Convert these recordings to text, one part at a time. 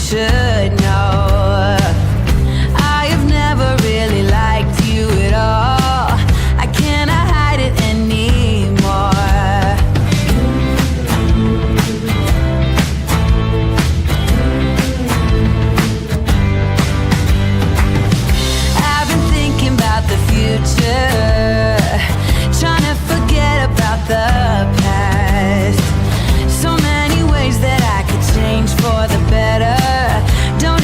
should know. I have never really liked you at all. I cannot hide it anymore. I've been thinking about the future, trying to forget about the past. So many ways that I could change for the better. Don't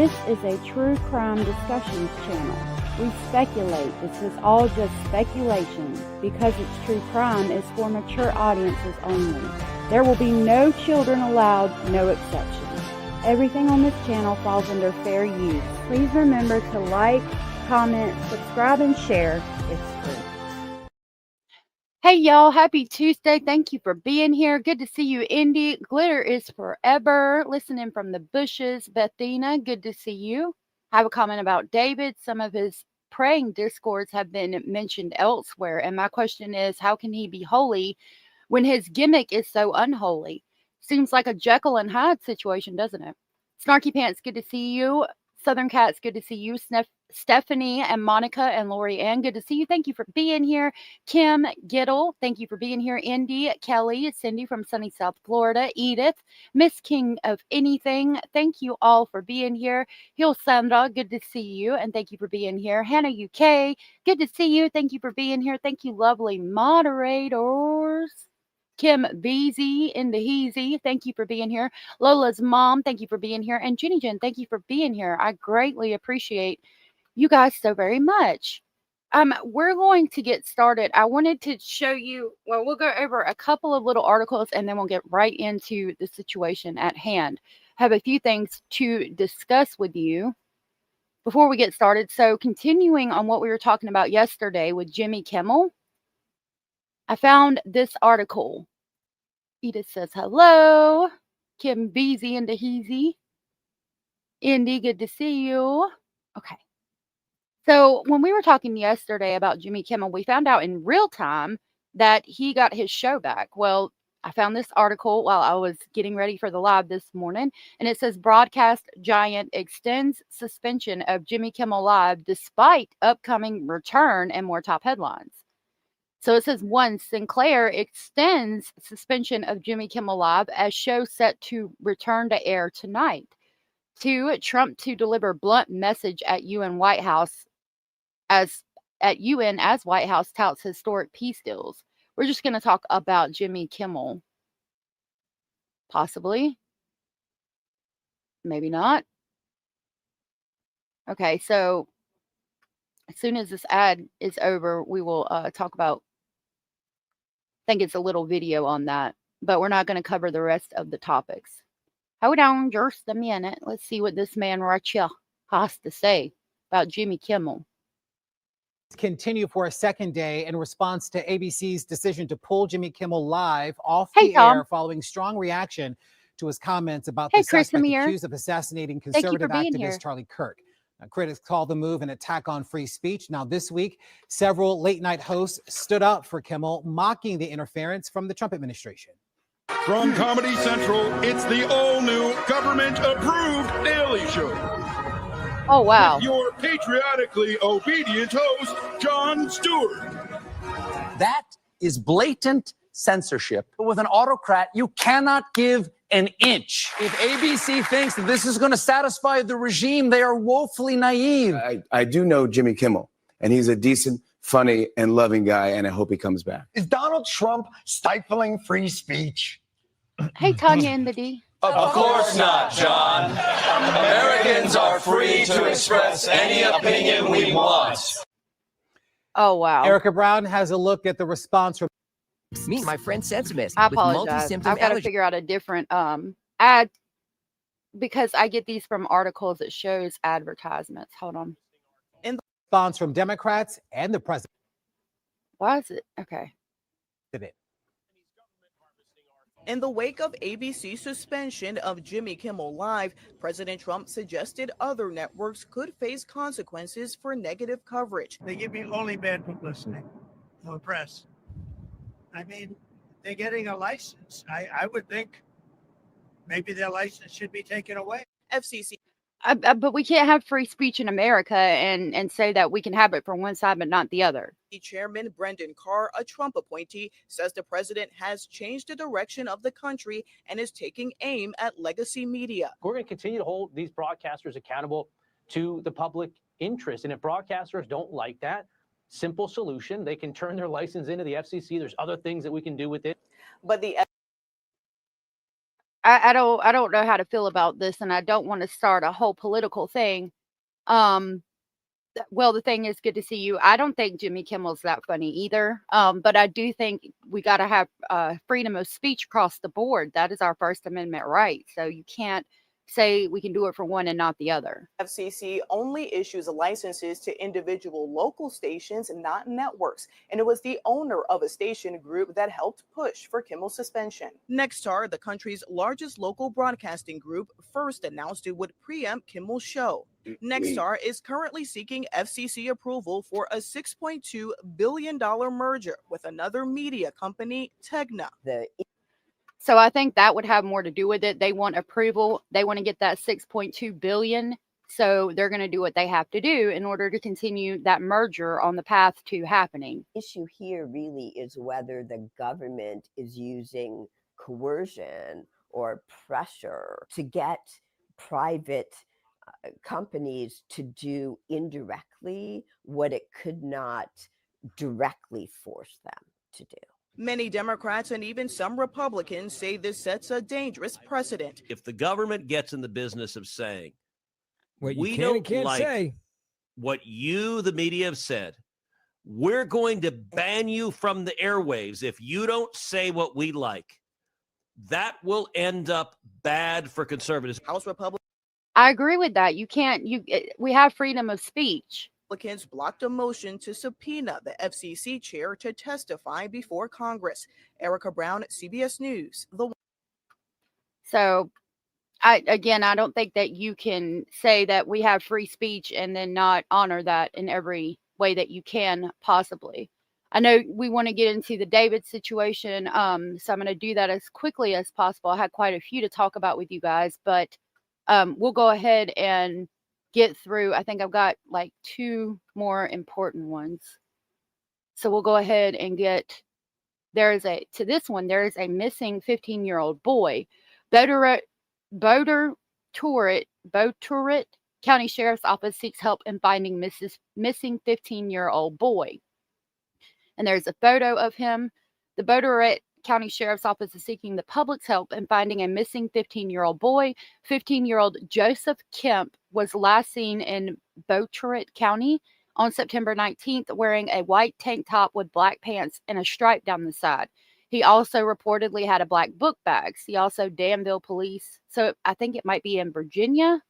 This is a true crime discussions channel. We speculate. This is all just speculation. Because it's true crime, it's for mature audiences only. There will be no children allowed, no exceptions. Everything on this channel falls under fair use. Please remember to like, comment, subscribe, and share. It's free. Hey y'all, happy Tuesday. Thank you for being here. Good to see you, Indy. Glitter is forever. Listening from the bushes. Bethina, good to see you. I have a comment about David. Some of his praying discords have been mentioned elsewhere. And my question is, how can he be holy when his gimmick is so unholy? Seems like a Jekyll and Hyde situation, doesn't it? Snarky Pants, good to see you. Southern Cats, good to see you. Stephanie and Monica and Lori Ann, good to see you. Thank you for being here. Kim Gittle, thank you for being here. Indy, Kelly, Cindy from sunny South Florida, Edith, Miss King of Anything, thank you all for being here. Hill Sandra, good to see you, and thank you for being here. Hannah UK, good to see you. Thank you for being here. Thank you, lovely moderators. Kim Beezy in the Heezy, thank you for being here. Lola's mom, thank you for being here. And Jenny Jen, thank you for being here. I greatly appreciate you guys so very much. We're going to get started. I wanted to show you, well, we'll go over a couple of little articles and then we'll get right into the situation at hand. I have a few things to discuss with you before we get started. So continuing on what we were talking about yesterday with Jimmy Kimmel, I found this article. Edith says hello. Kim Beezy and the Heezy. Indy, good to see you. Okay. So when we were talking yesterday about Jimmy Kimmel, we found out in real time that he got his show back. Well, I found this article while I was getting ready for the live this morning, and it says broadcast giant extends suspension of Jimmy Kimmel Live despite upcoming return, and more top headlines. So it says, one, Sinclair extends suspension of Jimmy Kimmel Live as show set to return to air tonight. Two, Trump to deliver blunt message at UN White House as White House touts historic peace deals. We're just going to talk about Jimmy Kimmel. Possibly. Maybe not. Okay, so as soon as this ad is over, we will talk about, I think it's a little video on that, but we're not going to cover the rest of the topics. Hold on just a minute. Let's see what this man right here has to say about Jimmy Kimmel. Continue for a second day in response to ABC's decision to pull Jimmy Kimmel Live off the air following strong reaction to his comments about the suspect accused of assassinating conservative activist Charlie Kirk. Now, critics call the move an attack on free speech. Now, this week, several late-night hosts stood up for Kimmel, mocking the interference from the Trump administration. From Comedy Central, it's the all-new government-approved Daily Show. Oh, wow. With your patriotically obedient host, Jon Stewart. That is blatant censorship. But with an autocrat, you cannot give an inch. If ABC thinks that this is going to satisfy the regime, they are woefully naive. I do know Jimmy Kimmel, and he's a decent, funny, and loving guy, and I hope he comes back. Is Donald Trump stifling free speech? Hey, Tanya in the D. Of course not, John. Americans are free to express any opinion we want. Oh, wow. Erica Brown has a look at the response from... Meet my friend Sensimus. I apologize. I've got to figure out a different ad because I get these from articles that shows advertisements. Hold on. In the response from Democrats and the president. Why is it? Okay. In the wake of ABC's suspension of Jimmy Kimmel Live, President Trump suggested other networks could face consequences for negative coverage. They give me only bad publicity for the press. I mean, they're getting a license. I would think maybe their license should be taken away. FCC. But we can't have free speech in America and say that we can have it for one side but not the other. Chairman Brendan Carr, a Trump appointee, says the president has changed the direction of the country and is taking aim at legacy media. We're going to continue to hold these broadcasters accountable to the public interest. And if broadcasters don't like that, simple solution, they can turn their license into the FCC. There's other things that we can do with it. But the I don't know how to feel about this, and I don't want to start a whole political thing. Well, the thing is, good to see you. I don't think Jimmy Kimmel's that funny either. But I do think we got to have freedom of speech across the board. That is our First Amendment right. So you can't say we can do it for one and not the other. FCC only issues licenses to individual local stations, not networks, and it was the owner of a station group that helped push for Kimmel's suspension. Nexstar, the country's largest local broadcasting group, first announced it would preempt Kimmel's show. Nexstar is currently seeking FCC approval for a $6.2 billion merger with another media company, Tegna. So I think that would have more to do with it. They want approval. They want to get that $6.2 billion. So they're going to do what they have to do in order to continue that merger on the path to happening. The issue here really is whether the government is using coercion or pressure to get private companies to do indirectly what it could not directly force them to do. Many Democrats and even some Republicans say this sets a dangerous precedent. If the government gets in the business of saying, what you we can and don't can't like say what you, the media, have said, we're going to ban you from the airwaves if you don't say what we like, that will end up bad for conservatives. House Republicans. I agree with that. You can't, we have freedom of speech. Republicans blocked a motion to subpoena the FCC chair to testify before Congress. Erica Brown, CBS News. So, I don't think that you can say that we have free speech and then not honor that in every way that you can possibly. I know we want to get into the David situation, so I'm going to do that as quickly as possible. I had quite a few to talk about with you guys, but we'll go ahead and get through. I think I've got like 2 more important ones. So we'll go ahead and get, there is a missing 15-year-old boy. Boder Turret County Sheriff's Office seeks help in finding missing 15-year-old boy. And there's a photo of him. The Boder County Sheriff's Office is seeking the public's help in finding a missing 15-year-old boy. 15-year-old Joseph Kemp was last seen in Boteret County on September 19th wearing a white tank top with black pants and a stripe down the side. He also reportedly had a black book bag. See also Danville Police. So I think it might be in Virginia.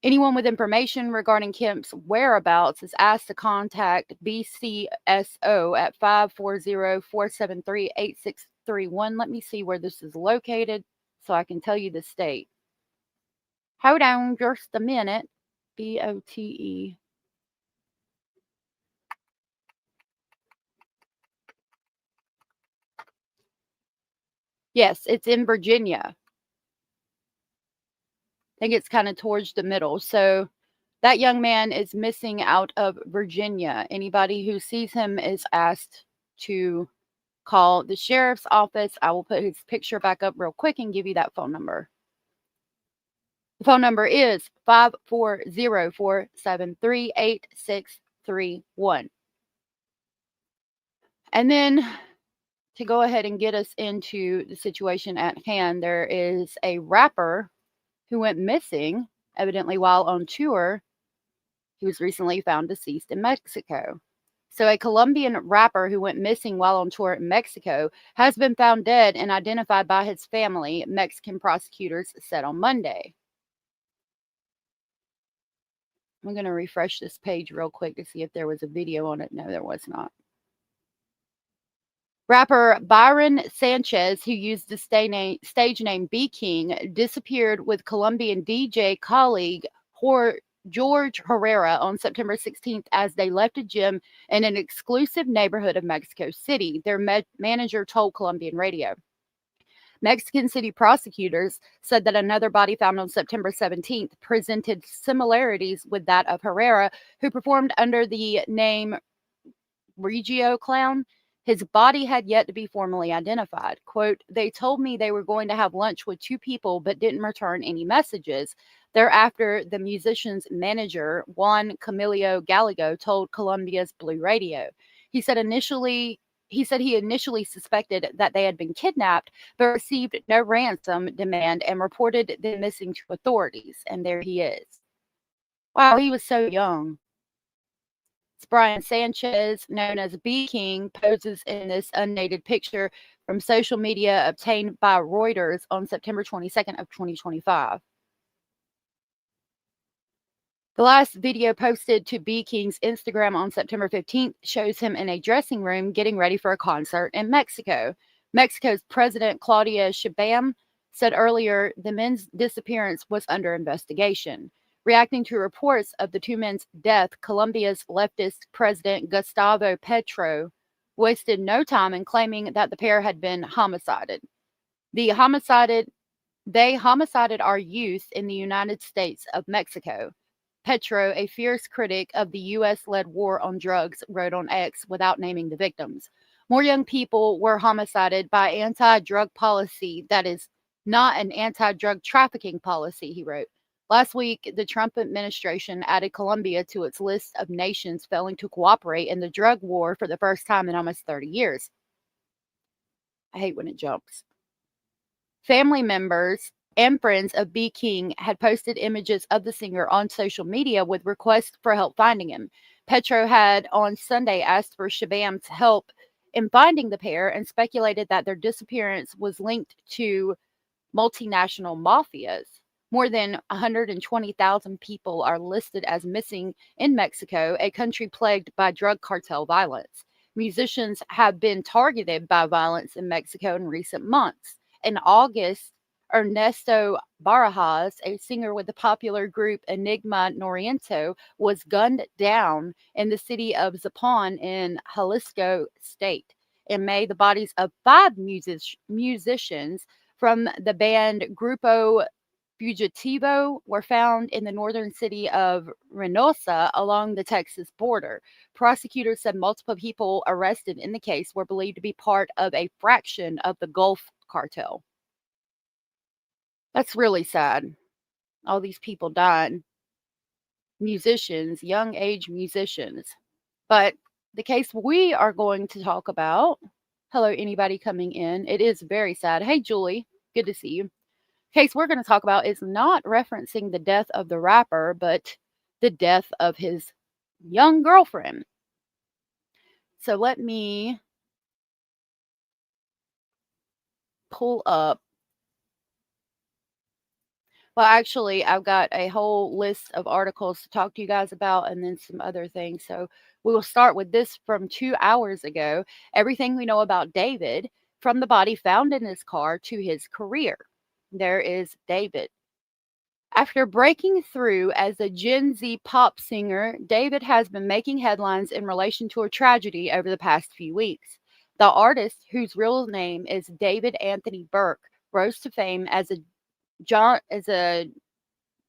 Anyone with information regarding Kemp's whereabouts is asked to contact BCSO at 540-473-8631. Let me see where this is located so I can tell you the state. Hold on just a minute. BOTE. Yes, it's in Virginia. I think it's kind of towards the middle. So that young man is missing out of Virginia. Anybody who sees him is asked to call the sheriff's office. I will put his picture back up real quick and give you that phone number. The phone number is 540-473-8631. And then to go ahead and get us into the situation at hand, there is a rapper who went missing, evidently while on tour. He was recently found deceased in Mexico. So a Colombian rapper who went missing while on tour in Mexico has been found dead and identified by his family, Mexican prosecutors said on Monday. I'm going to refresh this page real quick to see if there was a video on it. No, there was not. Rapper Byron Sanchez, who used the stage name B King, disappeared with Colombian DJ colleague George Herrera on September 16th as they left a gym in an exclusive neighborhood of Mexico City, their manager told Colombian radio. Mexican City prosecutors said that another body found on September 17th presented similarities with that of Herrera, who performed under the name Regio Clown. His body had yet to be formally identified. Quote, they told me they were going to have lunch with 2 people but didn't return any messages. Thereafter, the musician's manager, Juan Camilo Gallego, told Colombia's Blue Radio. He said initially he said he initially suspected that they had been kidnapped, but received no ransom demand and reported them missing to authorities. And there he is. Wow, he was so young. It's Brian Sanchez, known as B King, poses in this undated picture from social media obtained by Reuters on September 22nd of 2025. The last video posted to B King's Instagram on September 15th shows him in a dressing room getting ready for a concert in Mexico. Mexico's President Claudia Sheinbaum said earlier the men's disappearance was under investigation. Reacting to reports of the two men's death, Colombia's leftist president Gustavo Petro wasted no time in claiming that the pair had been homicided. They homicided our youth in the United States of Mexico. Petro, a fierce critic of the U.S.-led war on drugs, wrote on X without naming the victims. More young people were homicided by anti-drug policy that is not an anti-drug trafficking policy, he wrote. Last week, the Trump administration added Colombia to its list of nations failing to cooperate in the drug war for the first time in almost 30 years. I hate when it jumps. Family members and friends of B. King had posted images of the singer on social media with requests for help finding him. Petro had on Sunday asked for Sheinbaum's help in finding the pair and speculated that their disappearance was linked to multinational mafias. More than 120,000 people are listed as missing in Mexico, a country plagued by drug cartel violence. Musicians have been targeted by violence in Mexico in recent months. In August, Ernesto Barajas, a singer with the popular group Enigma Noriento, was gunned down in the city of Zapan in Jalisco state. In May, the bodies of 5 musicians from the band Grupo Fugitivo were found in the northern city of Reynosa along the Texas border. Prosecutors said multiple people arrested in the case were believed to be part of a fraction of the Gulf cartel. That's really sad. All these people dying. Musicians, young age musicians. But the case we are going to talk about, hello, anybody coming in, it is very sad. Hey, Julie, good to see you. Case we're going to talk about is not referencing the death of the rapper, but the death of his young girlfriend. So let me pull up. Well, actually, I've got a whole list of articles to talk to you guys about and then some other things. So we will start with this from 2 hours ago. Everything we know about David, from the body found in his car to his career. There is David. After breaking through as a Gen Z pop singer, David has been making headlines in relation to a tragedy over the past few weeks. The artist, whose real name is David Anthony Burke, rose to fame as a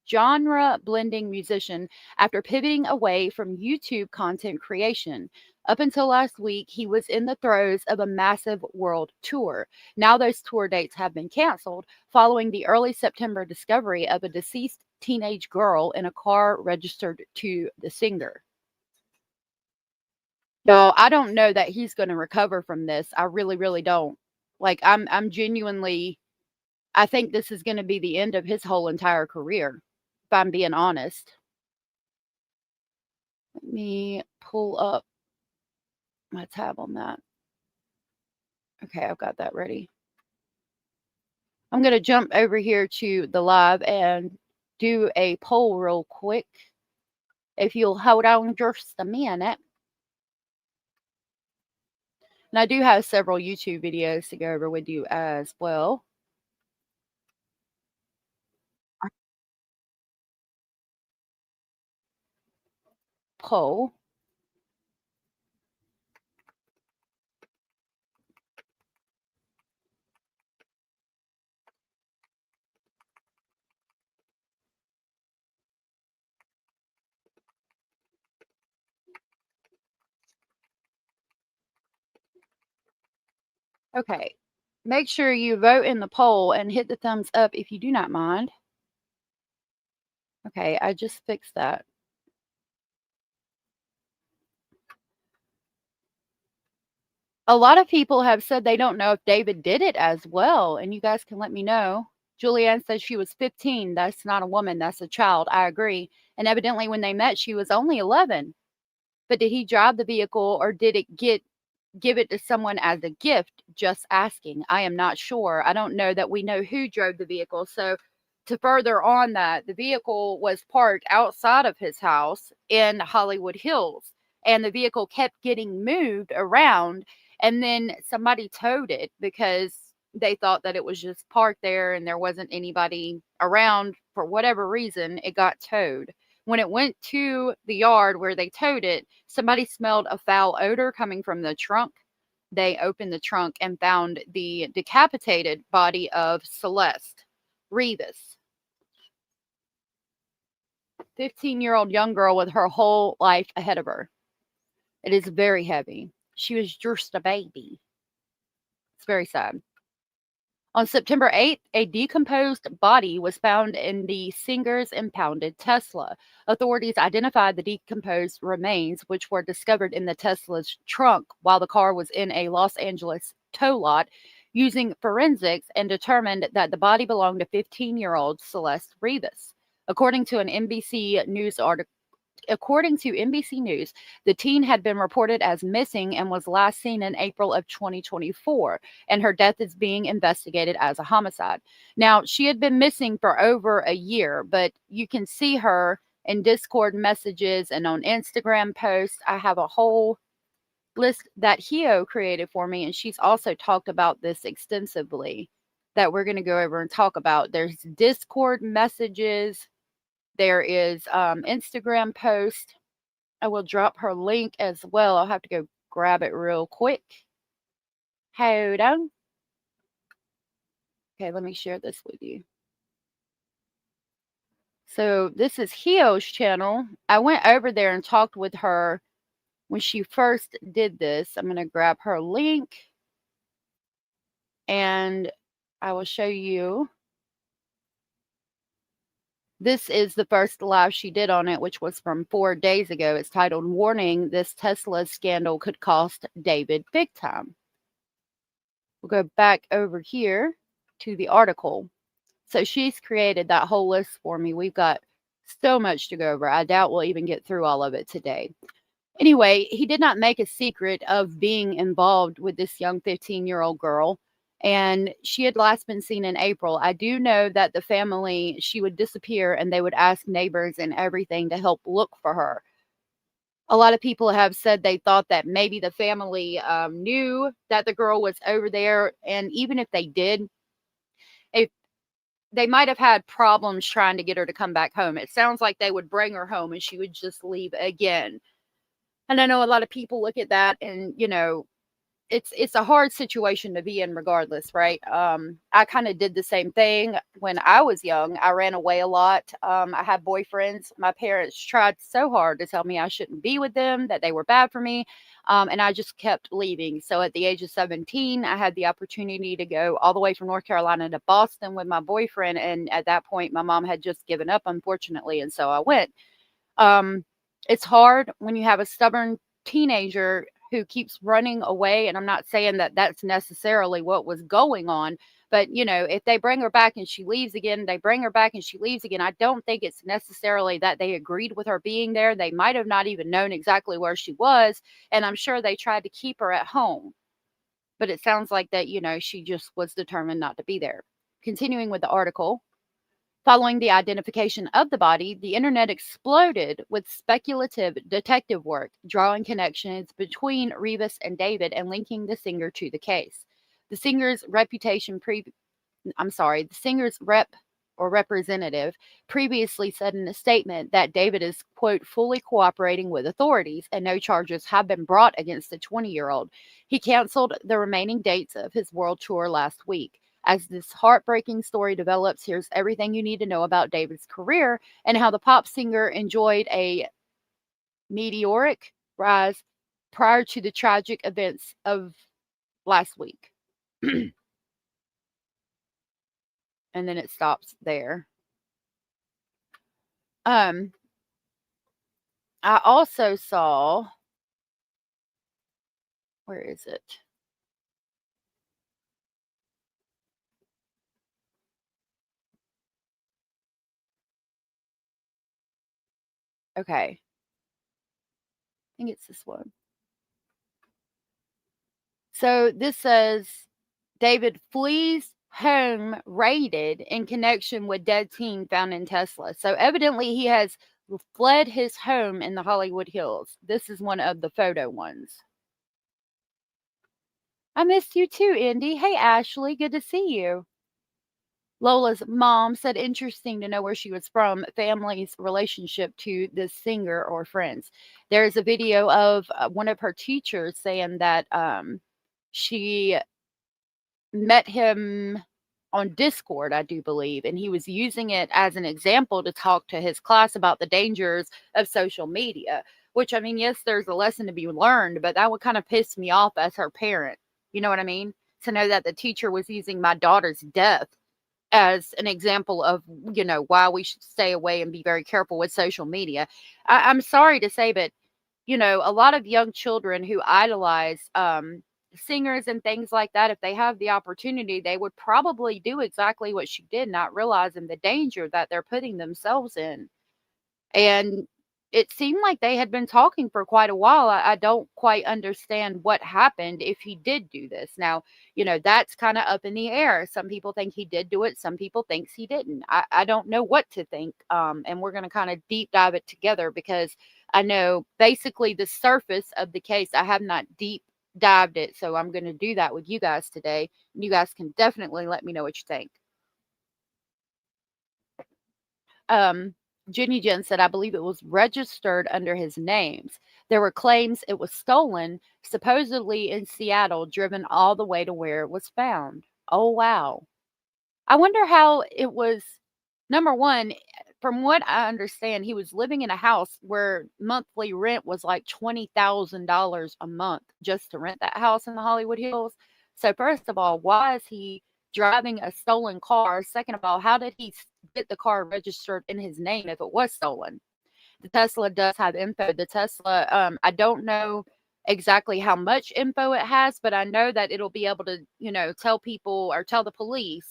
genre-blending musician after pivoting away from YouTube content creation. Up until last week, he was in the throes of a massive world tour. Now those tour dates have been canceled following the early September discovery of a deceased teenage girl in a car registered to the singer. No, I don't know that he's going to recover from this. I really, really don't. Like, I'm genuinely, I think this is going to be the end of his whole entire career, if I'm being honest. Let me pull up my tab on that. Okay, I've got that ready. I'm going to jump over here to the live and do a poll real quick. If you'll hold on just a minute. And I do have several YouTube videos to go over with you as well. Poll. Okay. Make sure you vote in the poll and hit the thumbs up if you do not mind. Okay, I just fixed that. A lot of people have said they don't know if David did it as well, and you guys can let me know. Julianne says she was 15. That's not a woman, that's a child. I agree. And evidently when they met, she was only 11. But did he drive the vehicle or did it give it to someone as a gift? Just asking. I am not sure. I don't know that we know who drove the vehicle. So to further on that, the vehicle was parked outside of his house in Hollywood Hills, and the vehicle kept getting moved around, and then somebody towed it because they thought that it was just parked there and there wasn't anybody around. For whatever reason, it got towed. When it went to the yard where they towed it, somebody smelled a foul odor coming from the trunk. They opened the trunk and found the decapitated body of Celeste Rivas, 15-year-old young girl with her whole life ahead of her. It is very heavy. She was just a baby. It's very sad. On September 8th, a decomposed body was found in the Singer's impounded Tesla. Authorities identified the decomposed remains, which were discovered in the Tesla's trunk while the car was in a Los Angeles tow lot, using forensics, and determined that the body belonged to 15-year-old Celeste Rivas. According to NBC News, the teen had been reported as missing and was last seen in April of 2024, and her death is being investigated as a homicide. Now, she had been missing for over a year, but you can see her in Discord messages and on Instagram posts. I have a whole list that Hio created for me, and she's also talked about this extensively that we're going to go over and talk about. There's Discord messages. There is Instagram post. I will drop her link as well. I'll have to go grab it real quick. Hold on. Okay, let me share this with you. So this is Hio's channel. I went over there and talked with her when she first did this. I'm going to grab her link and I will show you. This is the first live she did on it, which was from 4 days ago. It's titled, "Warning, this Tesla scandal could cost David big time." We'll go back over here to the article. So she's created that whole list for me. We've got so much to go over. I doubt we'll even get through all of it today. Anyway, he did not make a secret of being involved with this young 15-year-old girl, and she had last been seen in April. I do know that the family, she would disappear and they would ask neighbors and everything to help look for her. A lot of people have said they thought that maybe the family knew that the girl was over there, and even if they did, if they might have had problems trying to get her to come back home. It sounds like they would bring her home and she would just leave again. And I know a lot of people look at that and, you know, it's a hard situation to be in regardless, right? I kind of did the same thing when I was young. I ran away a lot. I had boyfriends. My parents tried so hard to tell me I shouldn't be with them, that they were bad for me. And I just kept leaving. So at the age of 17, I had the opportunity to go all the way from North Carolina to Boston with my boyfriend. And at that point, my mom had just given up, unfortunately. And so I went. It's hard when you have a stubborn teenager who keeps running away. And I'm not saying that that's necessarily what was going on, but you know, if they bring her back and she leaves again, they bring her back and she leaves again. I don't think it's necessarily that they agreed with her being there. They might have not even known exactly where she was. And I'm sure they tried to keep her at home, but it sounds like that, you know, she just was determined not to be there. Continuing with the article. Following the identification of the body, the internet exploded with speculative detective work, drawing connections between Rivas and David and linking the singer to the case. The singer's representative previously said in a statement that David is, quote, fully cooperating with authorities and no charges have been brought against the 20-year-old. He canceled the remaining dates of his world tour last week. As this heartbreaking story develops, here's everything you need to know about David's career and how the pop singer enjoyed a meteoric rise prior to the tragic events of last week. And then it stops there. I also saw, where is it? Okay. I think it's this one. So this says David flees home raided in connection with dead teen found in Tesla. So evidently he has fled his home in the Hollywood Hills. This is one of the photo ones. I missed you too, Indy. Hey, Ashley. Good to see you. Lola's mom said interesting to know where she was from, family's relationship to this singer or friends. There's a video of one of her teachers saying that she met him on Discord, I do believe, and he was using it as an example to talk to his class about the dangers of social media, which, I mean, yes, there's a lesson to be learned, but that would kind of piss me off as her parent. You know what I mean? To know that the teacher was using my daughter's death as an example of, you know, why we should stay away and be very careful with social media. I'm sorry to say, but, you know, a lot of young children who idolize singers and things like that, if they have the opportunity, they would probably do exactly what she did, not realizing the danger that they're putting themselves in. And it seemed like they had been talking for quite a while. I don't quite understand what happened if he did do this. Now, you know, that's kind of up in the air. Some people think he did do it. Some people thinks he didn't. I don't know what to think. And we're going to kind of deep dive it together because I know basically the surface of the case. I have not deep dived it. So I'm going to do that with you guys today. You guys can definitely let me know what you think. Jenny Jen said, I believe it was registered under his names. There were claims it was stolen, supposedly in Seattle, driven all the way to where it was found. Oh, wow. I wonder how it was. Number one, from what I understand, he was living in a house where monthly rent was like $20,000 a month just to rent that house in the Hollywood Hills. So first of all, why is he driving a stolen car? Second of all, how did he get the car registered in his name if it was stolen? The Tesla does have info. The Tesla, I don't know exactly how much info it has, but I know that it'll be able to, you know, tell people or tell the police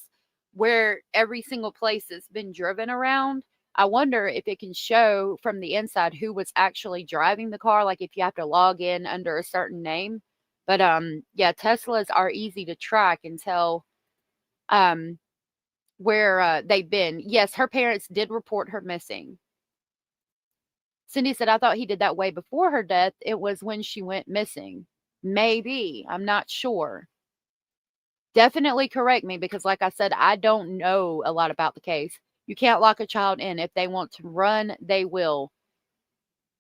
where every single place it's been driven around. I wonder if it can show from the inside who was actually driving the car, like if you have to log in under a certain name. But yeah, Teslas are easy to track and tell where they've been. Yes, her parents did report her missing. Cindy said, I thought he did that way before her death. It was when she went missing. Maybe. I'm not sure. Definitely correct me because, like I said, I don't know a lot about the case. You can't lock a child in. If they want to run, they will.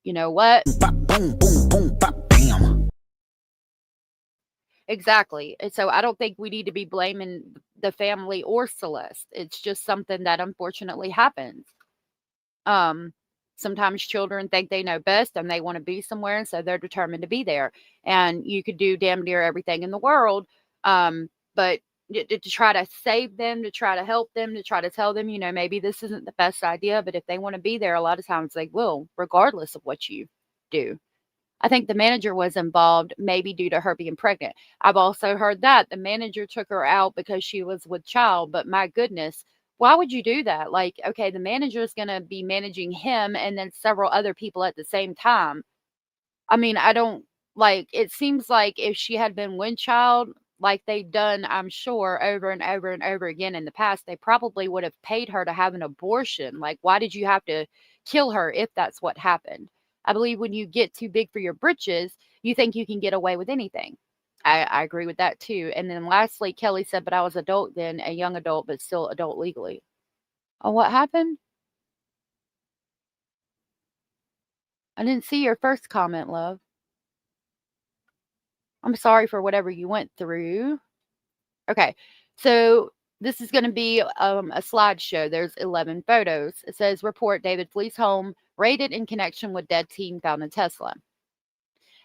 You know what? Boom, boom, boom, bam. Exactly. And so I don't think we need to be blaming the family or Celeste. It's just something that unfortunately happens. Sometimes children think they know best and they want to be somewhere, and so they're determined to be there. And you could do damn near everything in the world, but to try to save them, to try to help them, to try to tell them, you know, maybe this isn't the best idea, but if they want to be there, a lot of times they will, regardless of what you do. I think the manager was involved, maybe due to her being pregnant. I've also heard that the manager took her out because she was with child, but my goodness, why would you do that? Like, okay, the manager is going to be managing him and then several other people at the same time. I mean, I don't like, it seems like if she had been with child, like they've done, I'm sure, over and over and over again in the past, they probably would have paid her to have an abortion. Like, why did you have to kill her if that's what happened? I believe when you get too big for your britches, you think you can get away with anything. I agree with that too. And then lastly, Kelly said, but I was adult then, a young adult, but still adult legally. Oh, what happened? I didn't see your first comment, love. I'm sorry for whatever you went through. Okay, so this is going to be a slideshow. There's 11 photos. It says, report David flees home, raided in connection with dead teen found in Tesla.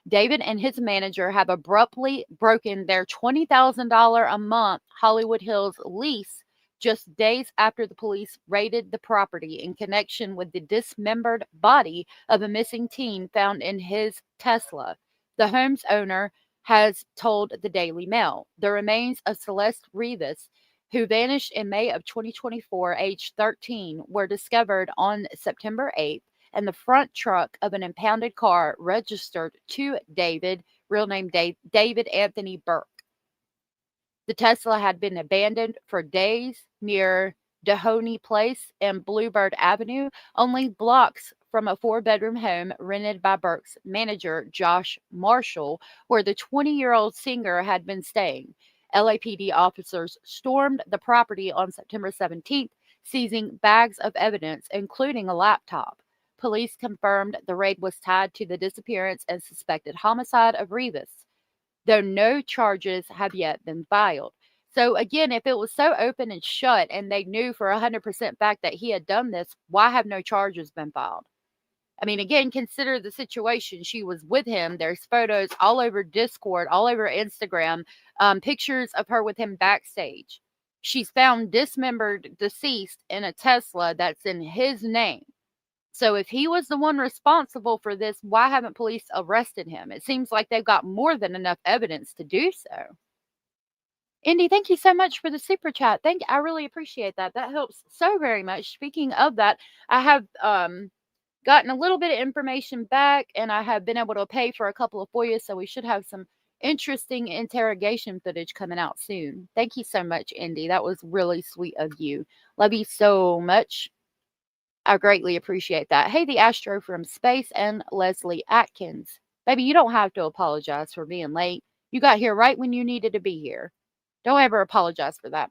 David and his manager have abruptly broken their $20,000 a month Hollywood Hills lease just days after the police raided the property in connection with the dismembered body of a missing teen found in his Tesla. The home's owner has told the Daily Mail. The remains of Celeste Rivas, who vanished in May of 2024, aged 13, were discovered on September 8th and the front truck of an impounded car registered to David, real name David Anthony Burke. The Tesla had been abandoned for days near Dehoney Place and Bluebird Avenue, only blocks from a 4-bedroom home rented by Burke's manager, Josh Marshall, where the 20-year-old singer had been staying. LAPD officers stormed the property on September 17th, seizing bags of evidence, including a laptop. Police confirmed the raid was tied to the disappearance and suspected homicide of Rivas, though no charges have yet been filed. So again, if it was so open and shut and they knew for 100% fact that he had done this, why have no charges been filed? I mean, again, consider the situation. She was with him. There's photos all over Discord, all over Instagram, pictures of her with him backstage. She's found dismembered, deceased in a Tesla that's in his name. So if he was the one responsible for this, why haven't police arrested him? It seems like they've got more than enough evidence to do so. Indy, thank you so much for the super chat. I really appreciate that. That helps so very much. Speaking of that, I have gotten a little bit of information back, and I have been able to pay for a couple of FOIAs, so we should have some interesting interrogation footage coming out soon. Thank you so much, Indy. That was really sweet of you. Love you so much. I greatly appreciate that. Hey, the Astro from Space and Leslie Atkins. Baby, you don't have to apologize for being late. You got here right when you needed to be here. Don't ever apologize for that.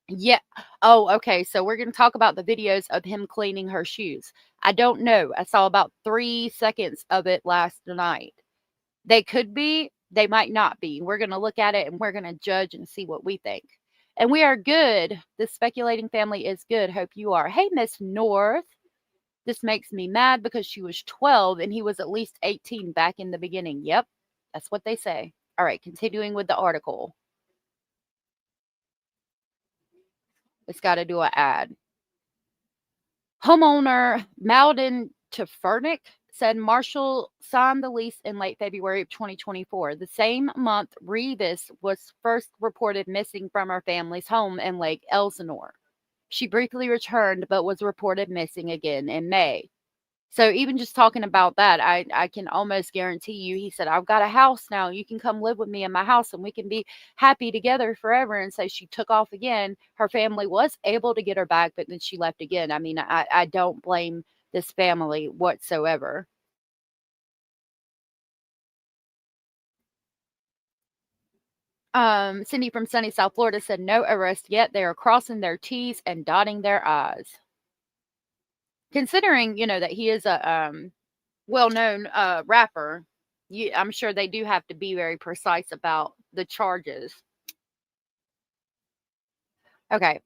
Yeah. Oh, okay. So we're going to talk about the videos of him cleaning her shoes. I don't know. I saw about 3 seconds of it last night. They could be, they might not be. We're going to look at it and we're going to judge and see what we think. And we are good. This speculating family is good. Hope you are. Hey, Miss North. This makes me mad because she was 12 and he was at least 18 back in the beginning. Yep. That's what they say. All right. Continuing with the article. It's got to do an ad. Homeowner Malden Tefurnick said Marshall signed the lease in late February of 2024. The same month, Rivas was first reported missing from her family's home in Lake Elsinore. She briefly returned, but was reported missing again in May. So even just talking about that, I can almost guarantee you, he said, I've got a house now. You can come live with me in my house and we can be happy together forever. And so she took off again. Her family was able to get her back, but then she left again. I mean, I don't blame this family whatsoever. Cindy from sunny South Florida said no arrest yet. They are crossing their T's and dotting their I's. Considering, that he is a well-known rapper, I'm sure they do have to be very precise about the charges. Okay.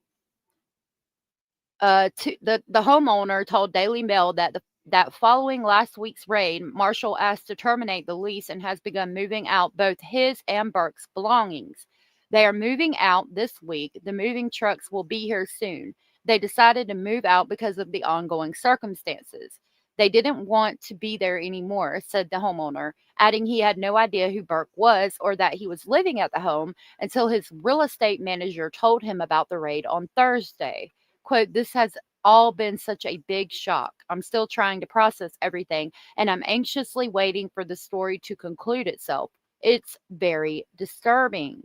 The homeowner told Daily Mail that following last week's raid, Marshall asked to terminate the lease and has begun moving out both his and Burke's belongings. They are moving out this week. The moving trucks will be here soon. They decided to move out because of the ongoing circumstances. They didn't want to be there anymore, said the homeowner, adding he had no idea who Burke was or that he was living at the home until his real estate manager told him about the raid on Thursday. Quote, this has all been such a big shock. I'm still trying to process everything, and I'm anxiously waiting for the story to conclude itself. It's very disturbing.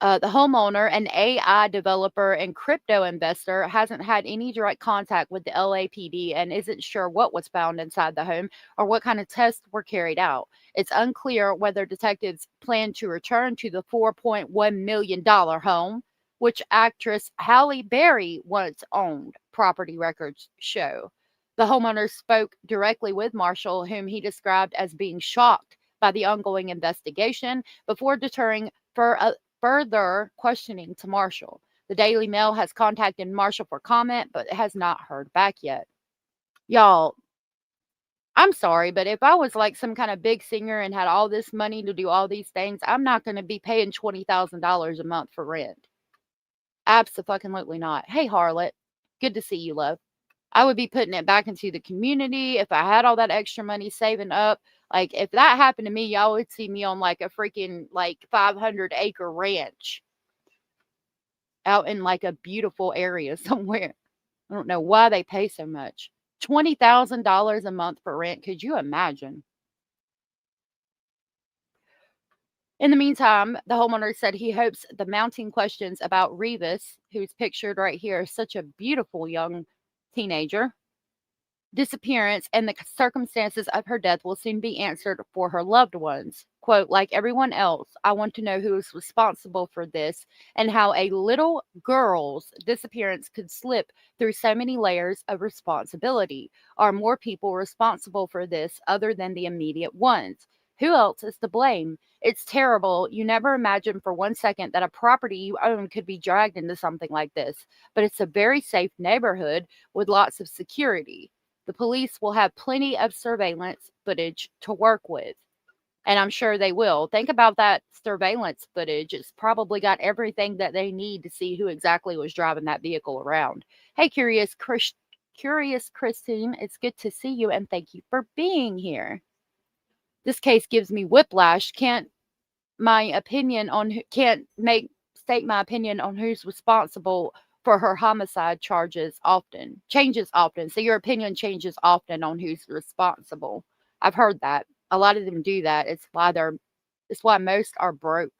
The homeowner, an AI developer and crypto investor, hasn't had any direct contact with the LAPD and isn't sure what was found inside the home or what kind of tests were carried out. It's unclear whether detectives plan to return to the $4.1 million home, which actress Halle Berry once owned, property records show. The homeowner spoke directly with Marshall, whom he described as being shocked by the ongoing investigation, before deterring further questioning to Marshall. The Daily Mail has contacted Marshall for comment, but has not heard back yet. Y'all, I'm sorry, but if I was like some kind of big singer and had all this money to do all these things, I'm not going to be paying $20,000 a month for rent. Absolutely not. Hey, Harlot. Good to see you, love. I would be putting it back into the community if I had all that extra money saving up. Like, if that happened to me, y'all would see me on like a freaking 500-acre ranch out in like a beautiful area somewhere. I don't know why they pay so much. $20,000 a month for rent. Could you imagine? In the meantime, the homeowner said he hopes the mounting questions about Rivas, who's pictured right here, such a beautiful young teenager, disappearance and the circumstances of her death will soon be answered for her loved ones. Quote, like everyone else, I want to know who is responsible for this and how a little girl's disappearance could slip through so many layers of responsibility. Are more people responsible for this other than the immediate ones? Who else is to blame? It's terrible. You never imagine for 1 second that a property you own could be dragged into something like this, but it's a very safe neighborhood with lots of security. The police will have plenty of surveillance footage to work with. And I'm sure they will. Think about that surveillance footage. It's probably got everything that they need to see who exactly was driving that vehicle around. Hey, Curious Christine, it's good to see you and thank you for being here. This case gives me whiplash. Can't state my opinion on who's responsible for her homicide changes often. So your opinion changes often on who's responsible. I've heard that. A lot of them do that. It's why most are broke.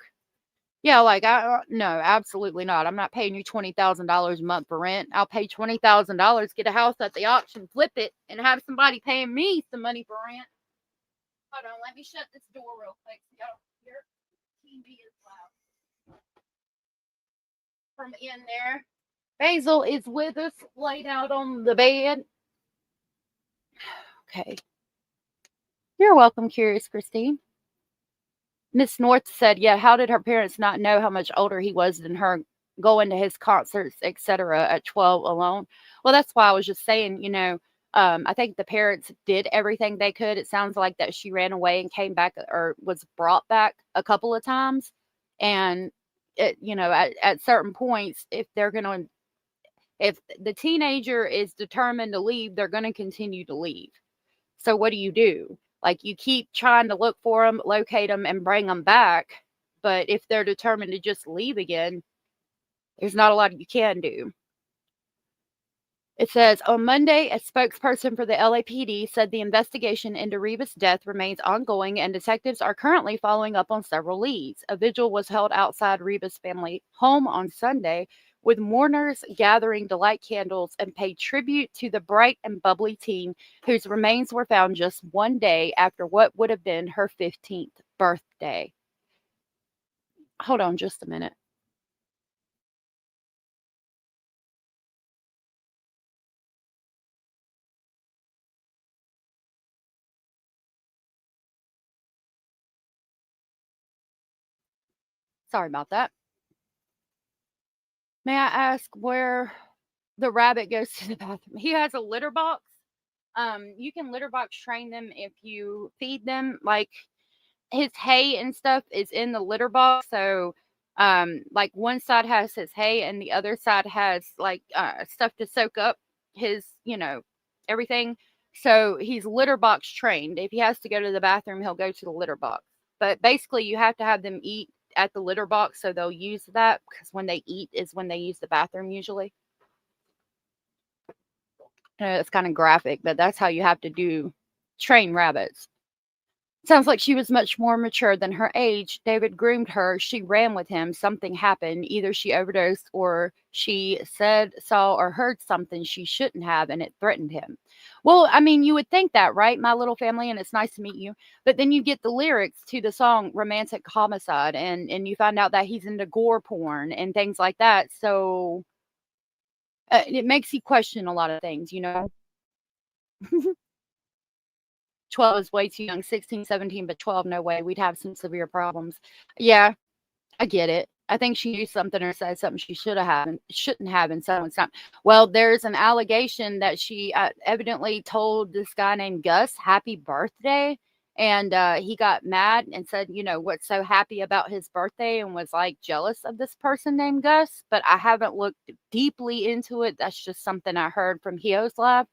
Yeah, like no, absolutely not. I'm not paying you $20,000 a month for rent. I'll pay $20,000, get a house at the auction, flip it, and have somebody paying me some money for rent. Hold on, let me shut this door real quick so y'all hear. TV is loud. From in there. Basil is with us, laid out on the bed. Okay. You're welcome, Curious Christine. Miss North said, yeah, how did her parents not know how much older he was than her, going to his concerts, etc. at 12 alone? Well, that's why I was just saying, I think the parents did everything they could. It sounds like that she ran away and came back or was brought back a couple of times. And, at certain points, if the teenager is determined to leave, they're going to continue to leave. So what do? Like, you keep trying to look for them, locate them, and bring them back. But if they're determined to just leave again, there's not a lot you can do. It says, on Monday, a spokesperson for the LAPD said the investigation into Rivas' death remains ongoing and detectives are currently following up on several leads. A vigil was held outside Rivas' family home on Sunday, with mourners gathering to light candles and pay tribute to the bright and bubbly teen whose remains were found just 1 day after what would have been her 15th birthday. Hold on just a minute. Sorry about that. May I ask where the rabbit goes to the bathroom? He has a litter box. You can litter box train them if you feed them. Like, his hay and stuff is in the litter box. So, like, one side has his hay and the other side has like stuff to soak up his, everything. So he's litter box trained. If he has to go to the bathroom, he'll go to the litter box. But basically, you have to have them eat at the litter box, so they'll use that, because when they eat is when they use the bathroom usually. It's kind of graphic, but that's how you have to train rabbits. Sounds like she was much more mature than her age. David groomed her. She ran with him. Something happened. Either she overdosed or she said, saw, or heard something she shouldn't have, and it threatened him. Well, I mean, you would think that, right? My little family, and it's nice to meet you. But then you get the lyrics to the song Romantic Homicide, and you find out that he's into gore porn and things like that. So it makes you question a lot of things, 12 is way too young. 16, 17, but 12, no way. We'd have some severe problems. Yeah, I get it. I think she knew something or said something she shouldn't have, and someone's not. Well, there's an allegation that she evidently told this guy named Gus happy birthday, and he got mad and said, what's so happy about his birthday, and was like jealous of this person named Gus. But I haven't looked deeply into it. That's just something I heard from Hio's Live.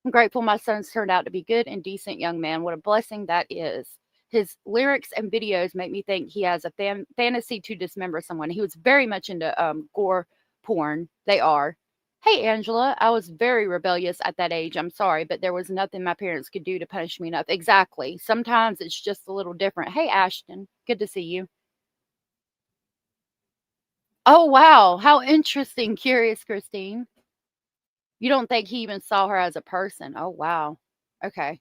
I'm grateful my son's turned out to be good and decent young man. What a blessing that is. His lyrics and videos make me think he has a fantasy to dismember someone. He was very much into gore porn. They are. Hey, Angela, I was very rebellious at that age. I'm sorry, but there was nothing my parents could do to punish me enough. Exactly. Sometimes it's just a little different. Hey, Ashton, good to see you. Oh, wow. How interesting. Curious, Christine. You don't think he even saw her as a person? Oh, wow. Okay.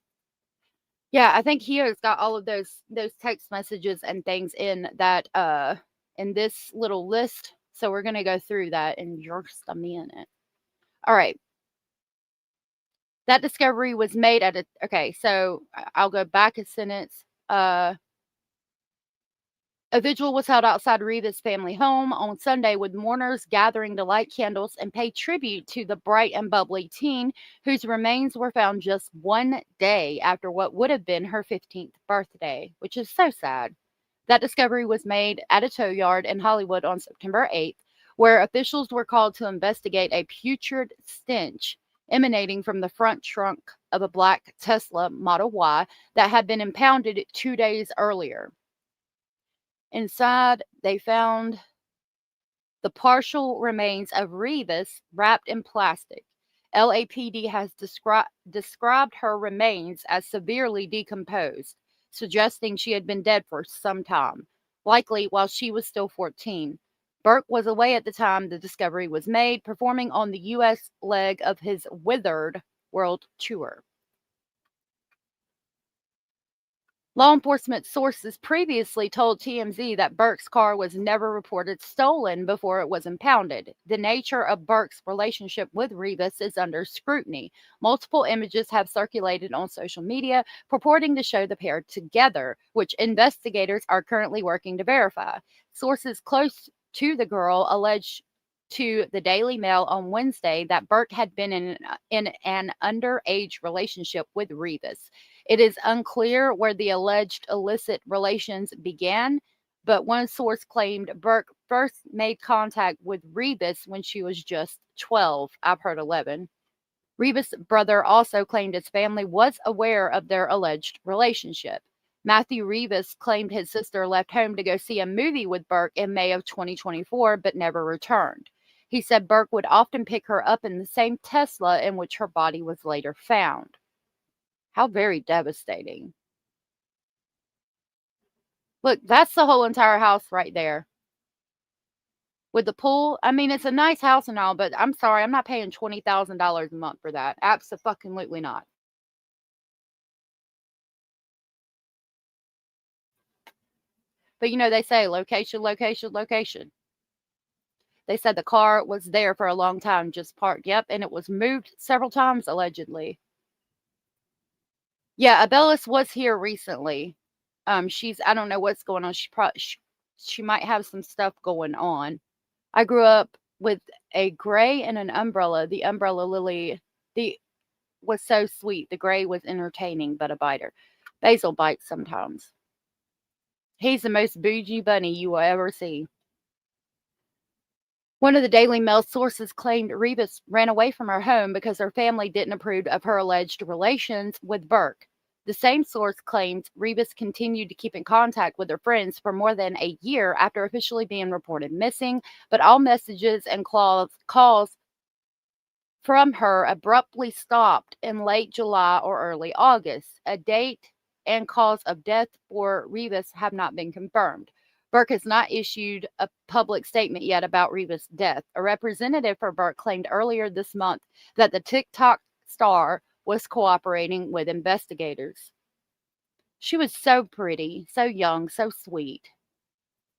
Yeah, I think he has got all of those text messages and things in that in this little list. So we're gonna go through that in just a minute. All right. That discovery was made at a okay, so I'll go back a sentence. A vigil was held outside Rivas' family home on Sunday with mourners gathering to light candles and pay tribute to the bright and bubbly teen whose remains were found just one day after what would have been her 15th birthday, which is so sad. That discovery was made at a tow yard in Hollywood on September 8th, where officials were called to investigate a putrid stench emanating from the front trunk of a black Tesla Model Y that had been impounded 2 days earlier. Inside, they found the partial remains of Rivas wrapped in plastic. LAPD has described her remains as severely decomposed, suggesting she had been dead for some time, likely while she was still 14. Burke was away at the time the discovery was made, performing on the U.S. leg of his Withered World Tour. Law enforcement sources previously told TMZ that Burke's car was never reported stolen before it was impounded. The nature of Burke's relationship with Rivas is under scrutiny. Multiple images have circulated on social media purporting to show the pair together, which investigators are currently working to verify. Sources close to the girl alleged to the Daily Mail on Wednesday that Burke had been in an underage relationship with Rivas. It is unclear where the alleged illicit relations began, but one source claimed Burke first made contact with Rivas when she was just 12. I've heard 11. Rivas' brother also claimed his family was aware of their alleged relationship. Matthew Rivas claimed his sister left home to go see a movie with Burke in May of 2024, but never returned. He said Burke would often pick her up in the same Tesla in which her body was later found. How very devastating. Look, that's the whole entire house right there. With the pool, I mean, it's a nice house and all, but I'm sorry, I'm not paying $20,000 a month for that. Abso-fucking-lutely not. But you know, they say location, location, location. They said the car was there for a long time, just parked. Yep, and it was moved several times, allegedly. Yeah, Abellis was here recently. I don't know what's going on. She might have some stuff going on. I grew up with a gray and an umbrella. The umbrella lily was so sweet. The gray was entertaining, but a biter. Basil bites sometimes. He's the most bougie bunny you will ever see. One of the Daily Mail sources claimed Rivas ran away from her home because her family didn't approve of her alleged relations with Burke. The same source claimed Rivas continued to keep in contact with her friends for more than a year after officially being reported missing, but all messages and calls from her abruptly stopped in late July or early August. A date and cause of death for Rivas have not been confirmed. Burke has not issued a public statement yet about Rivas' death. A representative for Burke claimed earlier this month that the TikTok star was cooperating with investigators. She was so pretty, so young, so sweet.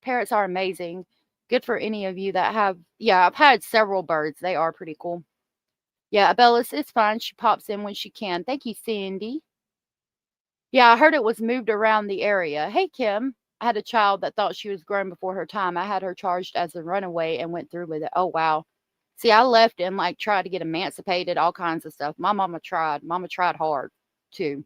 Parrots are amazing. Good for any of you that have... Yeah, I've had several birds. They are pretty cool. Yeah, Abellis is fine. She pops in when she can. Thank you, Cindy. Yeah, I heard it was moved around the area. Hey, Kim. I had a child that thought she was grown before her time. I had her charged as a runaway and went through with it. Oh, wow. See, I left and tried to get emancipated, all kinds of stuff. My mama tried. Mama tried hard, too.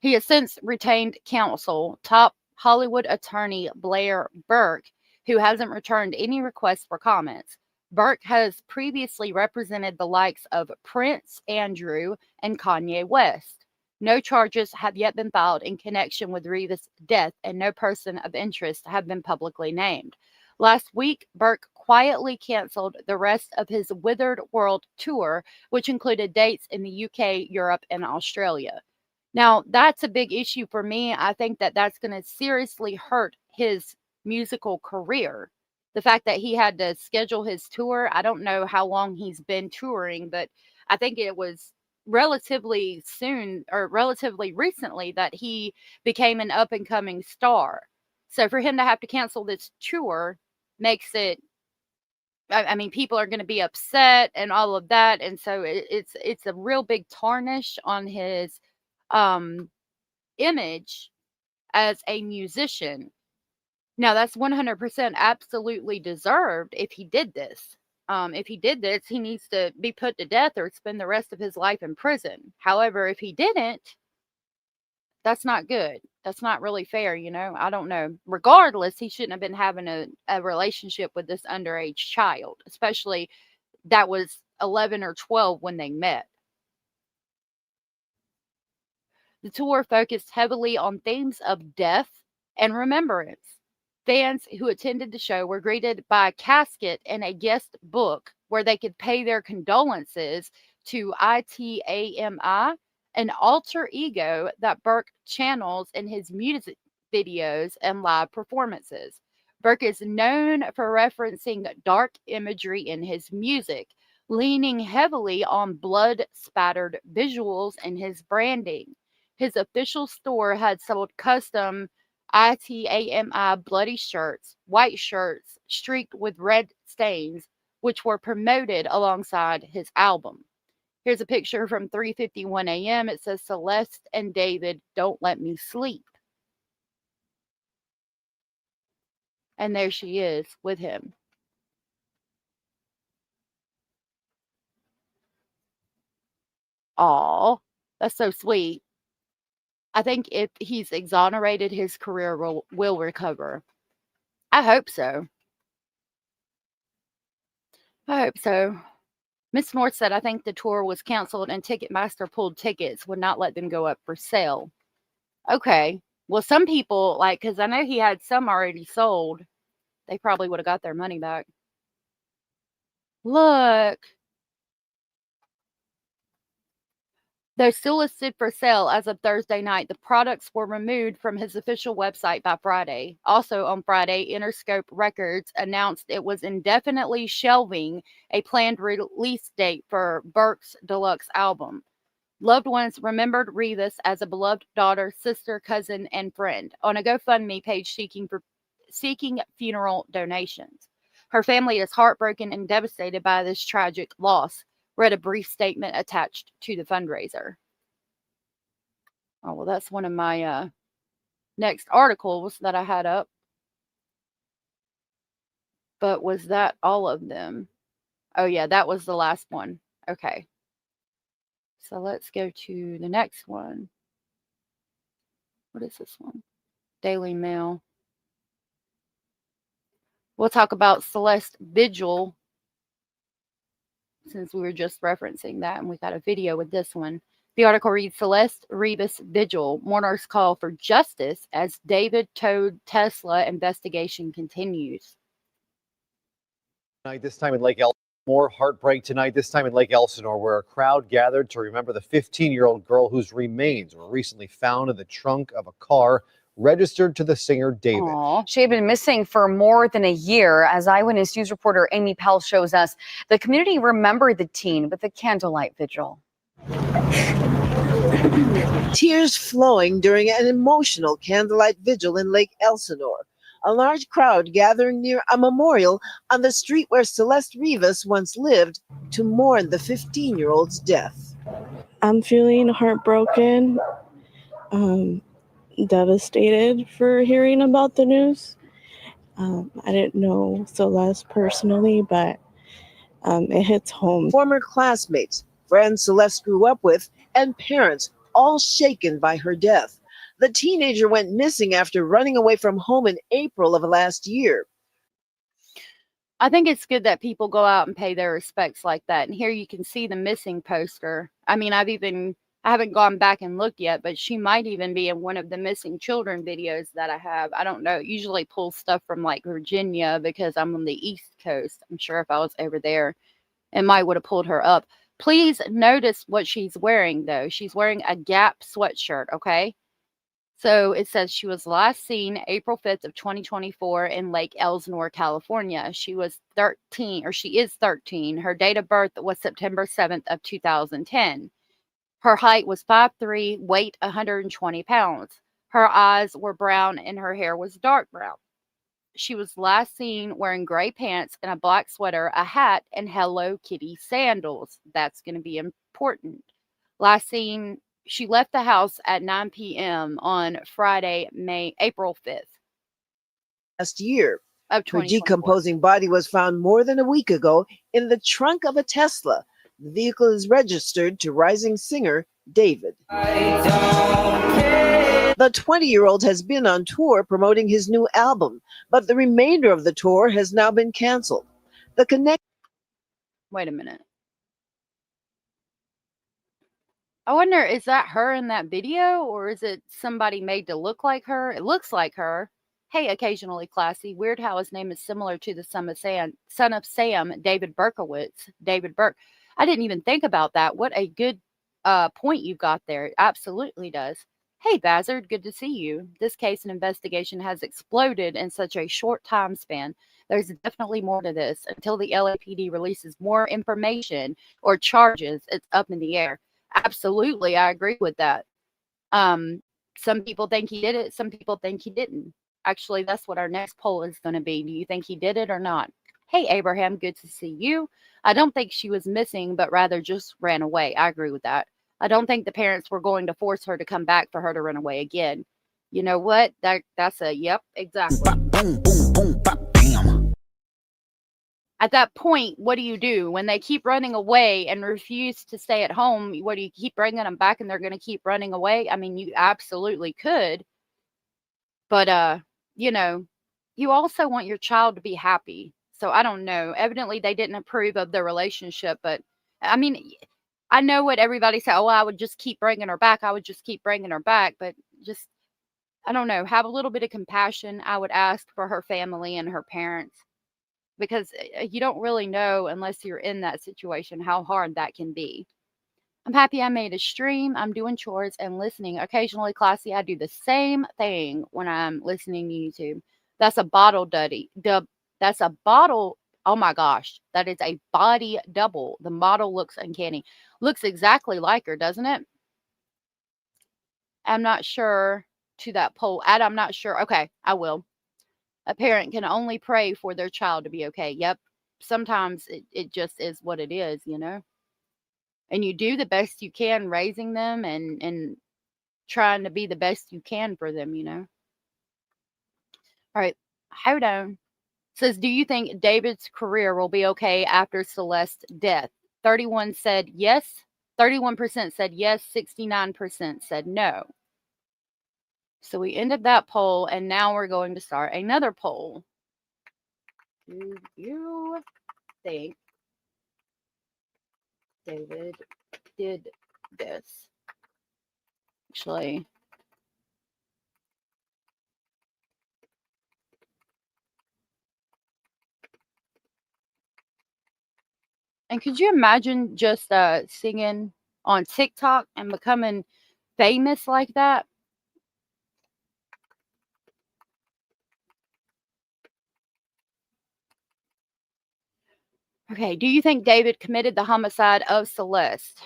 He has since retained counsel, top Hollywood attorney Blair Burke, who hasn't returned any requests for comments. Burke has previously represented the likes of Prince Andrew and Kanye West. No charges have yet been filed in connection with Rivas' death, and no person of interest have been publicly named. Last week, Burke quietly canceled the rest of his Withered World tour, which included dates in the UK, Europe, and Australia. Now, that's a big issue for me. I think that that's going to seriously hurt his musical career. The fact that he had to schedule his tour, I don't know how long he's been touring, but I think it was relatively soon or relatively recently that he became an up and coming star. So for him to have to cancel this tour makes it, I mean, people are going to be upset and all of that. And so it's a real big tarnish on his image as a musician. Now, that's 100% absolutely deserved if he did this. If he did this, he needs to be put to death or spend the rest of his life in prison. However, if he didn't, that's not good. That's not really fair, you know? I don't know. Regardless, he shouldn't have been having a relationship with this underage child, especially that was 11 or 12 when they met. The tour focused heavily on themes of death and remembrance. Fans who attended the show were greeted by a casket and a guest book where they could pay their condolences to ITAMI, an alter ego that Burke channels in his music videos and live performances. Burke is known for referencing dark imagery in his music, leaning heavily on blood-spattered visuals in his branding. His official store had sold custom ITAMI bloody shirts, white shirts streaked with red stains, which were promoted alongside his album. Here's a picture from 3:51 a.m. It says, Celeste and David, don't let me sleep. And there she is with him. Aw, that's so sweet. I think if he's exonerated, his career will recover. I hope so. I hope so. Miss North said, I think the tour was canceled and Ticketmaster pulled tickets, would not let them go up for sale. Okay. Well, some people, like, because I know he had some already sold, they probably would have got their money back. Look. They're still listed for sale as of Thursday night. The products were removed from his official website by Friday. Also on Friday, Interscope Records announced it was indefinitely shelving a planned release date for Burke's deluxe album. Loved ones remembered Rivas as a beloved daughter, sister, cousin, and friend on a GoFundMe page seeking funeral donations. Her family is heartbroken and devastated by this tragic loss, read a brief statement attached to the fundraiser. Oh, well, that's one of my next articles that I had up. But was that all of them? Oh, yeah, that was the last one. Okay. So let's go to the next one. What is this one? Daily Mail. We'll talk about Celeste Vigil, since we were just referencing that, and we got a video with this one. The article reads, Celeste Rivas Vigil, mourners call for justice as David Toad Tesla investigation continues. This time in Lake Elsinore, more heartbreak tonight, this time in Lake Elsinore, where a crowd gathered to remember the 15-year-old girl whose remains were recently found in the trunk of a car registered to the singer David. Aww. She had been missing for more than a year. As Eyewitness News reporter Amy Pell shows us, the community remembered the teen with a candlelight vigil. Tears flowing during an emotional candlelight vigil in Lake Elsinore. A large crowd gathering near a memorial on the street where Celeste Rivas once lived to mourn the 15-year-old's death. I'm feeling heartbroken, devastated for hearing about the news. I didn't know Celeste personally, but it hits home. Former classmates, friends Celeste grew up with, and parents, all shaken by her death. The teenager went missing after running away from home in April of last year. I think it's good that people go out and pay their respects like that. And here you can see the missing poster. I mean, I've I haven't gone back and looked yet, but she might even be in one of the missing children videos that I have. I don't know. It usually pulls stuff from like Virginia because I'm on the East Coast. I'm sure if I was over there, it might would have pulled her up. Please notice what she's wearing, though. She's wearing a Gap sweatshirt, okay? So it says she was last seen April 5th of 2024 in Lake Elsinore, California. She was 13, or she is 13. Her date of birth was September 7th of 2010. Her height was 5'3", weight 120 pounds. Her eyes were brown and her hair was dark brown. She was last seen wearing gray pants and a black sweater, a hat, and Hello Kitty sandals. That's going to be important. Last seen, she left the house at 9 p.m. on Friday, April 5th. Last year, of her decomposing body was found more than a week ago in the trunk of a Tesla. The vehicle is registered to rising singer David. The 20-year-old has been on tour promoting his new album, but the remainder of the tour has now been canceled. Wait a minute. I wonder, is that her in that video, or is it somebody made to look like her? It looks like her. Hey, occasionally classy. Weird how his name is similar to the son of Sam, David Berkowitz. David Burke. I didn't even think about that. What a good point you got there. It absolutely does. Hey, Bazard, good to see you. This case and investigation has exploded in such a short time span. There's definitely more to this. Until the LAPD releases more information or charges, it's up in the air. Absolutely, I agree with that. Some people think he did it. Some people think he didn't. Actually, that's what our next poll is going to be. Do you think he did it or not? Hey, Abraham, good to see you. I don't think she was missing, but rather just ran away. I agree with that. I don't think the parents were going to force her to come back for her to run away again. You know what? That's a yep, exactly. Boom, boom, boom, bam. At that point, what do you do? When they keep running away and refuse to stay at home, what do you keep bringing them back and they're going to keep running away? I mean, you absolutely could. But, you know, you also want your child to be happy. So I don't know. Evidently, they didn't approve of the relationship. But, I mean, I know what everybody said. Oh, I would just keep bringing her back. I would just keep bringing her back. But just, I don't know, have a little bit of compassion. I would ask for her family and her parents. Because you don't really know unless you're in that situation how hard that can be. I'm happy I made a stream. I'm doing chores and listening. Occasionally, classy, I do the same thing when I'm listening to YouTube. That's a bottle duddy. That's a bottle. Oh my gosh. That is a body double. The model looks uncanny. Looks exactly like her, doesn't it? I'm not sure to that poll. I'm not sure. Okay, I will. A parent can only pray for their child to be okay. Yep. Sometimes it just is what it is, you know? And you do the best you can raising them and trying to be the best you can for them, you know? All right. Hold on. Says, do you think David's career will be okay after Celeste's death? 31 said yes. 31% said yes. 69% said no. So we ended that poll, and now we're going to start another poll. Do you think David did this? Actually, and could you imagine just singing on TikTok and becoming famous like that? Okay, do you think David committed the homicide of Celeste?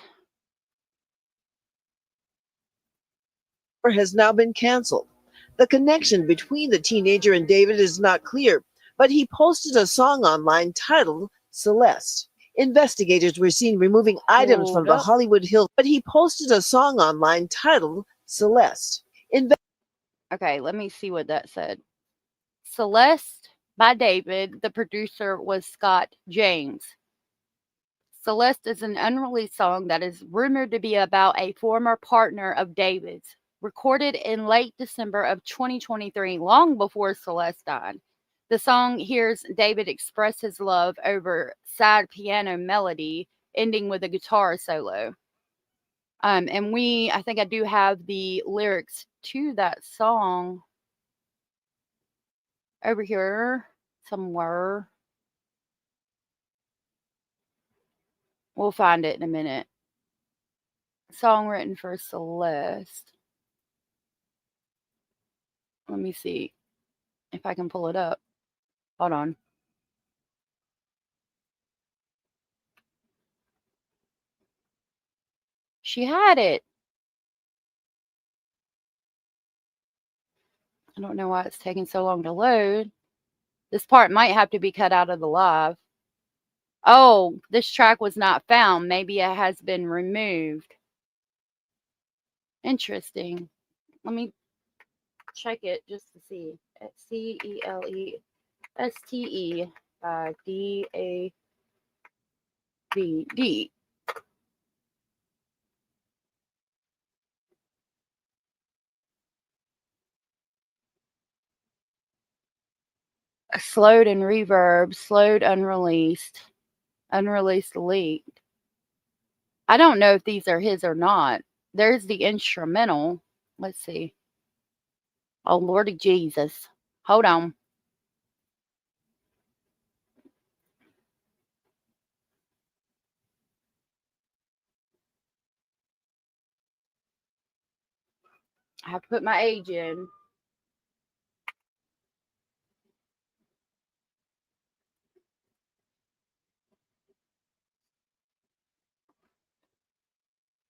Has now been canceled. The connection between the teenager and David is not clear, but he posted a song online titled Celeste. Investigators were seen removing items from the Hollywood Hills, but he posted a song online titled Celeste. Okay, let me see what that said. Celeste by David. The producer was Scott James. Celeste is an unreleased song that is rumored to be about a former partner of David's, recorded in late December of 2023, long before Celeste died. The song hears David express his love over sad piano melody, ending with a guitar solo. And I think I do have the lyrics to that song over here somewhere. We'll find it in a minute. Song written for Celeste. Let me see if I can pull it up. Hold on. She had it. I don't know why it's taking so long to load. This part might have to be cut out of the live. Oh, this track was not found. Maybe it has been removed. Interesting. Let me check it just to see. CELESTE D4vd. Slowed and reverb, slowed unreleased, unreleased leaked. I don't know if these are his or not. There's the instrumental. Let's see. Oh, Lordy Jesus. Hold on. I have to put my age in.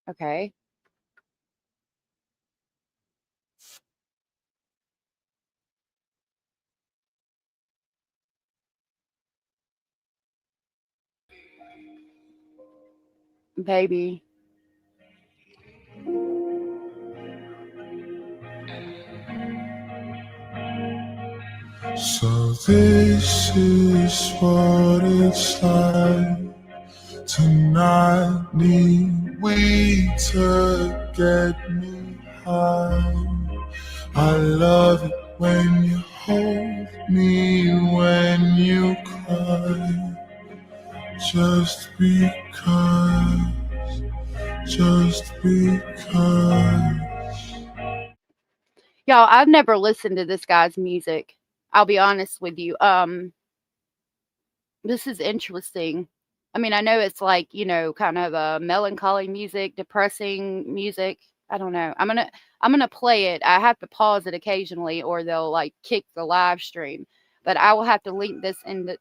Okay. Baby. So this is what it's like to not need weed to get me high. I love it when you hold me, when you cry. Just because. Y'all, I've never listened to this guy's music. I'll be honest with you. This is interesting. I mean, I know it's like, kind of a melancholy music, depressing music. I don't know. I'm gonna play it. I have to pause it occasionally or they'll like kick the live stream. But I will have to link this in the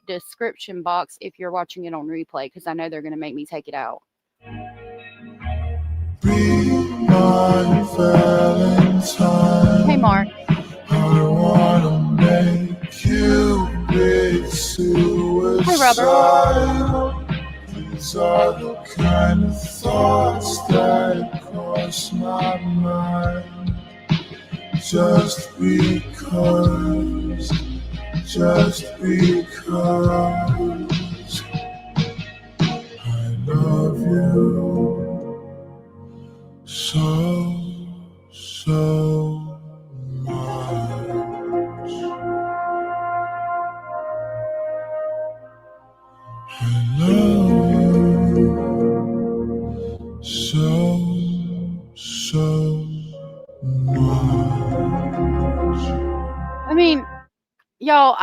description box if you're watching it on replay, because I know they're gonna make me take it out. My Valentine. Hey, Mark. I wanna make you big suicide. Hey, Robert. These are the kind of thoughts that cross my mind. Just because. I love you. So much. I love you so much. I mean, y'all,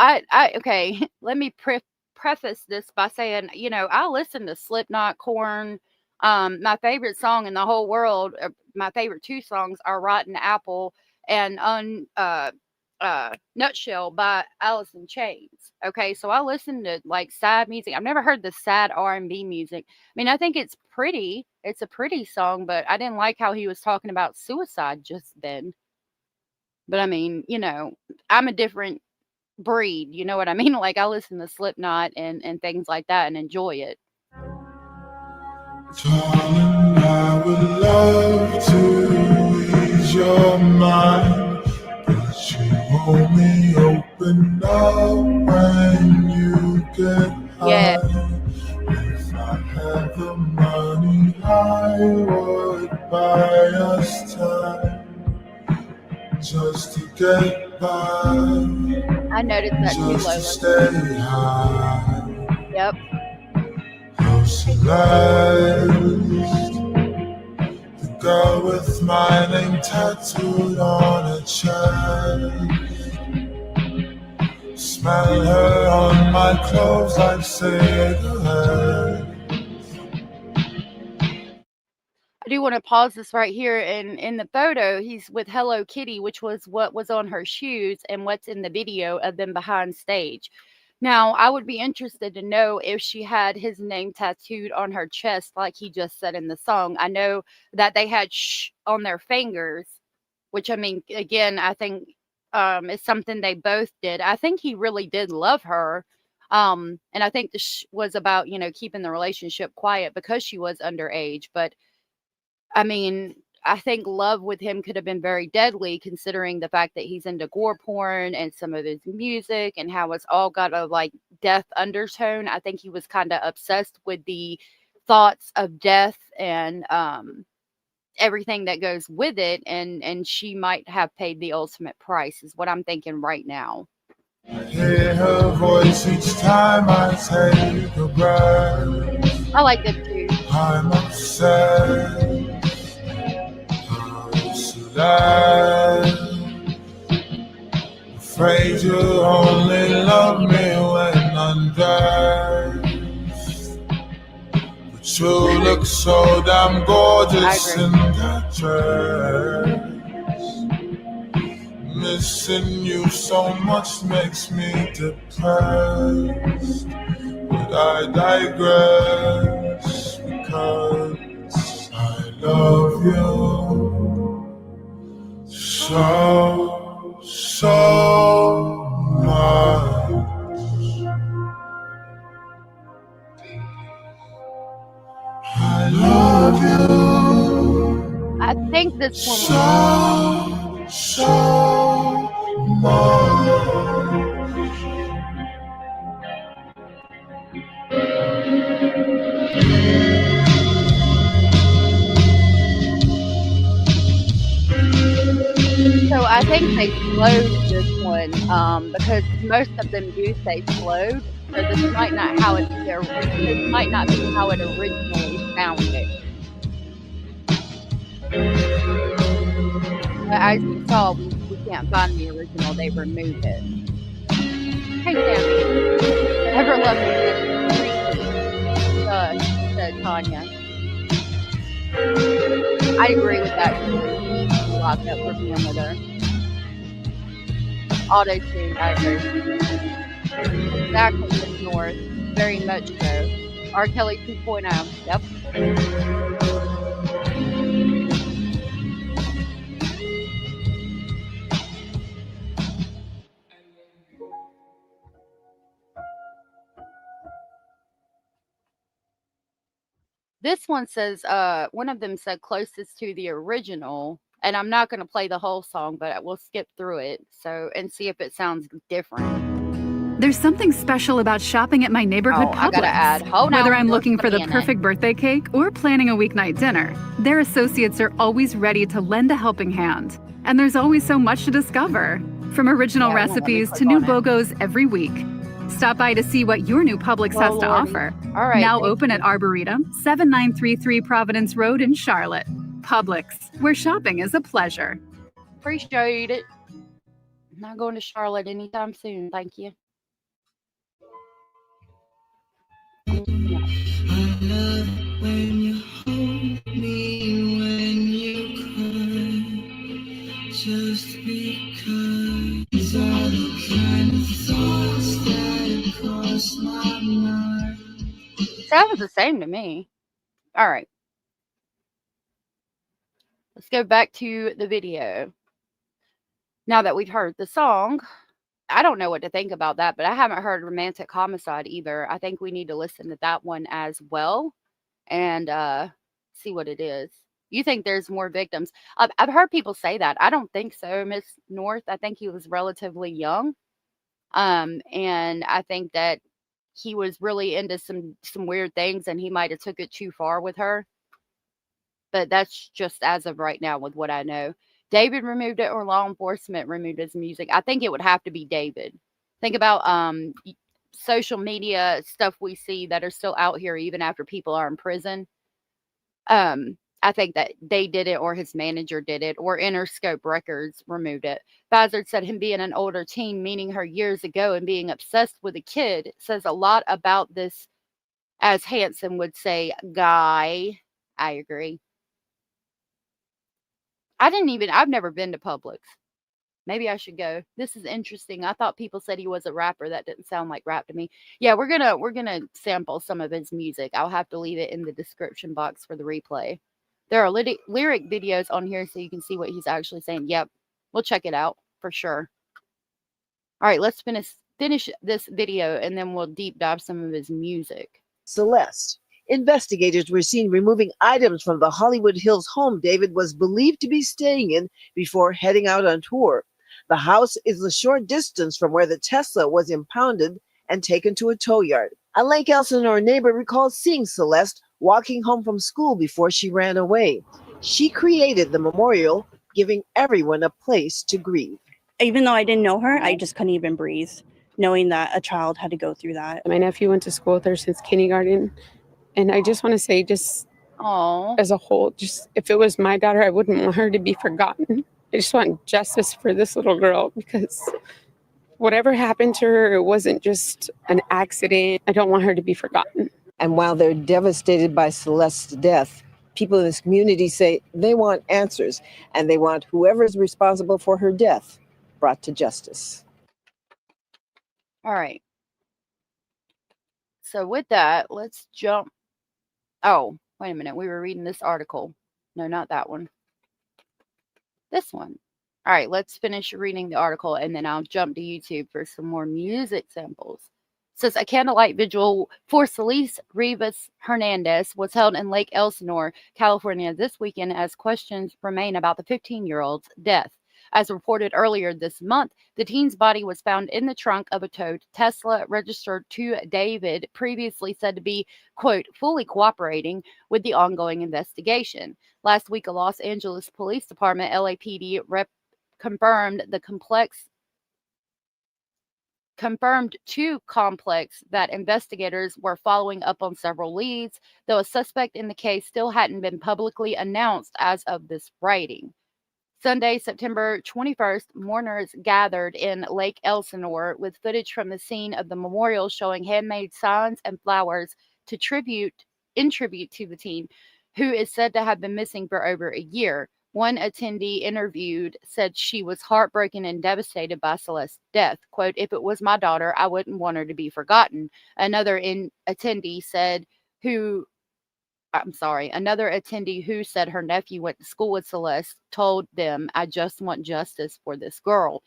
okay, let me preface this by saying, I listen to Slipknot, Korn. My favorite song in the whole world, my favorite two songs are Rotten Apple and Nutshell by Alice in Chains. Okay, so I listen to like sad music. I've never heard the sad R&B music. I mean, I think it's pretty. It's a pretty song, but I didn't like how he was talking about suicide just then. But I mean, I'm a different breed. You know what I mean? Like I listen to Slipknot and things like that and enjoy it. Darling, I would love to ease your mind, but you only open up when you get high. Yeah. If I had the money, I would buy us time just to get by. I noticed that too, just Lola. To stay high. Yep. Celeste, girl with my name tattooed on her chest. Smell her on my clothes like cigarettes. I do want to pause this right here. And in the photo, he's with Hello Kitty, which was what was on her shoes and what's in the video of them behind stage. Now, I would be interested to know if she had his name tattooed on her chest, like he just said in the song. I know that they had "shh" on their fingers, which, I mean, again, I think is something they both did. I think he really did love her. And I think the "shh" was about, you know, keeping the relationship quiet because she was underage. But I mean, I think love with him could have been very deadly considering the fact that he's into gore porn and some of his music and how it's all got a like death undertone. I think he was kind of obsessed with the thoughts of death and everything that goes with it, and she might have paid the ultimate price is what I'm thinking right now. I hear her voice each time I take a breath. I like it too. I'm upset. Afraid you only love me when undressed. But you look so damn gorgeous in that dress. Missing you so much makes me depressed. But I digress because I love you so much. I love you. I think this one so much. So I think they slowed this one because most of them do say slowed. So this might not this might not be how it originally sounded. But as you saw, we can't find the original. They removed it. Hey, Sammy. Ever loving said Tanya. I agree with that. He needs to be locked up for being with her. Auto tune, I agree. Exactly, Miss North. Very much so. R. Kelly 2.0. Yep. This one says, one of them said closest to the original, and I'm not going to play the whole song, but we'll skip through it and see if it sounds different. There's something special about shopping at my neighborhood Publix. I gotta add. Hold on. Whether I'm looking for the perfect birthday cake or planning a weeknight dinner, their associates are always ready to lend a helping hand. And there's always so much to discover, from original recipes to new BOGOs every week. Stop by to see what your new Publix has to offer. All right, now open at Arboretum, 7933 Providence Road in Charlotte. Publix, where shopping is a pleasure. Appreciate it. Not going to Charlotte anytime soon. Thank you. I love when you hold me, when you cry, just because all the kind of thoughts that cross my mind. Sounds the same to me. All right. Let's go back to the video. Now that we've heard the song, I don't know what to think about that, but I haven't heard Romantic Homicide either. I think we need to listen to that one as well and see what it is. You think there's more victims? I've heard people say that. I don't think so, Miss North. I think he was relatively young. And I think that he was really into some weird things and he might have took it too far with her. But that's just as of right now with what I know. David removed it or law enforcement removed his music. I think it would have to be David. Think about social media stuff we see that are still out here even after people are in prison. I I think that they did it or his manager did it or Interscope Records removed it. Bazard said him being an older teen, meaning her years ago, and being obsessed with a kid says a lot about this, as Hanson would say, guy. I agree. I've never been to Publix. Maybe I should go. This is interesting. I thought people said he was a rapper. That didn't sound like rap to me. Yeah, we're gonna sample some of his music. I'll have to leave it in the description box for the replay. There are lyric videos on here so you can see what he's actually saying. Yep, we'll check it out for sure. All right, let's finish this video and then we'll deep dive some of his music. Celeste. Investigators were seen removing items from the Hollywood Hills home David was believed to be staying in before heading out on tour. The house is a short distance from where the Tesla was impounded and taken to a tow yard. A Lake Elsinore neighbor recalls seeing Celeste walking home from school before she ran away. She created the memorial, giving everyone a place to grieve. Even though I didn't know her, I just couldn't even breathe, knowing that a child had to go through that. My nephew went to school with her since kindergarten. And I just want to say, just as a whole, just if it was my daughter, I wouldn't want her to be forgotten. I just want justice for this little girl because whatever happened to her, it wasn't just an accident. I don't want her to be forgotten. And while they're devastated by Celeste's death, people in this community say they want answers and they want whoever is responsible for her death brought to justice. All right. So with that, let's jump. Oh, wait a minute. We were reading this article. No, not that one. This one. All right, let's finish reading the article and then I'll jump to YouTube for some more music samples. It says a candlelight vigil for Celeste Rivas Hernandez was held in Lake Elsinore, California this weekend as questions remain about the 15-year-old's death. As reported earlier this month, the teen's body was found in the trunk of a towed Tesla registered to David, previously said to be, quote, fully cooperating with the ongoing investigation. Last week, a Los Angeles Police Department LAPD rep confirmed to Complex that investigators were following up on several leads, though a suspect in the case still hadn't been publicly announced as of this writing. Sunday, September 21st, mourners gathered in Lake Elsinore with footage from the scene of the memorial showing handmade signs and flowers in tribute to the teen, who is said to have been missing for over a year. One attendee interviewed said she was heartbroken and devastated by Celeste's death. Quote, if it was my daughter, I wouldn't want her to be forgotten. Another attendee who said her nephew went to school with Celeste told them, I just want justice for this girl.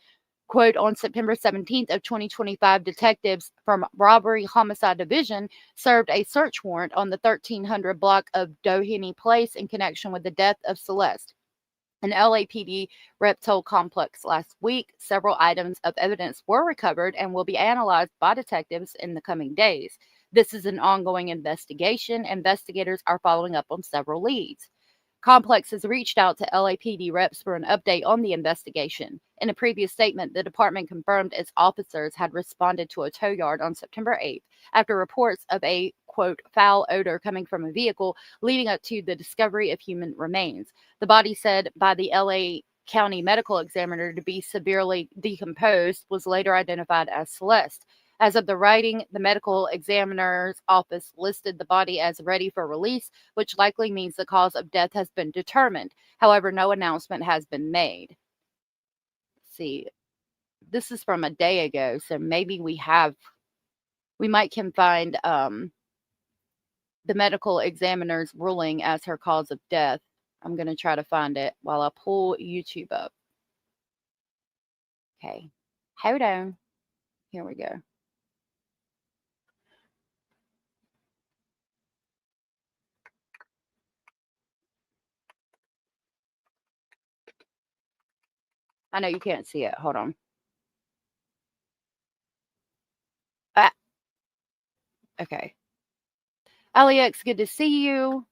Quote, on September 17th of 2025, detectives from Robbery Homicide Division served a search warrant on the 1300 block of Doheny Place in connection with the death of Celeste. An LAPD rep told Complex last week several items of evidence were recovered and will be analyzed by detectives in the coming days. This is an ongoing investigation. Investigators are following up on several leads. Complex has reached out to LAPD reps for an update on the investigation. In a previous statement, the department confirmed its officers had responded to a tow yard on September 8th after reports of a, quote, foul odor coming from a vehicle leading up to the discovery of human remains. The body, said by the LA County medical examiner to be severely decomposed, was later identified as Celeste. As of the writing, the medical examiner's office listed the body as ready for release, which likely means the cause of death has been determined. However, no announcement has been made. Let's see, this is from a day ago, so maybe we might can find the medical examiner's ruling as her cause of death. I'm going to try to find it while I pull YouTube up. Okay, hold on. Here we go. I know you can't see it. Hold on. Okay. Alex, good to see you.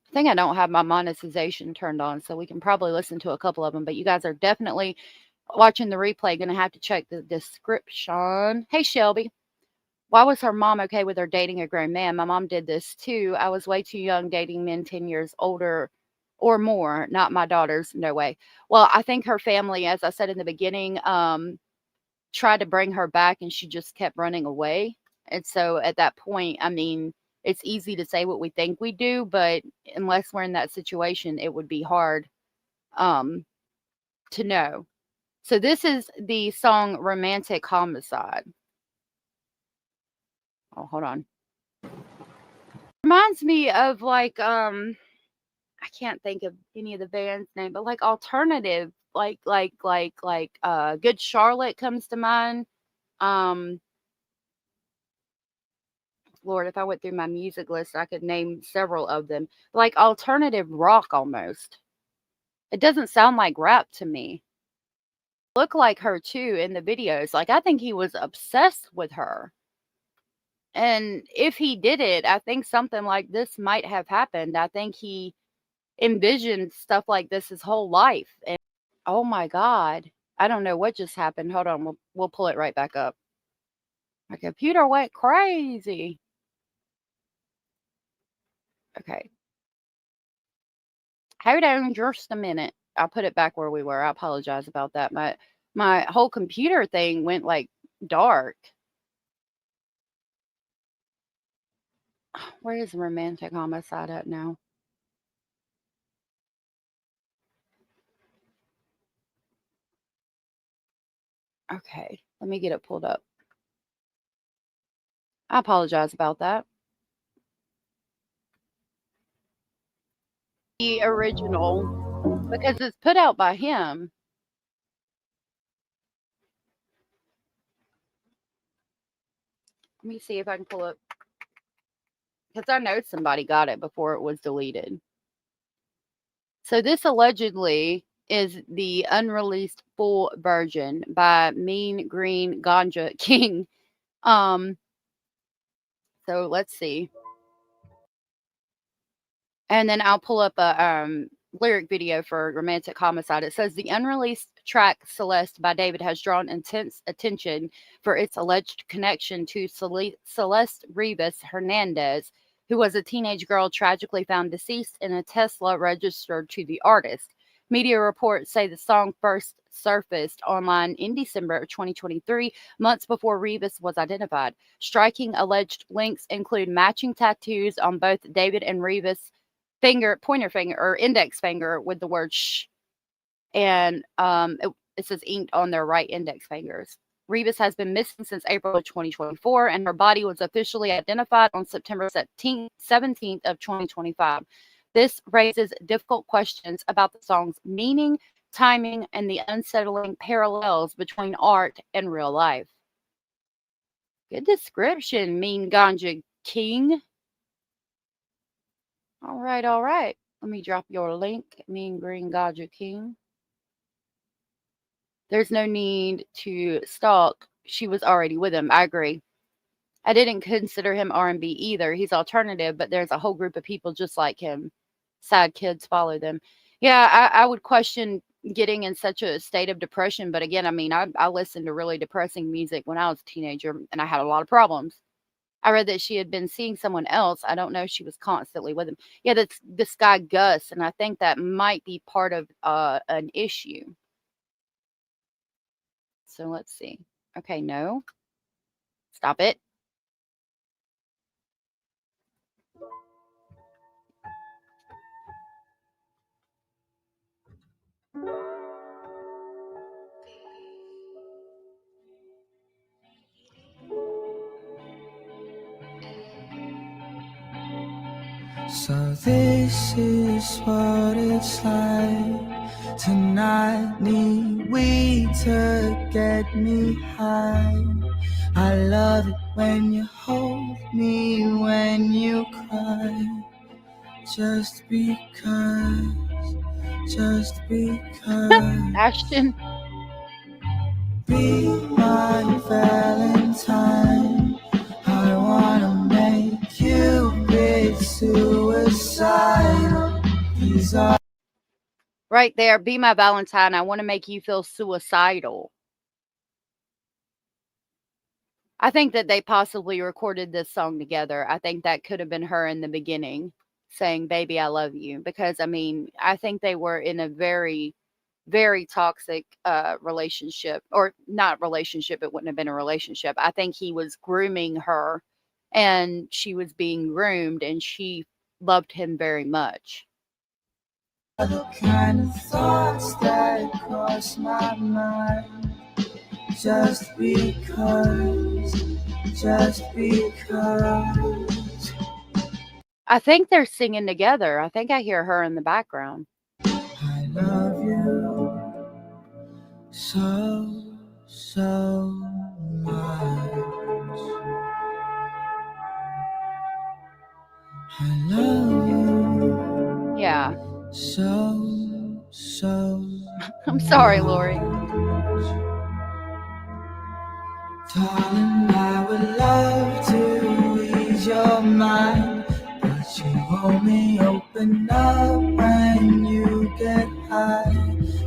I think I don't have my monetization turned on, so we can probably listen to a couple of them, but you guys are definitely watching the replay going to have to check the description. Hey, Shelby. Why was her mom okay with her dating a grown man? My mom did this too. I was way too young dating men 10 years older or more. Not my daughters. No way. Well, I think her family, as I said in the beginning, tried to bring her back and she just kept running away. And so at that point, I mean, it's easy to say what we think we do, but unless we're in that situation, it would be hard to know. So this is the song Romantic Homicide. Oh, hold on. Reminds me of like I can't think of any of the band's name, but like alternative, like Good Charlotte comes to mind. Lord, if I went through my music list, I could name several of them. Like alternative rock almost. It doesn't sound like rap to me. Look like her too in the videos. Like I think he was obsessed with her. And if he did it, I think something like this might have happened. I think he envisioned stuff like this his whole life. And oh my God, I don't know what just happened. Hold on, we'll pull it right back up. My computer went crazy. Okay. Hold on just a minute. I'll put it back where we were. I apologize about that. My whole computer thing went like dark. Where is Romantic Homicide at now? Okay, let me get it pulled up. I apologize about that. The original, because it's put out by him. Let me see if I can pull it. Because I know somebody got it before it was deleted. So this allegedly is the unreleased full version by Mean Green Ganja King. So let's see. And then I'll pull up a lyric video for Romantic Homicide. It says the unreleased track Celeste by David has drawn intense attention for its alleged connection to Celeste Rivas Hernandez, who was a teenage girl tragically found deceased in a Tesla registered to the artist. Media reports say the song first surfaced online in December of 2023, months before Rivas was identified. Striking alleged links include matching tattoos on both David and Rivas' pointer finger or index finger with the word shh, and it says inked on their right index fingers. Rivas has been missing since April of 2024, and her body was officially identified on September 17th of 2025. This raises difficult questions about the song's meaning, timing, and the unsettling parallels between art and real life. Good description, Mean Ganja King. All right, all right. Let me drop your link, Mean Green Ganja King. There's no need to stalk. She was already with him. I agree. I didn't consider him R&B either. He's alternative, but there's a whole group of people just like him. Sad kids follow them. Yeah, I would question getting in such a state of depression. But again, I mean, I listened to really depressing music when I was a teenager, and I had a lot of problems. I read that she had been seeing someone else. I don't know if she was constantly with him. Yeah, that's this guy Gus, and I think that might be part of an issue. So let's see. Okay, no. Stop it. So this is what it's like to not need weed to get me high. I love it when you hold me, when you cry. Just because. Ashton. Be my Valentine. I wanna make you big suicidal. These are Right there. Be my Valentine. I want to make you feel suicidal. I think that they possibly recorded this song together. I think that could have been her in the beginning saying, "Baby, I love you." Because, I mean, I think they were in a very, very toxic relationship. Or not relationship, it wouldn't have been a relationship. I think he was grooming her and she was being groomed and she loved him very much. The kind of thoughts that cross my mind just because. I think they're singing together. I think I hear her in the background. I love you so, so much. I love you. Yeah. So, so. I'm sorry, Lori. Darling, I would love to ease your mind, but you only open up when you get high.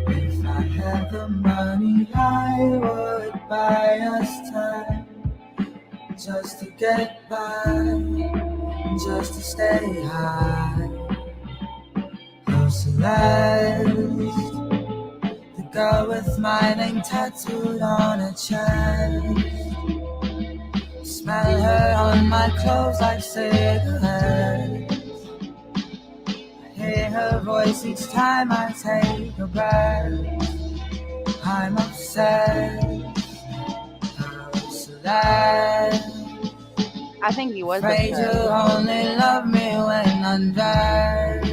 If I had the money, I would buy us time, just to get by, just to stay high. Oh, Celeste, the girl with my name tattooed on her chest. Smell her on my clothes like cigarettes. I hear her voice each time I take a breath. I'm obsessed. Oh, Celeste. I think he was afraid upset. You only love me when undressed.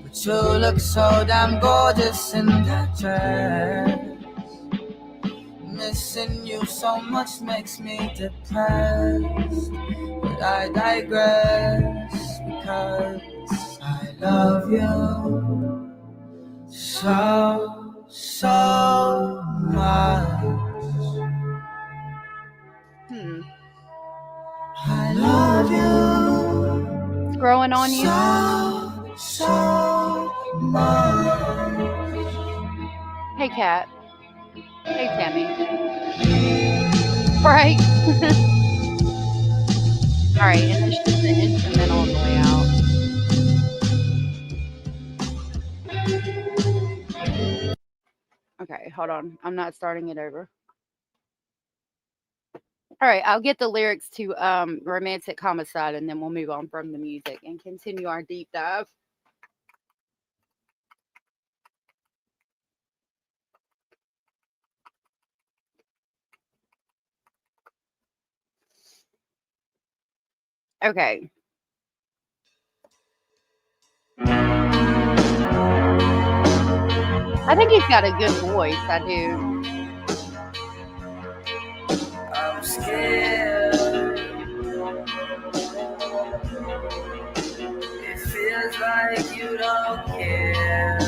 But you look so damn gorgeous in that dress. Missing you so much makes me depressed. But I digress because I love you so, so much. I love you. It's growing on you. So, so much. Hey, Kat. Hey, Tammy. Right? All right, and it's just the instrumental on the way out. Okay, hold on. I'm not starting it over. All right, I'll get the lyrics to Romantic Homicide, and then we'll move on from the music and continue our deep dive. Okay. I think he's got a good voice. I do. I'm scared. It feels like you don't care.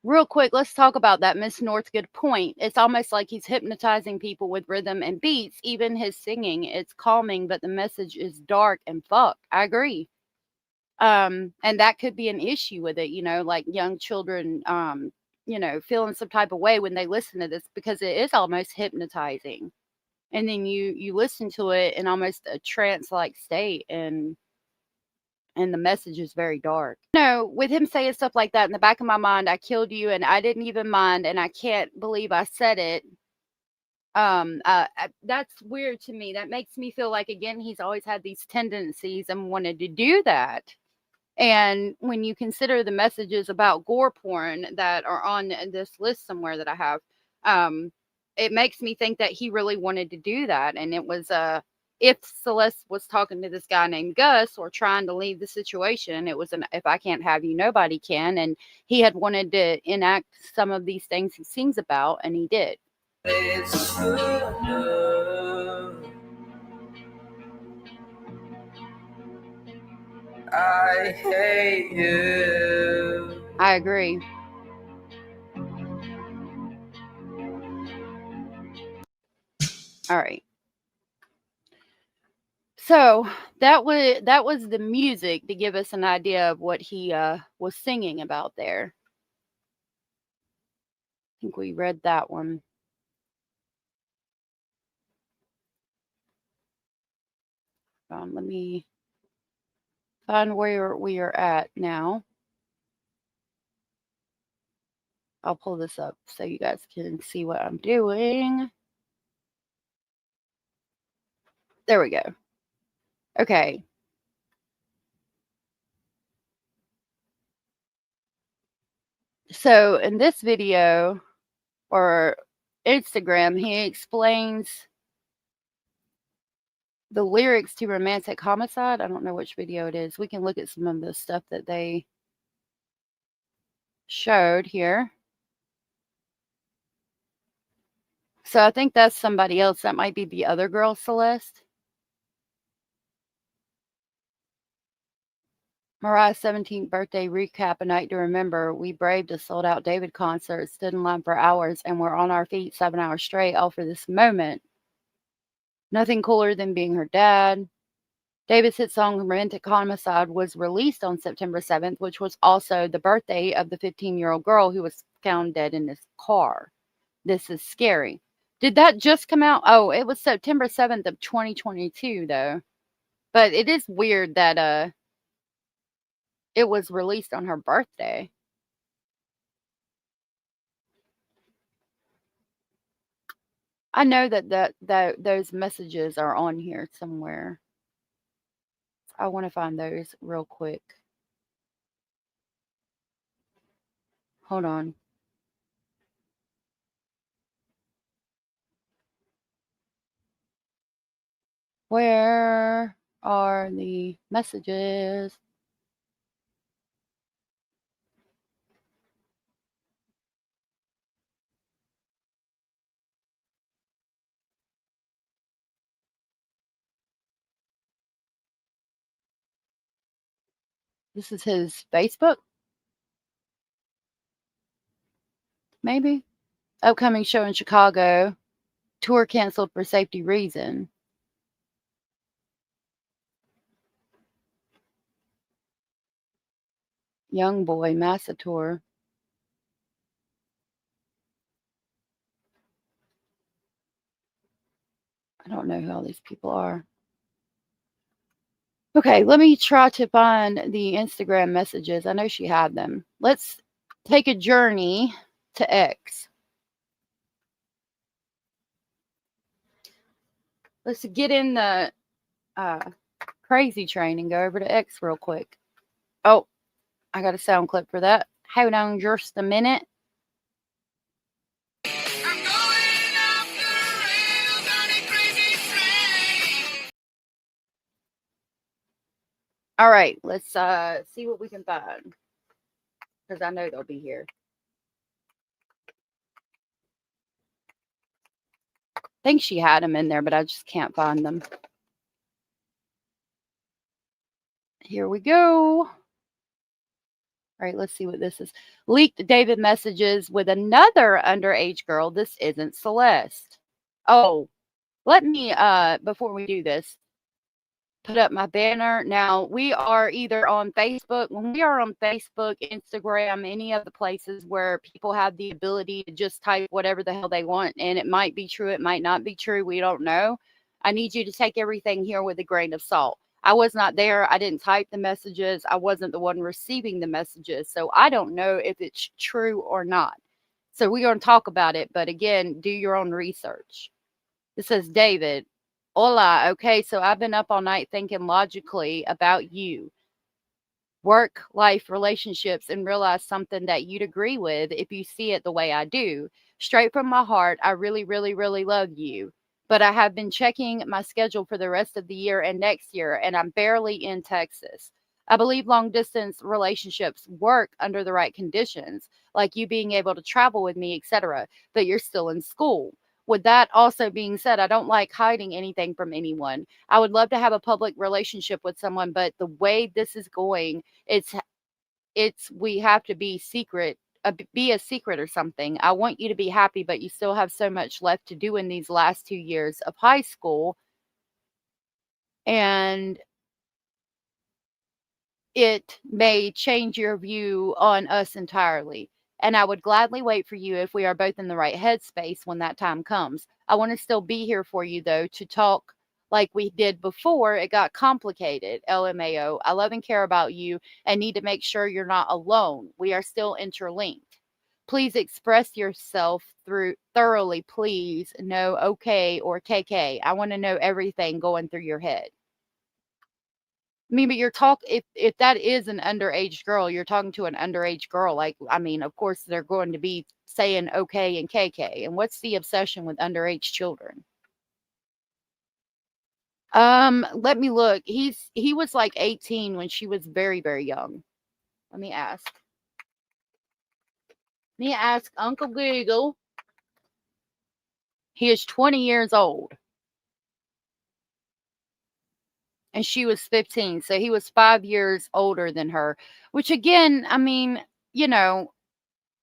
Real quick, let's talk about that Miss Northgood point. It's almost like he's hypnotizing people with rhythm and beats. Even his singing, it's calming, but the message is dark and fucked. I agree. And that could be an issue with it, you know, like young children, you know, feeling some type of way when they listen to this because it is almost hypnotizing. And then you listen to it in almost a trance-like state, and the message is very dark. No, with him saying stuff like that in the back of my mind, I killed you and I didn't even mind and I can't believe I said it. That's weird to me. That makes me feel like, again, he's always had these tendencies and wanted to do that. And when you consider the messages about gore porn that are on this list somewhere that I have, it makes me think that he really wanted to do that. And it was if Celeste was talking to this guy named Gus or trying to leave the situation, it was an if I can't have you, nobody can. And he had wanted to enact some of these things he sings about, and he did. It's true. I hate you. I agree. All right. So that was the music to give us an idea of what he was singing about there. I think we read that one. Let me find where we are at now. I'll pull this up so you guys can see what I'm doing. There we go. Okay. So in this video or Instagram, he explains the lyrics to Romantic Homicide. I don't know which video it is. We can look at some of the stuff that they showed here. So I think that's somebody else. That might be the other girl, Celeste. Mariah's 17th birthday recap, a night to remember. We braved a sold-out David concert, stood in line for hours, and were on our feet 7 hours straight, all for this moment. Nothing cooler than being her dad. David's hit song Romantic Homicide was released on September 7th, which was also the birthday of the 15-year-old girl who was found dead in his car. This is scary. Did that just come out? Oh, it was September 7th of 2022, though. But it is weird that it was released on her birthday. I know that those messages are on here somewhere. I want to find those real quick. Hold on. Where are the messages? This is his Facebook? Maybe. Upcoming show in Chicago. Tour canceled for safety reason. Young boy, Massa tour. I don't know who all these people are. Okay, let me try to find the Instagram messages. I know she had them. Let's take a journey to X. Let's get in the crazy train and go over to X real quick. Oh, I got a sound clip for that. Hold on just a minute. All right, let's see what we can find, because I know they'll be here. I think she had them in there, but I just can't find them. Here we go. All right, let's see what this is. Leaked David messages with another underage girl. This isn't Celeste. Oh, let me, before we do this, put up my banner. Now, we are either on Facebook. When we are on Facebook, Instagram, any of the places where people have the ability to just type whatever the hell they want, and it might be true, it might not be true, we don't know. I need you to take everything here with a grain of salt. I was not there. I didn't type the messages. I wasn't the one receiving the messages. So I don't know if it's true or not. So we're going to talk about it. But again, do your own research. This says, David, hola. Okay, so I've been up all night thinking logically about you. Work, life, relationships, and realize something that you'd agree with if you see it the way I do. Straight from my heart, I really, really, really love you. But I have been checking my schedule for the rest of the year and next year, and I'm barely in Texas. I believe long distance relationships work under the right conditions, like you being able to travel with me, etc., but you're still in school. With that also being said, I don't like hiding anything from anyone. I would love to have a public relationship with someone, but the way this is going, we have to be secret. Be a secret or something. I want you to be happy, but you still have so much left to do in these last 2 years of high school. And it may change your view on us entirely. And I would gladly wait for you if we are both in the right headspace when that time comes. I want to still be here for you, though, to talk like we did before, it got complicated. LMAO, I love and care about you and need to make sure you're not alone. We are still interlinked. Please express yourself through thoroughly, please. No okay or KK. I want to know everything going through your head. I mean, but if that is an underage girl, you're talking to an underage girl. Like, I mean, of course they're going to be saying okay and KK. And what's the obsession with underage children? Let me look. He was like 18 when she was very, very young. Let me ask. Let me ask Uncle Google. He is 20 years old. And she was 15. So he was 5 years older than her. Which again, I mean, you know,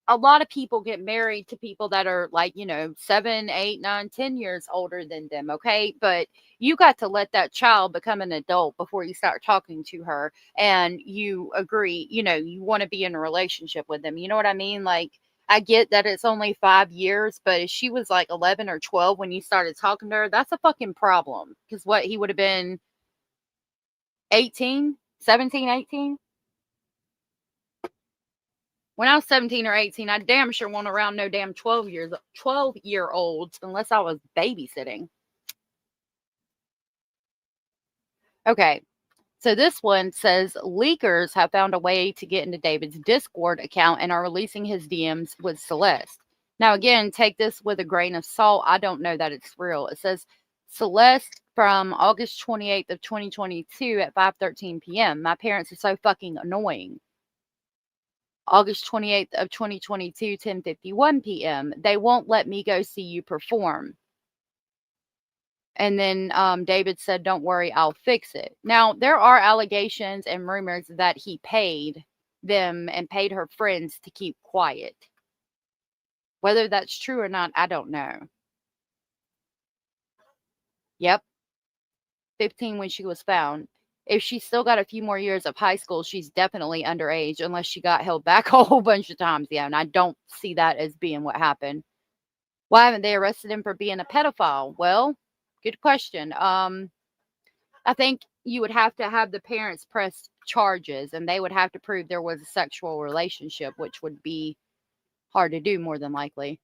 a lot of people get married to people that are like, 7, 8, 9, 10 years older than them. Okay. But you got to let that child become an adult before you start talking to her and you agree, you want to be in a relationship with them. You know what I mean? Like, I get that it's only 5 years, but if she was like 11 or 12 when you started talking to her, that's a fucking problem. Because what, he would have been 18, 17, 18? When I was 17 or 18, I damn sure wasn't around no damn 12-year-olds unless I was babysitting. Okay, so this one says leakers have found a way to get into David's Discord account and are releasing his DMs with Celeste. Now, again, take this with a grain of salt. I don't know that it's real. It says Celeste from August 28th of 2022 at 5:13 p.m. My parents are so fucking annoying. August 28th of 2022, 10:51 p.m. They won't let me go see you perform. And then David said, don't worry, I'll fix it. Now, there are allegations and rumors that he paid them and paid her friends to keep quiet. Whether that's true or not, I don't know. Yep. 15 when she was found. If she's still got a few more years of high school, she's definitely underage unless she got held back a whole bunch of times. Yeah, and I don't see that as being what happened. Why haven't they arrested him for being a pedophile? Well, good question. I think you would have to have the parents press charges and they would have to prove there was a sexual relationship, which would be hard to do more than likely.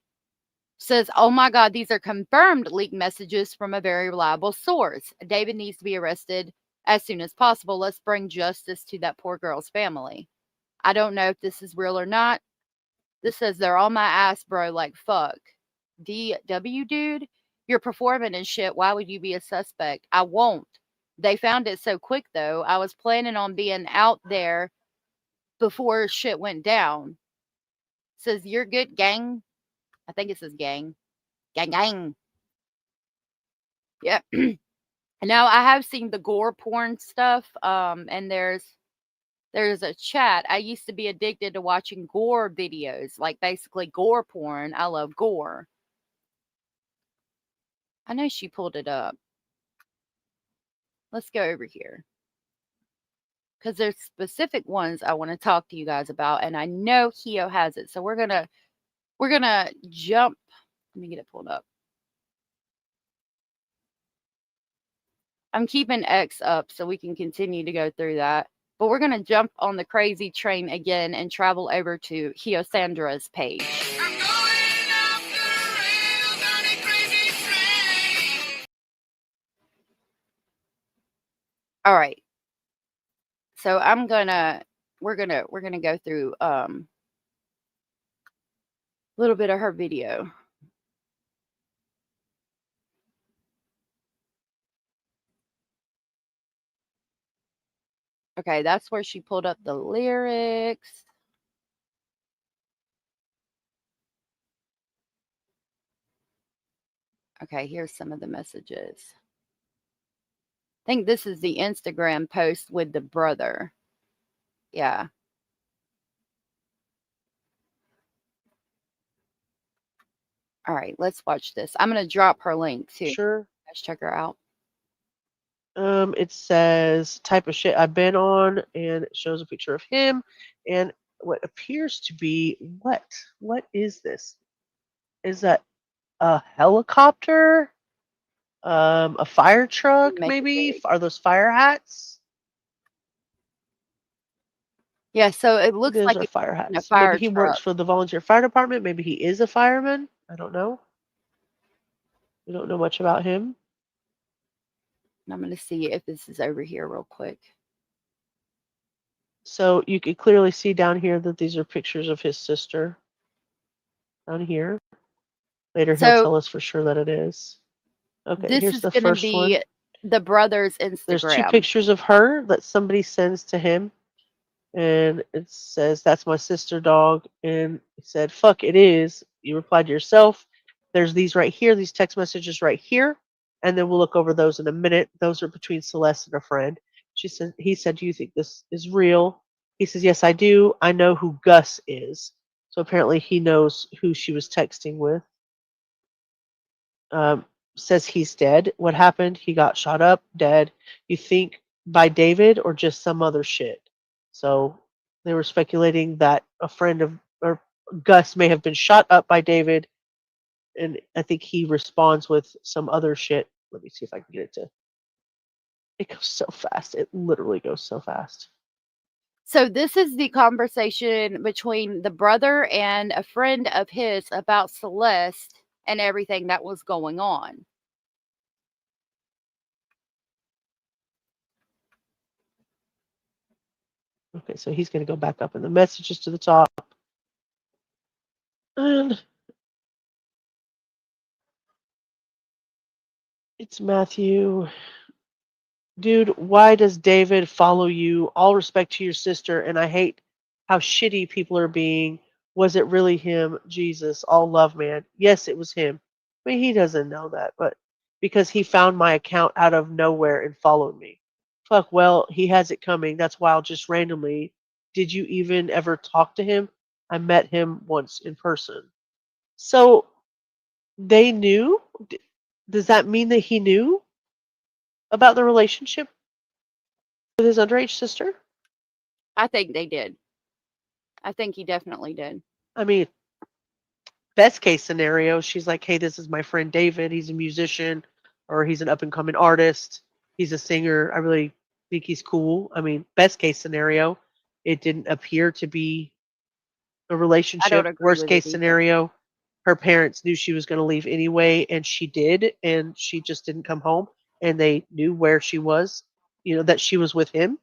Says, oh my God, these are confirmed leaked messages from a very reliable source. David needs to be arrested as soon as possible. Let's bring justice to that poor girl's family. I don't know if this is real or not. This says they're on my ass, bro, like fuck. DW, dude, you're performing and shit. Why would you be a suspect? I won't. They found it so quick, though. I was planning on being out there before shit went down. Says, you're good, gang. I think it says gang. Gang, gang. Yep. Now, I have seen the gore porn stuff, and there's a chat. I used to be addicted to watching gore videos, like basically gore porn. I love gore. I know she pulled it up. Let's go over here. Because there's specific ones I want to talk to you guys about, and I know Hio has it. So we're gonna jump. Let me get it pulled up. I'm keeping X up so we can continue to go through that. But we're gonna jump on the crazy train again and travel over to Hio Sandra's page. All right. So we're gonna go through a little bit of her video. Okay, that's where she pulled up the lyrics. Okay, here's some of the messages. I think this is the Instagram post with the brother. Yeah. All right, let's watch this. I'm going to drop her link too. Sure. Let's check her out. It says type of shit I've been on, and it shows a picture of him and what appears to be what? What is this? Is that a helicopter? A fire truck, maybe? Are those fire hats? Yeah, so it looks Those like are it's fire in a hats. fire Maybe he truck. works for the volunteer fire department. Maybe he is a fireman. I don't know. We don't know much about him. I'm going to see if this is over here real quick. So you can clearly see down here that these are pictures of his sister. Down here. Later he'll tell us for sure that it is. Okay, This here's is the going to first one. be the brother's There's 2 Instagram. pictures of her that somebody sends to him. And it says, "That's my sister, dog." And he said, "Fuck, it is." You replied to yourself. There's these right here, these text messages right here. And then we'll look over those in a minute. Those are between Celeste and a friend. He said, "Do you think this is real?" He says, "Yes, I do. I know who Gus is." So apparently he knows who she was texting with. Says he's dead. What happened? He got shot up, dead. You think by David or just some other shit? So they were speculating that a friend of or Gus may have been shot up by David, and I think he responds with some other shit. Let me see if I can get it to. It goes so fast. It literally goes so fast. So this is the conversation between the brother and a friend of his about Celeste and everything that was going on. Okay, so he's going to go back up in the messages to the top. And it's Matthew. Dude, why does David follow you? All respect to your sister, and I hate how shitty people are being. Was it really him? Jesus, all love, man. Yes, it was him. I mean, he doesn't know that, but because he found my account out of nowhere and followed me. Fuck, well, he has it coming. That's wild, just randomly. Did you even ever talk to him? I met him once in person. So they knew? Does that mean that he knew about the relationship with his underage sister? I think they did. I think he definitely did. I mean, best case scenario, she's like, "Hey, this is my friend David. He's a musician, or he's an up and coming artist. He's a singer. I really think he's cool." I mean, best case scenario, it didn't appear to be a I don't relationship. agree Worst with case it either. scenario, her parents knew she was going to leave anyway, and she did, and she just didn't come home, and they knew where she was, that she was with him.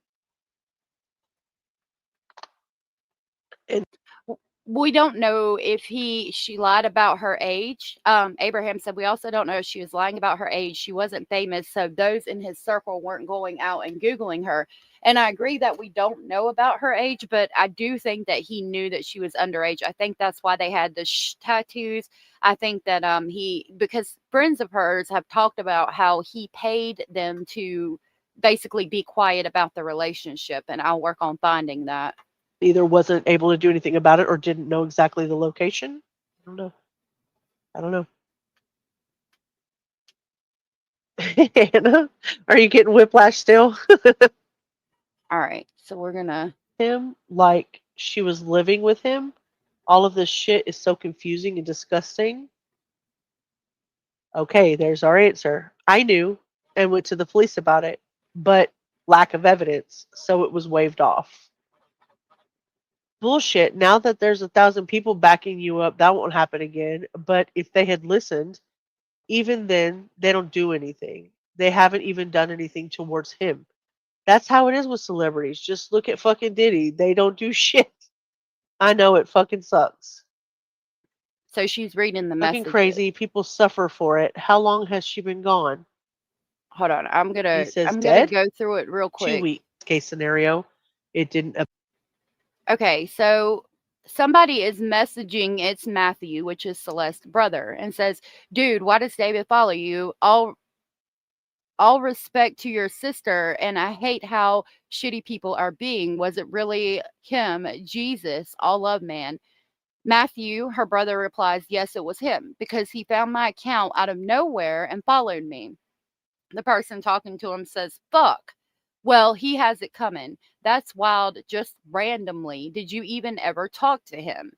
And We don't know if she lied about her age. Abraham said we also don't know if she was lying about her age. She wasn't famous, so those in his circle weren't going out and Googling her. And I agree that we don't know about her age, but I do think that he knew that she was underage. I think that's why they had the tattoos. I think that because friends of hers have talked about how he paid them to basically be quiet about the relationship, and I'll work on finding that. either wasn't able to do anything about it or didn't know exactly the location. I don't know. Hannah, are you getting whiplash still? All right, so we're gonna him like she was living with him. All of this shit is so confusing and disgusting. Okay, there's our answer. I knew and went to the police about it, but lack of evidence, so it was waved off. Bullshit. Now that there's 1,000 people backing you up, that won't happen again. But if they had listened, even then, they don't do anything. They haven't even done anything towards him. That's how it is with celebrities. Just look at fucking Diddy. They don't do shit. I know it fucking sucks. So she's reading the Fucking messages. crazy. People suffer for it. How long has she been gone? Hold on. I'm He gonna says gonna dead? go through it real 2 quick. weeks. Case scenario. It didn't. Okay, so somebody is messaging, it's Matthew, which is Celeste's brother, and says, "Dude, why does David follow you? All respect to your sister, and I hate how shitty people are being. Was it really him? Jesus, all love, man." Matthew, her brother, replies, "Yes, it was him, because he found my account out of nowhere and followed me." The person talking to him says, "Fuck. Well, he has it coming. That's wild, just randomly. Did you even ever talk to him?"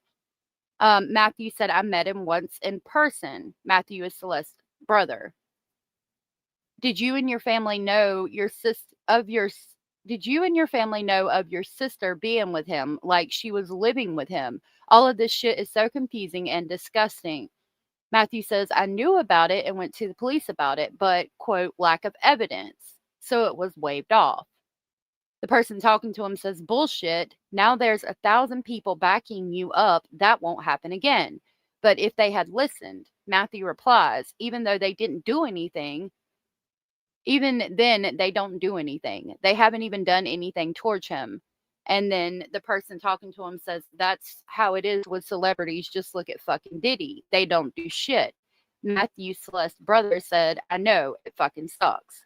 Matthew said, "I met him once in person." Matthew is Celeste's brother. Did you and your family know Did you and your family know of your sister being with him, like she was living with him? All of this shit is so confusing and disgusting. Matthew says, I knew about it and went to the police about it, but, quote, lack of evidence. So it was waved off. The person talking to him says, bullshit. Now there's 1,000 people backing you up. That won't happen again. But if they had listened, Matthew replies, even though they didn't do anything, even then they don't do anything. They haven't even done anything towards him. And then the person talking to him says, that's how it is with celebrities. Just look at fucking Diddy. They don't do shit. Matthew Celeste's brother said, I know, it fucking sucks.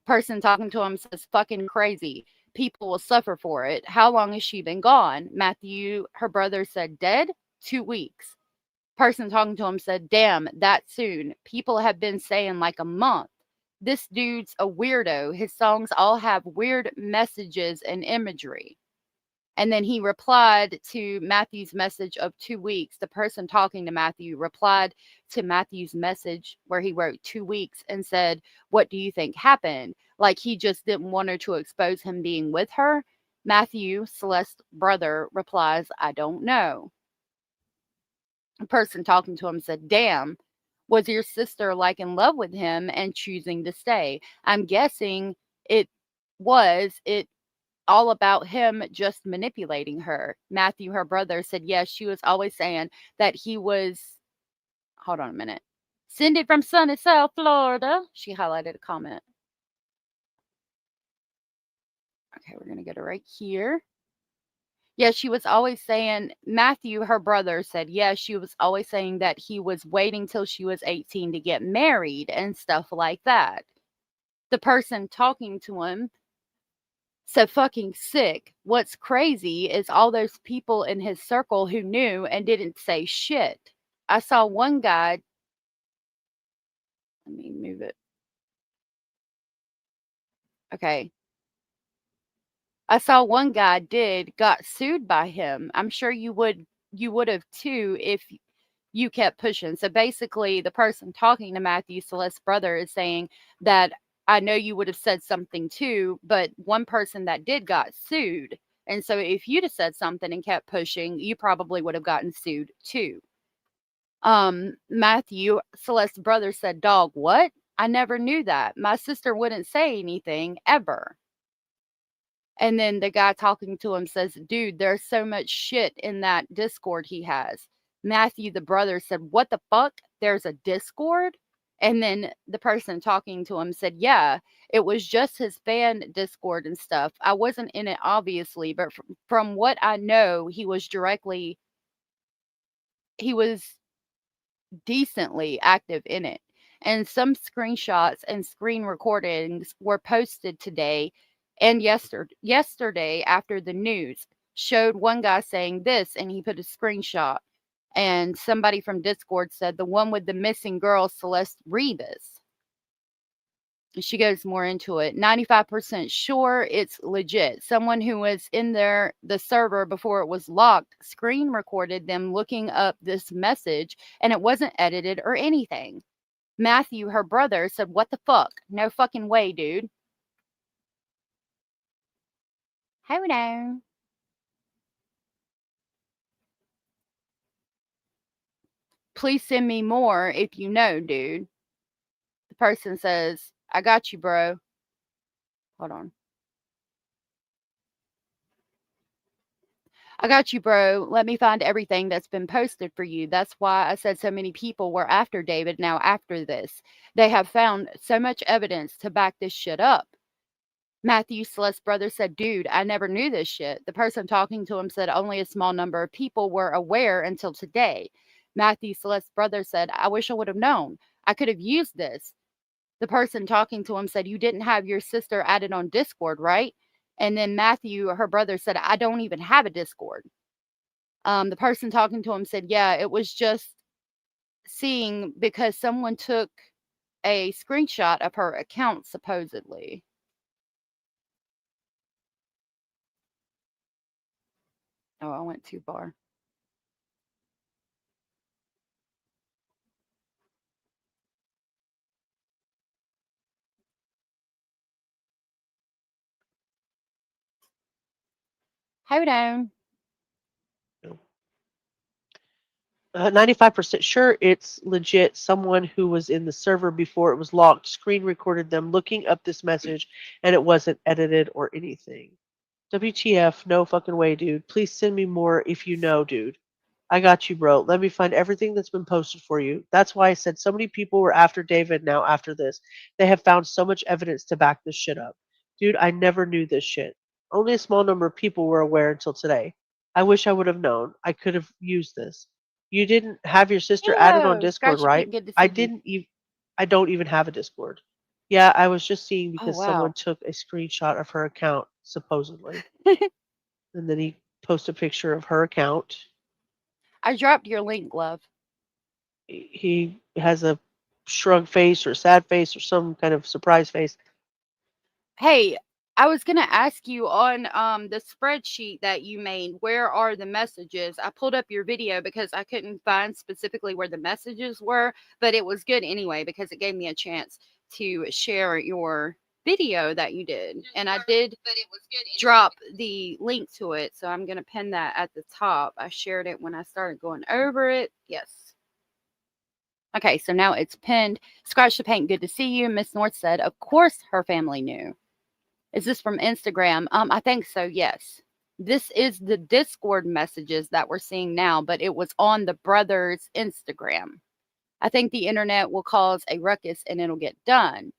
Person talking to him says, fucking crazy. People will suffer for it. How long has she been gone? Matthew, her brother, said, dead? 2 weeks. Person talking to him said, damn, that soon. People have been saying like a month. This dude's a weirdo. His songs all have weird messages and imagery. And then he replied to Matthew's message of 2 weeks. The person talking to Matthew replied to Matthew's message where he wrote 2 weeks and said, what do you think happened? Like he just didn't want her to expose him being with her. Matthew, Celeste's brother, replies, I don't know. The person talking to him said, damn, was your sister like in love with him and choosing to stay? I'm guessing it all about him just manipulating her. Matthew, her brother, said, yes, she was always saying that he was, hold on a minute. Cindy from sunny South Florida. She highlighted a comment. Okay, we're going to get it right here. Yeah, she was always saying, Matthew, her brother, said, yeah, she was always saying that he was waiting till she was 18 to get married and stuff like that. The person talking to him said, fucking sick. What's crazy is all those people in his circle who knew and didn't say shit. I saw one guy. Let me move it. Okay. I saw one guy got sued by him. I'm sure you would have too if you kept pushing. So basically, the person talking to Matthew Celeste's brother is saying that I know you would have said something too, but one person that did got sued. And so if you'd have said something and kept pushing, you probably would have gotten sued too. Matthew Celeste's brother said, dog, what? I never knew that. My sister wouldn't say anything ever. And then the guy talking to him says, dude, there's so much shit in that Discord he has. Matthew, the brother, said, what the fuck? There's a Discord? And then the person talking to him said, yeah, it was just his fan Discord and stuff. I wasn't in it, obviously, but from what I know, he was decently active in it. And some screenshots and screen recordings were posted today and yesterday after the news showed one guy saying this, and he put a screenshot. And somebody from Discord said, the one with the missing girl, Celeste Rivas. She goes more into it. 95% sure it's legit. Someone who was in the server before it was locked screen recorded them looking up this message, and it wasn't edited or anything. Matthew, her brother, said, what the fuck? No fucking way, dude. Hold on. Please send me more if you know, dude. The person says, I got you, bro. Hold on. I got you, bro. Let me find everything that's been posted for you. That's why I said so many people were after David now after this. They have found so much evidence to back this shit up. Matthew Celeste's brother said, dude, I never knew this shit. The person talking to him said only a small number of people were aware until today. Matthew Celeste's brother said, I wish I would have known. I could have used this. The person talking to him said, you didn't have your sister added on Discord, right? And then Matthew, her brother, said, I don't even have a Discord. The person talking to him said, yeah, it was just seeing because someone took a screenshot of her account, supposedly. Oh, I went too far. Hold on. 95% sure it's legit. Someone who was in the server before it was locked screen recorded them looking up this message, and it wasn't edited or anything. WTF, no fucking way, dude. Please send me more if you know, dude. I got you, bro. Let me find everything that's been posted for you. That's why I said so many people were after David now after this. They have found so much evidence to back this shit up. Dude, I never knew this shit. Only a small number of people were aware until today. I wish I would have known. I could have used this. You didn't have your sister added on Hello, Discord, Scratchy right? Pete, good to I see you. didn't even. I don't even have a Discord. Yeah, I was just seeing Oh, because someone wow. took a screenshot of her account, supposedly. And then he posted a picture of her account. I dropped your link, love. He has a shrug face or sad face or some kind of surprise face. Hey, I was gonna ask you on the spreadsheet that you made, where are the messages? I pulled up your video because I couldn't find specifically where the messages were, but it was good anyway because it gave me a chance to share your video that you did. And I did drop the link to it, so I'm gonna pin that at the top. I shared it when I started going over it. Yes. Okay, so now it's pinned. Scratch the Paint, good to see you. Miss North said, of course her family knew. Is this from Instagram? I think so, yes. This is the Discord messages that we're seeing now, but it was on the brother's Instagram. I think the internet will cause a ruckus and it'll get done.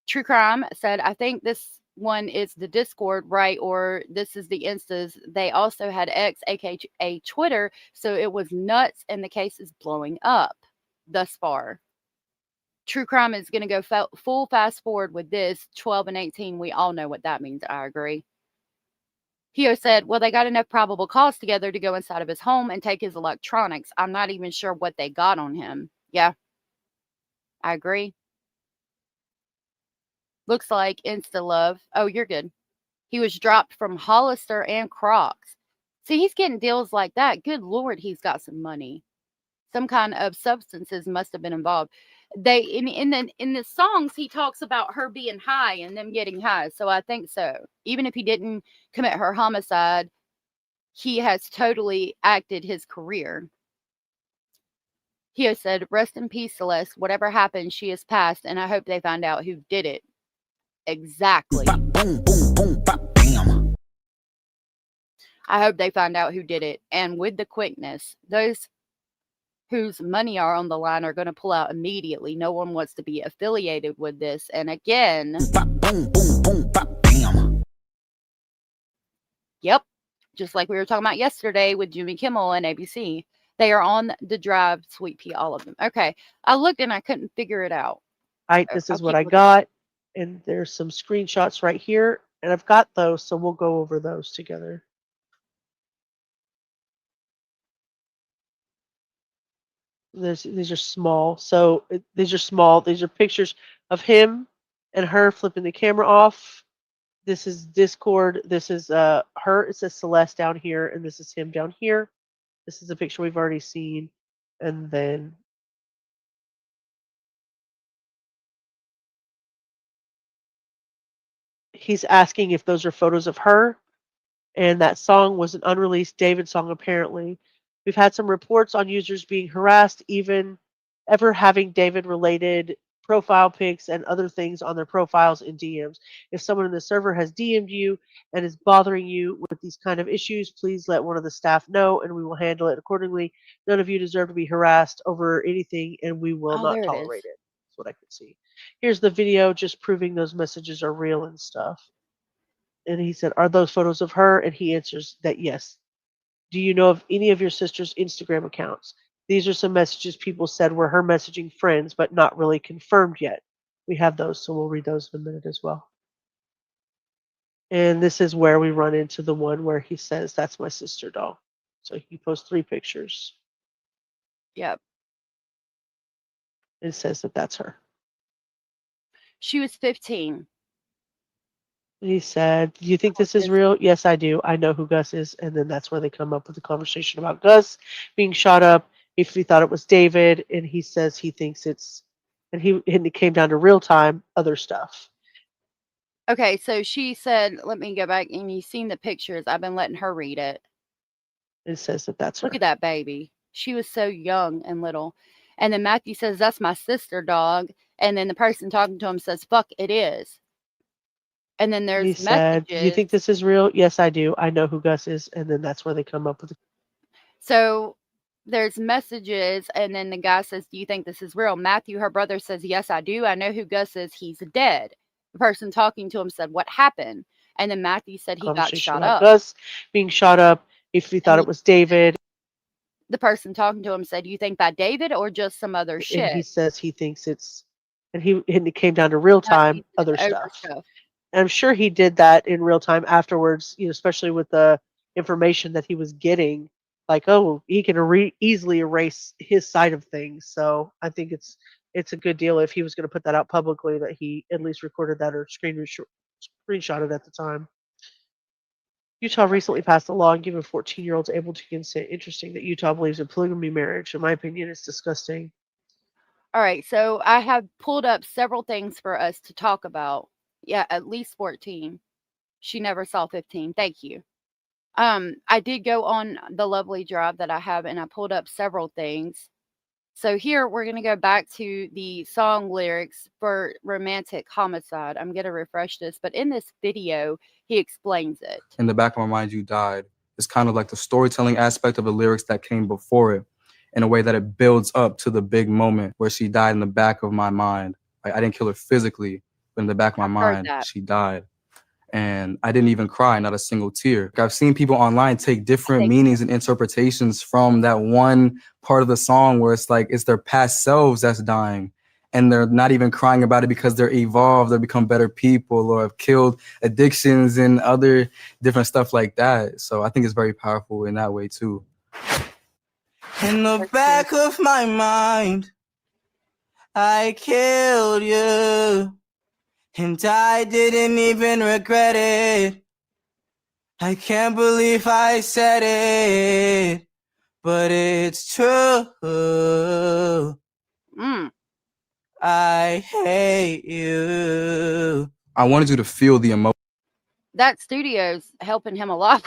True Crime said, I think this one is the Discord, right? Or this is the Instas. They also had X, aka Twitter, so it was nuts and the case is blowing up thus far. True Crime is going to go full fast forward with this 12 and 18. We all know what that means. I agree. Hio said, well, they got enough probable cause together to go inside of his home and take his electronics. I'm not even sure what they got on him. Yeah, I agree. Looks like Insta Love. Oh, you're good. He was dropped from Hollister and Crocs. See, he's getting deals like that. Good Lord, he's got some money. Some kind of substances must have been involved. They in the songs he talks about her being high and them getting high. So I think so. Even if he didn't commit her homicide, he has totally acted his career. He has said, rest in peace, Celeste. Whatever happened, she has passed, and I hope they find out who did it. Exactly. Boom, boom, boom, bop, bam. I hope they find out who did it. And with the quickness, those whose money are on the line are going to pull out immediately. No one wants to be affiliated with this. And again, boom, boom, boom, bop, bam. Yep. Just like we were talking about yesterday with Jimmy Kimmel and ABC. They are on the drive, Sweet Pea, all of them. Okay. I looked and I couldn't figure it out. This is what I got. And there's some screenshots right here. And I've got those, so we'll go over those together. These are small. So these are small. These are pictures of him and her flipping the camera off. This is Discord. This is her. It says Celeste down here, and this is him down here. This is a picture we've already seen. And then he's asking if those are photos of her. And that song was an unreleased David song, apparently. We've had some reports on users being harassed, even ever having David related profile pics and other things on their profiles in DMs. If someone in the server has DM'd you and is bothering you with these kind of issues, please let one of the staff know and we will handle it accordingly. None of you deserve to be harassed over anything and we will not tolerate it. That's what I can see. Here's the video just proving those messages are real and stuff. And he said, are those photos of her? And he answers that yes. Do you know of any of your sister's Instagram accounts? These are some messages people said were her messaging friends, but not really confirmed yet. We have those, so we'll read those in a minute as well. And this is where we run into the one where he says, that's my sister doll. So he posts 3 pictures. Yep. It says that that's her. She was 15. He said, do you think this is real? Yes, I do. I know who Gus is. And then that's where they come up with the conversation about Gus being shot up. If he thought it was David, and he says he thinks it's, and it came down to real time, other stuff. Okay, so she said, let me go back, and you've seen the pictures. I've been letting her read it. It says that that's her. Look at that baby. She was so young and little. And then Matthew says, that's my sister, dog. And then the person talking to him says, fuck, it is. And then there's He said, "Do you think this is real?" Yes, I do. I know who Gus is. And then that's where they come up with. So there's messages, and then the guy says, do you think this is real? Matthew, her brother, says, yes, I do. I know who Gus is. He's dead. The person talking to him said, what happened? And then Matthew said he got shot up. Gus being shot up. If he thought it was David. The person talking to him said, you think by David or just some other shit? And he says he thinks it's, and it came down to real time other stuff. And I'm sure he did that in real time afterwards, especially with the information that he was getting. Like, oh, he can easily erase his side of things. So I think it's a good deal if he was going to put that out publicly, that he at least recorded that or screenshot it at the time. Utah recently passed a law giving 14-year-olds able to consent. Interesting that Utah believes in polygamy marriage. In my opinion, it's disgusting. All right, so I have pulled up several things for us to talk about. Yeah, at least 14. She never saw 15. Thank you. I did go on the lovely drive that I have, and I pulled up several things. So here we're going to go back to the song lyrics for Romantic Homicide. I'm going to refresh this, but in this video, he explains it. In the back of my mind, you died. It's kind of like the storytelling aspect of the lyrics that came before it, in a way that it builds up to the big moment where she died in the back of my mind. Like, I didn't kill her physically, but in the back of my mind, she died. And I didn't even cry, not a single tear. I've seen people online take different meanings and interpretations from that one part of the song where it's like it's their past selves that's dying. And they're not even crying about it because they're evolved or become better people or have killed addictions and other different stuff like that. So I think it's very powerful in that way too. In the back of my mind, I killed you. And I didn't even regret it. I can't believe I said it, but it's true. I hate you. I wanted you to feel the emotion. That studio's helping him a lot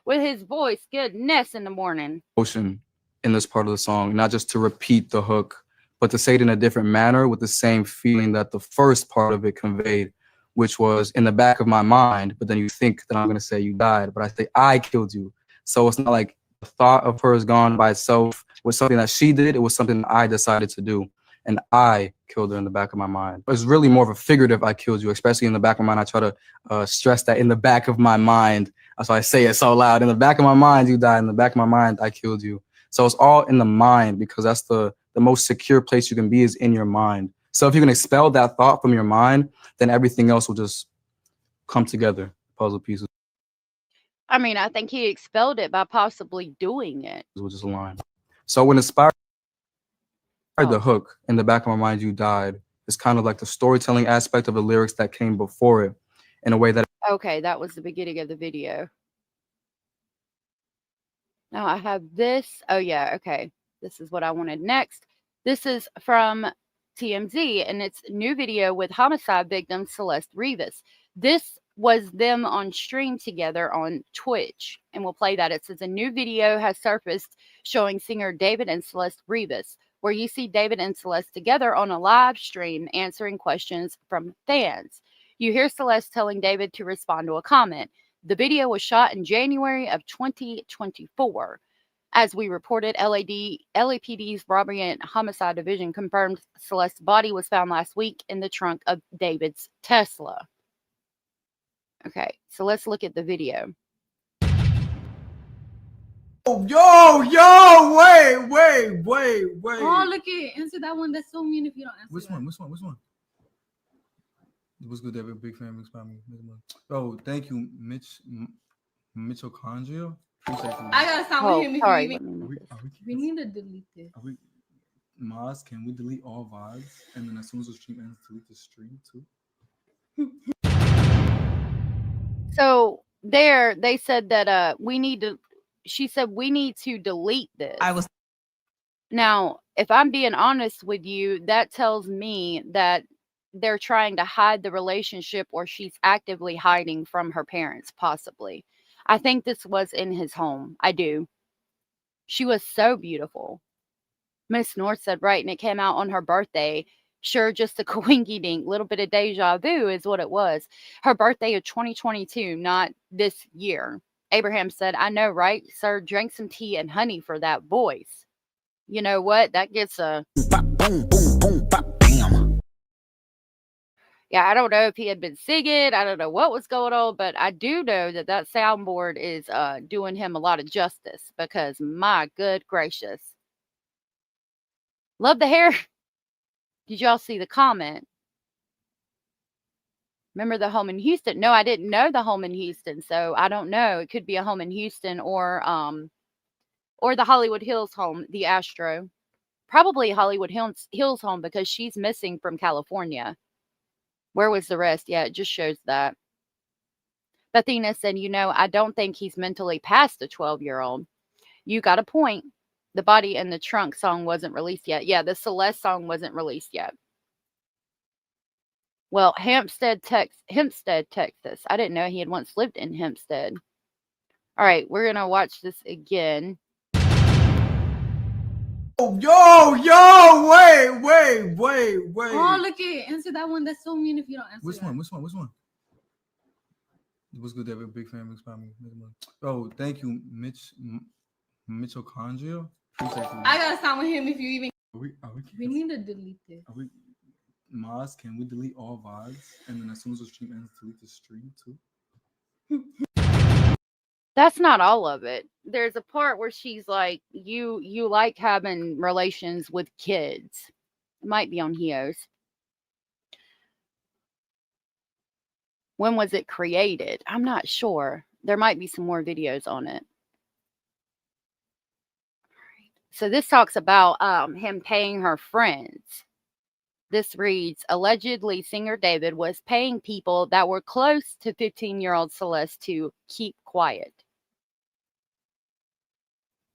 with his voice. Goodness, in the morning. Emotion in this part of the song, not just to repeat the hook, but to say it in a different manner with the same feeling that the first part of it conveyed, which was in the back of my mind, but then you think that I'm going to say you died, but I say I killed you. So it's not like the thought of her is gone by itself. It was something that she did. It was something that I decided to do. And I killed her in the back of my mind. It's really more of a figurative I killed you, especially in the back of my mind. I try to stress that in the back of my mind. That's why I say it so loud. In the back of my mind, you died. In the back of my mind, I killed you. So it's all in the mind because that's the most secure place you can be is in your mind. So if you can expel that thought from your mind, then everything else will just come together, puzzle pieces. I mean, I think he expelled it by possibly doing it. Will just align. So when inspired the hook, in the back of my mind, you died, it's kind of like the storytelling aspect of the lyrics that came before it, in a way that. Okay, that was the beginning of the video. Now I have this. Oh yeah, okay. This is what I wanted next. This is from TMZ, and it's a new video with Homicide victim Celeste Rivas. This was them on stream together on Twitch, and we'll play that. It says a new video has surfaced showing singer David and Celeste Rivas, where you see David and Celeste together on a live stream answering questions from fans. You hear Celeste telling David to respond to a comment. The video was shot in January of 2024. As we reported, LAPD's Robbery and Homicide Division confirmed Celeste's body was found last week in the trunk of David's Tesla. Okay, so let's look at the video. Yo, wait. Oh, look at answer that one. That's so mean if you don't answer. Which one? What's good, David? Big fan, big family. Oh, thank you, Mitochondria. I gotta stop with him. Sorry. We need to delete this. Maz, can we delete all VODs? And then as soon as the stream ends, delete the stream too? So there, they said that she said we need to delete this. Now, if I'm being honest with you, that tells me that they're trying to hide the relationship or she's actively hiding from her parents, possibly. I think this was in his home. I do. She was so beautiful. Miss North said, right, and it came out on her birthday. Sure, just a coinky dink, little bit of deja vu is what it was. Her birthday of 2022, not this year. Abraham said, I know, right? Sir, drank some tea and honey for that voice. You know what? That gets a... Boom, boom, boom, bam. Yeah, I don't know if he had been singing. I don't know what was going on, but I do know that that soundboard is doing him a lot of justice because my good gracious. Love the hair. Did y'all see the comment? Remember the home in Houston? No, I didn't know the home in Houston, so I don't know. It could be a home in Houston or the Hollywood Hills home, the Astro. Probably Hollywood Hills home because she's missing from California. Where was the rest? Yeah, it just shows that. Bethina said, I don't think he's mentally past a 12-year-old. You got a point. The Body in the Trunk song wasn't released yet. Yeah, the Celeste song wasn't released yet. Well, Hempstead, Texas. I didn't know he had once lived in Hempstead. All right, we're going to watch this again. Yo, wait. Oh, look it. Answer that one. That's so mean if you don't answer Which one? What's good, David? Big fan, big family. Oh, thank you, Mitochondria. I gotta sign with him if you even. We need to delete this. Maz, can we delete all VODs? And then as soon as the stream ends, delete the stream too? That's not all of it. There's a part where she's like, you like having relations with kids. It might be on Hios. When was it created? I'm not sure. There might be some more videos on it. So this talks about him paying her friends. This reads, allegedly singer David was paying people that were close to 15-year-old Celeste to keep quiet.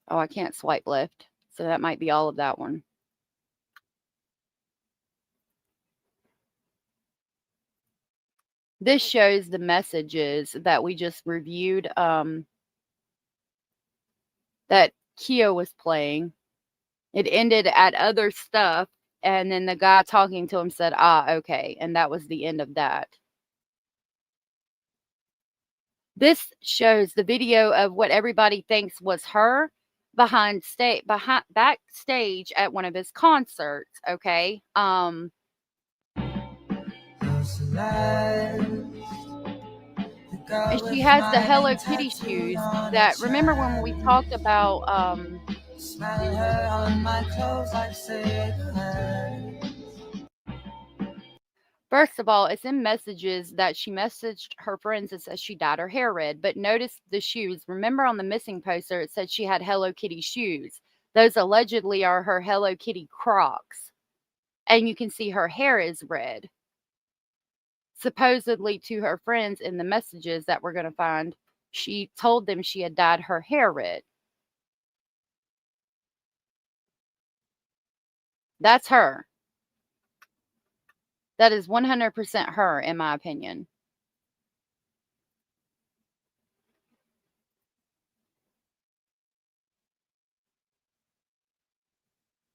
Oh, I can't swipe left. So that might be all of that one. This shows the messages that we just reviewed that Keo was playing. It ended at other stuff, and then the guy talking to him said, okay, and that was the end of that. This shows the video of what everybody thinks was her backstage at one of his concerts, okay? And she has the Hello Kitty shoes that, remember when we talked about Smelling her on my clothes like cigarettes. First of all, it's in messages that she messaged her friends and says she dyed her hair red. But notice the shoes. Remember on the missing poster, it said she had Hello Kitty shoes. Those allegedly are her Hello Kitty Crocs. And you can see her hair is red. Supposedly to her friends in the messages that we're going to find, she told them she had dyed her hair red. That's her. That is 100% her, in my opinion.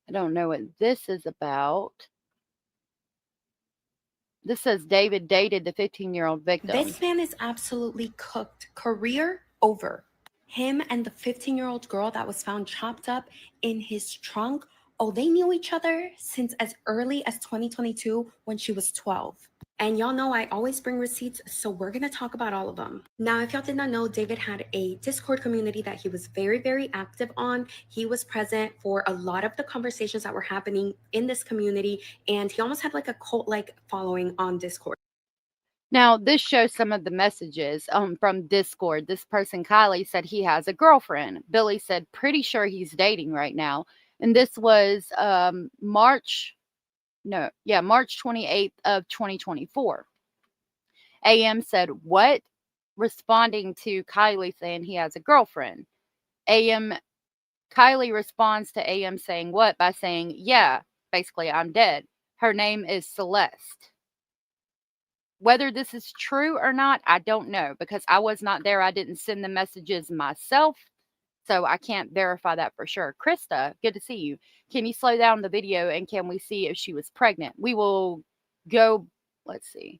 I don't know what this is about. This says David dated the 15-year-old victim. This man is absolutely cooked. Career over. Him and the 15-year-old girl that was found chopped up in his trunk. Oh, they knew each other since as early as 2022 when she was 12. And y'all know I always bring receipts, so we're going to talk about all of them. Now, if y'all did not know, David had a Discord community that he was very, very active on. He was present for a lot of the conversations that were happening in this community, and he almost had like a cult-like following on Discord. Now, this shows some of the messages from Discord. This person, Kylie, said he has a girlfriend. Billy said, pretty sure he's dating right now. And this was March 28th of 2024. AM said, what? Responding to Kylie saying he has a girlfriend. Kylie responds to AM saying what? By saying, yeah, basically I'm dead. Her name is Celeste. Whether this is true or not, I don't know because I was not there. I didn't send the messages myself, so I can't verify that for sure. Krista, good to see you. Can you slow down the video and can we see if she was pregnant? We will go, let's see.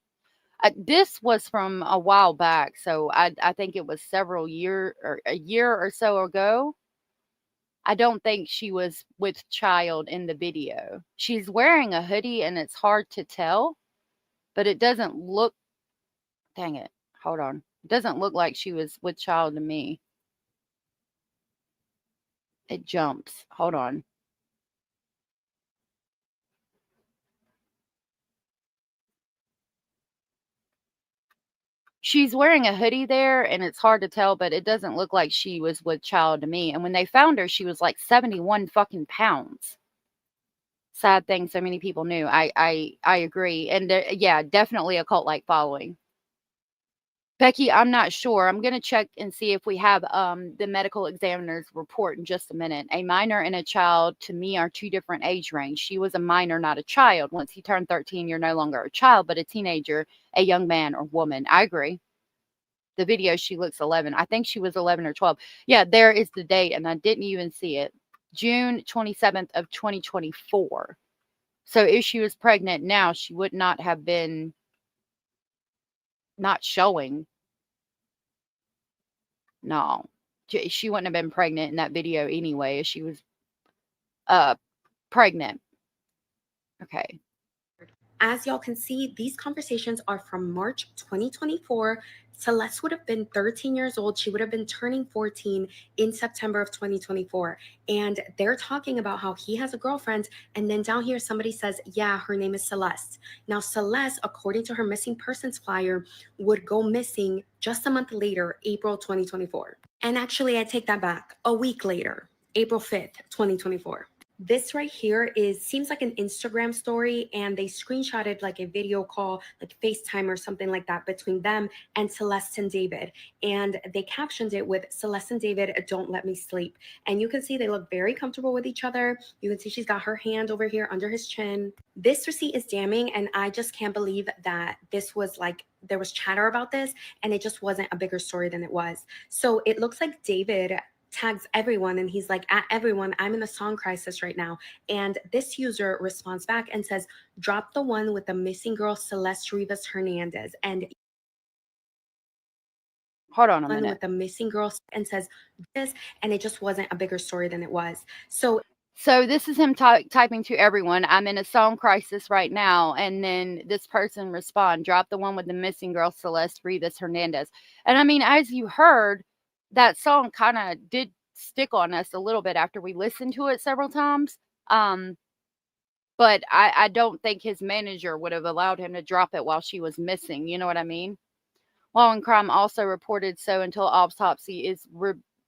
This was from a while back, so I think it was several years or a year or so ago. I don't think she was with child in the video. She's wearing a hoodie and it's hard to tell, but it doesn't look, dang it, hold on. It doesn't look like she was with child to me. It jumps. Hold on. She's wearing a hoodie there and it's hard to tell, but it doesn't look like she was with child to me. And when they found her, she was like 71 fucking pounds. Sad thing so many people knew. I agree. And yeah, definitely a cult-like following. Becky, I'm not sure. I'm going to check and see if we have the medical examiner's report in just a minute. A minor and a child, to me, are two different age range. She was a minor, not a child. Once you turn 13, you're no longer a child, but a teenager, a young man or woman. I agree. The video, she looks 11. I think she was 11 or 12. Yeah, there is the date, and I didn't even see it. June 27th of 2024. So if she was pregnant now, she would not have been not showing. No, she wouldn't have been pregnant in that video anyway if she was pregnant. Okay. As y'all can see, these conversations are from March 2024. Celeste would have been 13 years old. She would have been turning 14 in September of 2024. And they're talking about how he has a girlfriend. And then down here, somebody says, yeah, her name is Celeste. Now, Celeste, according to her missing persons flyer, would go missing just a month later, April 2024. And actually, I take that back. A week later, April 5th, 2024. This right here seems like an Instagram story, and they screenshotted like a video call, like FaceTime or something like that between them and Celeste and David. And they captioned it with Celeste and David, don't let me sleep. And you can see they look very comfortable with each other. You can see she's got her hand over here under his chin. This receipt is damning, and I just can't believe that this was like, there was chatter about this and it just wasn't a bigger story than it was. So it looks like David tags everyone and he's like, at everyone, I'm in a song crisis right now. And this user responds back and says, drop the one with the missing girl Celeste Rivas Hernandez. And hold on a minute. With the missing girl, and says this, and it just wasn't a bigger story than it was. So this is him typing to everyone, I'm in a song crisis right now. And then this person respond, drop the one with the missing girl Celeste Rivas Hernandez. And I mean, as you heard, that song kind of did stick on us a little bit after we listened to it several times. But I don't think his manager would have allowed him to drop it while she was missing. You know what I mean? Law and Crime also reported so until autopsy is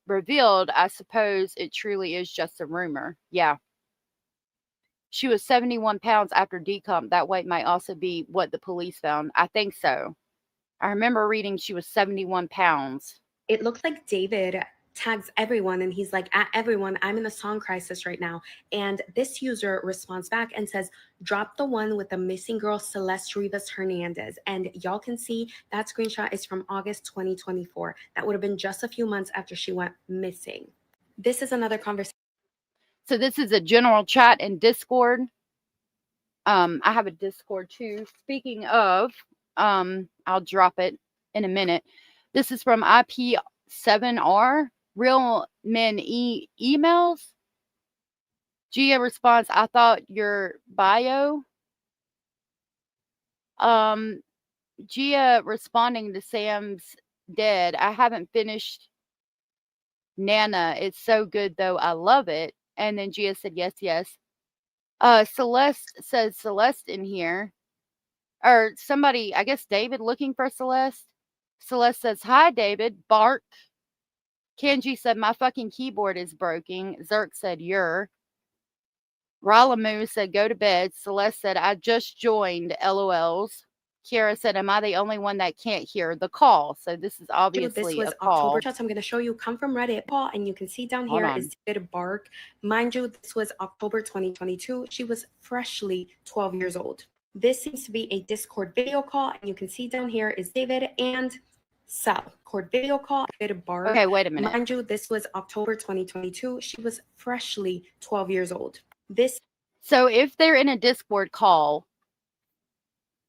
revealed, I suppose it truly is just a rumor. Yeah. She was 71 pounds after decomp. That weight might also be what the police found. I think so. I remember reading she was 71 pounds. It looks like David tags everyone and he's like, at everyone, I'm in a song crisis right now. And this user responds back and says, drop the one with the missing girl Celeste Rivas Hernandez. And y'all can see that screenshot is from August 2024. That would have been just a few months after she went missing. This is another conversation. So this is a general chat in Discord. I have a Discord too. Speaking of, I'll drop it in a minute. This is from IP7R, Real Men Emails. Gia response, I thought your bio. Gia responding to Sam's dead. I haven't finished Nana. It's so good though. I love it. And then Gia said, yes, yes. Celeste says Celeste in here. Or somebody, I guess David looking for Celeste. Celeste says, hi, David. Bark. Kenji said, my fucking keyboard is broken. Zerk said, you're. Ralamu said, go to bed. Celeste said, I just joined. LOLs. Kiara said, am I the only one that can't hear the call? So this is obviously this was a call. October shots I'm going to show you come from Reddit, Paul, and you can see down here is David Bark. Mind you, this was October 2022. She was freshly 12 years old. This seems to be a Discord video call, and you can see down here is David and Sal. Discord video call. Okay, wait a minute. Mind you, this was October 2022. She was freshly 12 years old. So if they're in a Discord call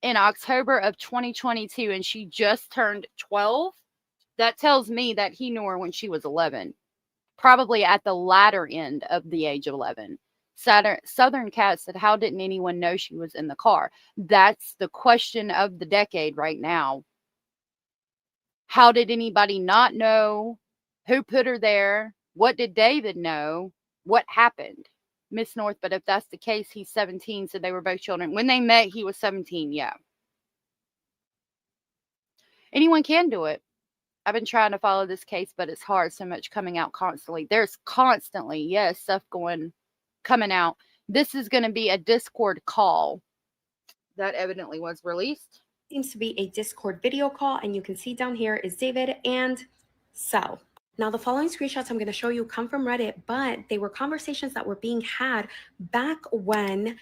in October of 2022 and she just turned 12, that tells me that he knew her when she was 11, probably at the latter end of the age of 11. Southern Cat said, how didn't anyone know she was in the car? That's the question of the decade right now. How did anybody not know? Who put her there? What did David know? What happened? Miss North, but if that's the case, he's 17, so they were both children. When they met, he was 17, yeah. Anyone can do it. I've been trying to follow this case, but it's hard. So much coming out constantly. There's constantly, yes, stuff coming out. This is going to be a Discord call that evidently was released. Seems to be a Discord video call, and you can see down here is David and Sal. Now, the following screenshots I'm going to show you come from Reddit, but they were conversations that were being had back when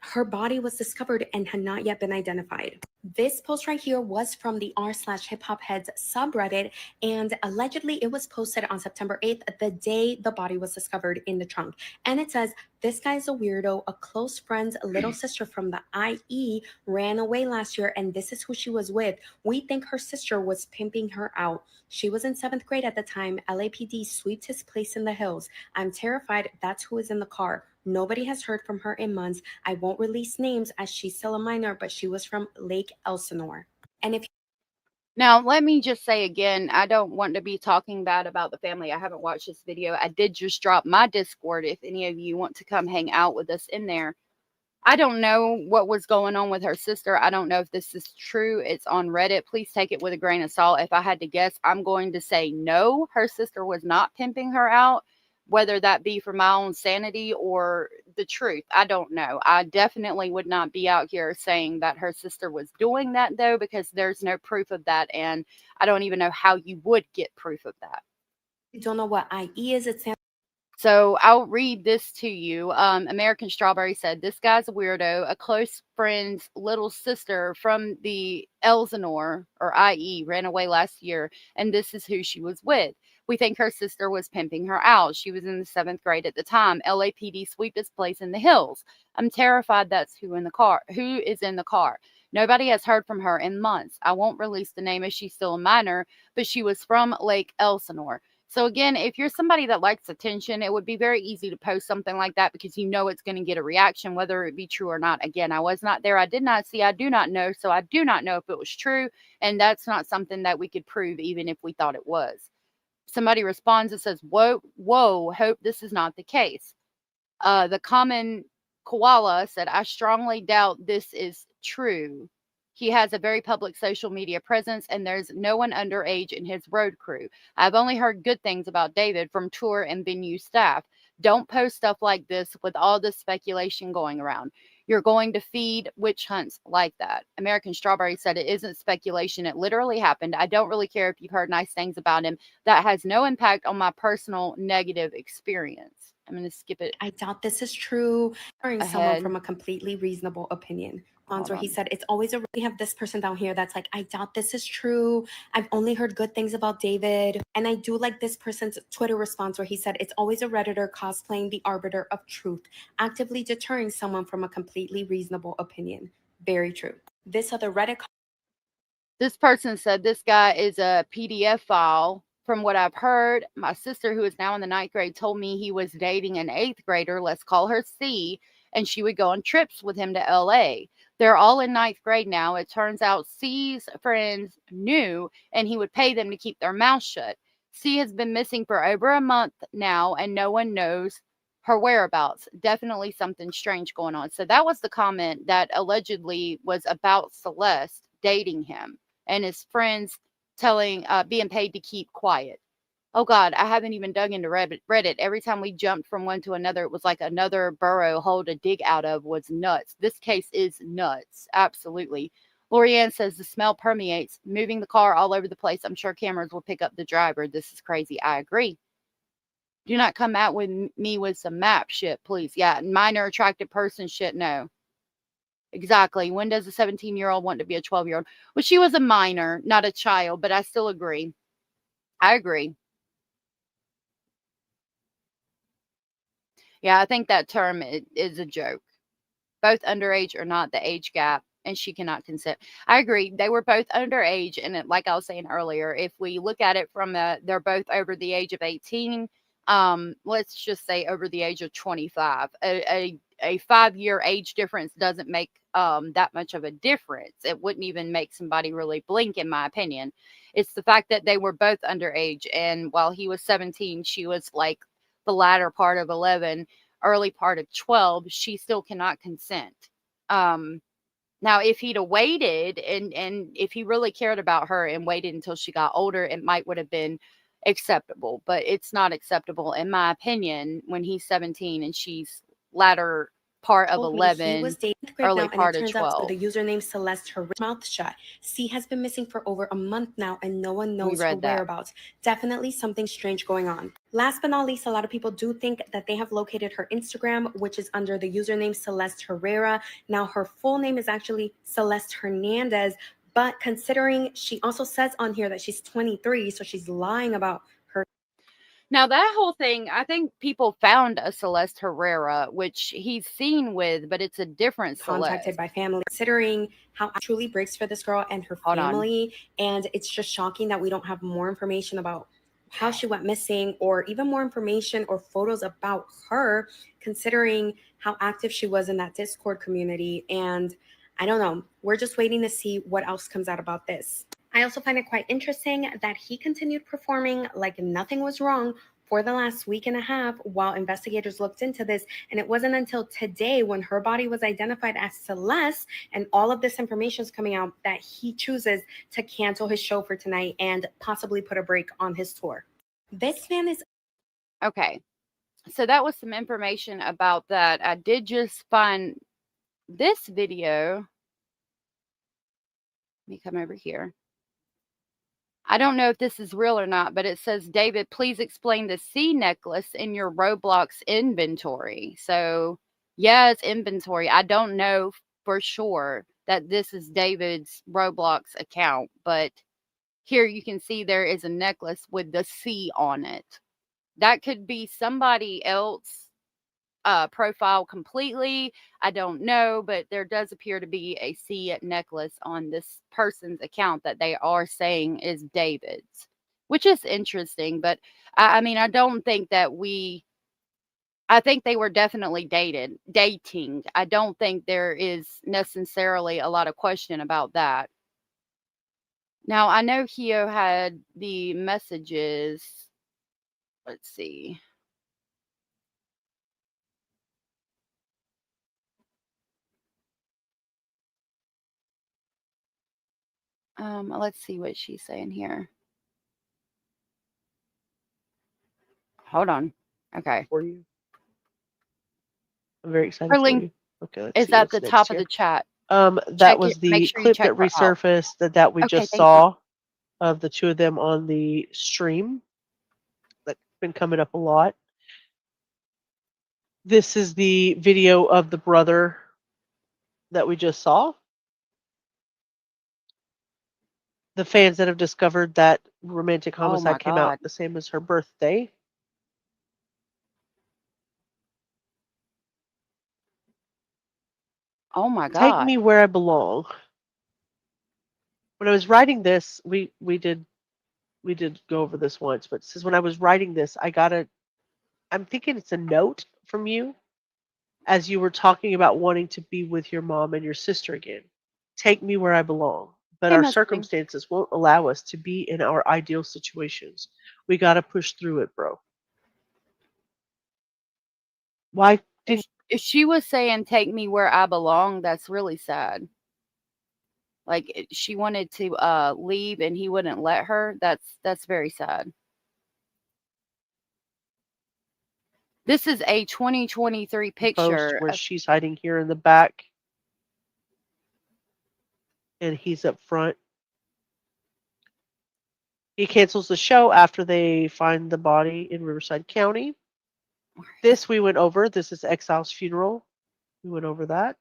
her body was discovered and had not yet been identified. This post right here was from the r/hiphopheads subreddit, and allegedly it was posted on September 8th, the day the body was discovered in the trunk. And it says, this guy's a weirdo. A close friend's little sister from the IE ran away last year, and this is who she was with. We think her sister was pimping her out. She was in 7th grade at the time. LAPD swept his place in the hills. I'm terrified. That's who is in the car. Nobody has heard from her in months. I won't release names as she's still a minor, but she was from Lake Elsinore. And if now, let me just say again, I don't want to be talking bad about the family. I haven't watched this video. I did just drop my Discord if any of you want to come hang out with us in there. I don't know what was going on with her sister. I don't know if this is true. It's on Reddit. Please take it with a grain of salt. If I had to guess, I'm going to say no, her sister was not pimping her out. Whether that be for my own sanity or the truth, I don't know. I definitely would not be out here saying that her sister was doing that, though, because there's no proof of that, and I don't even know how you would get proof of that. you don't know what IE is, it's so I'll read this to you. American Strawberry said, this guy's a weirdo. A close friend's little sister from the Elsinore, or IE, ran away last year, and this is who she was with. We think her sister was pimping her out. She was in the 7th grade at the time. LAPD swept this place in the hills. I'm terrified that's who is in the car. Nobody has heard from her in months. I won't release the name as she's still a minor, but she was from Lake Elsinore. So again, if you're somebody that likes attention, it would be very easy to post something like that because you know it's going to get a reaction, whether it be true or not. Again, I was not there. I did not see. I do not know. So I do not know if it was true. And that's not something that we could prove even if we thought it was. Somebody responds and says, whoa, hope this is not the case. The common koala said, I strongly doubt this is true. He has a very public social media presence, and there's no one underage in his road crew. I've only heard good things about David from tour and venue staff. Don't post stuff like this with all this speculation going around. You're going to feed witch hunts like that. American Strawberry said it isn't speculation. It literally happened. I don't really care if you've heard nice things about him. That has no impact on my personal negative experience. I'm going to skip it. I doubt this is true. Or someone from a completely reasonable opinion. Where he said, it's always we have this person down here that's like, I doubt this is true. I've only heard good things about David. And I do like this person's Twitter response where he said, it's always a Redditor cosplaying the arbiter of truth, actively deterring someone from a completely reasonable opinion. Very true. This other Reddit. This person said, this guy is a PDF file. From what I've heard, my sister, who is now in the 9th grade, told me he was dating an 8th grader, let's call her C, and she would go on trips with him to LA. They're all in 9th grade now. It turns out C's friends knew, and he would pay them to keep their mouth shut. C has been missing for over a month now, and no one knows her whereabouts. Definitely something strange going on. So that was the comment that allegedly was about Celeste dating him, and his friends being paid to keep quiet. Oh God, I haven't even dug into Reddit. Every time we jumped from one to another, it was like another burrow hole to dig out of. Was nuts. This case is nuts. Absolutely. Lorianne says the smell permeates, moving the car all over the place. I'm sure cameras will pick up the driver. This is crazy. I agree. Do not come out with me with some map shit, please. Yeah, minor attractive person shit, no. Exactly. When does a 17-year-old want to be a 12-year-old? Well, she was a minor, not a child, but I still agree. I agree. Yeah, I think that term is a joke. Both underage or not, the age gap, and she cannot consent. I agree. They were both underage, and like I was saying earlier, if we look at it from they're both over the age of 18. Let's just say over the age of 25. A 5-year age difference doesn't make that much of a difference. It wouldn't even make somebody really blink, in my opinion. It's the fact that they were both underage, and while he was 17, she was like the latter part of 11, early part of 12, she still cannot consent. Now, if he'd have waited and if he really cared about her and waited until she got older, it would have been acceptable. But it's not acceptable, in my opinion, when he's 17 and she's latter part of 11, he was dating early now, part and it of turns out 12. the username Celeste, her mouth shut. C has been missing for over a month now, and no one knows her read that. whereabouts. Definitely something strange going on. Last but not least, a lot of people do think that they have located her Instagram, which is under the username Celeste Herrera. Now, her full name is actually Celeste Hernandez, but considering she also says on here that she's 23, so she's lying about her. Now, that whole thing, I think people found a Celeste Herrera, which he's seen with, but it's a different contacted Celeste. by family, considering how it truly breaks for this girl and her family. And it's just shocking that we don't have more information about how she went missing, or even more information or photos about her, considering how active she was in that Discord community. And I don't know, we're just waiting to see what else comes out about this. I also find it quite interesting that he continued performing like nothing was wrong for the last week and a half while investigators looked into this. And it wasn't until today, when her body was identified as Celeste and all of this information is coming out, that he chooses to cancel his show for tonight and possibly put a break on his tour. This man is... Okay. So that was some information about that. I did just find this video. Let me come over here. I don't know if this is real or not, but it says, David, please explain the C necklace in your Roblox inventory. So, yeah, it's inventory. I don't know for sure that this is David's Roblox account, but here you can see there is a necklace with the C on it. That could be somebody else profile completely. I don't know, but there does appear to be a C necklace on this person's account that they are saying is David's, which is interesting. But I mean, I don't think that I think they were definitely dating. I don't think there is necessarily a lot of question about that. Now, I know Hio had the messages. Let's see. Let's see what she's saying here. Hold on. Okay. For you. I'm very excited for you. Okay, let's see at what's the next top here. of the chat. That was the clip that resurfaced that we Okay, just thank you. saw of the two of them on the stream. That's been coming up a lot. This is the video of the brother that we just saw. The fans that have discovered that romantic homicide came out the same as her birthday. Oh my Take God. me where I belong. When I was writing this, we did go over this once, but it says when I was writing this, I'm thinking it's a note from you as you were talking about wanting to be with your mom and your sister again. Take me where I belong. But our circumstances won't allow us to be in our ideal situations. We got to push through it, bro. Why? If she was saying take me where I belong, that's really sad. Like she wanted to leave and he wouldn't let her. That's very sad. This is a 2023 picture where she's hiding here in the back and he's up front. He cancels the show after they find the body in Riverside County. This we went over. This is Exile's funeral. We went over that.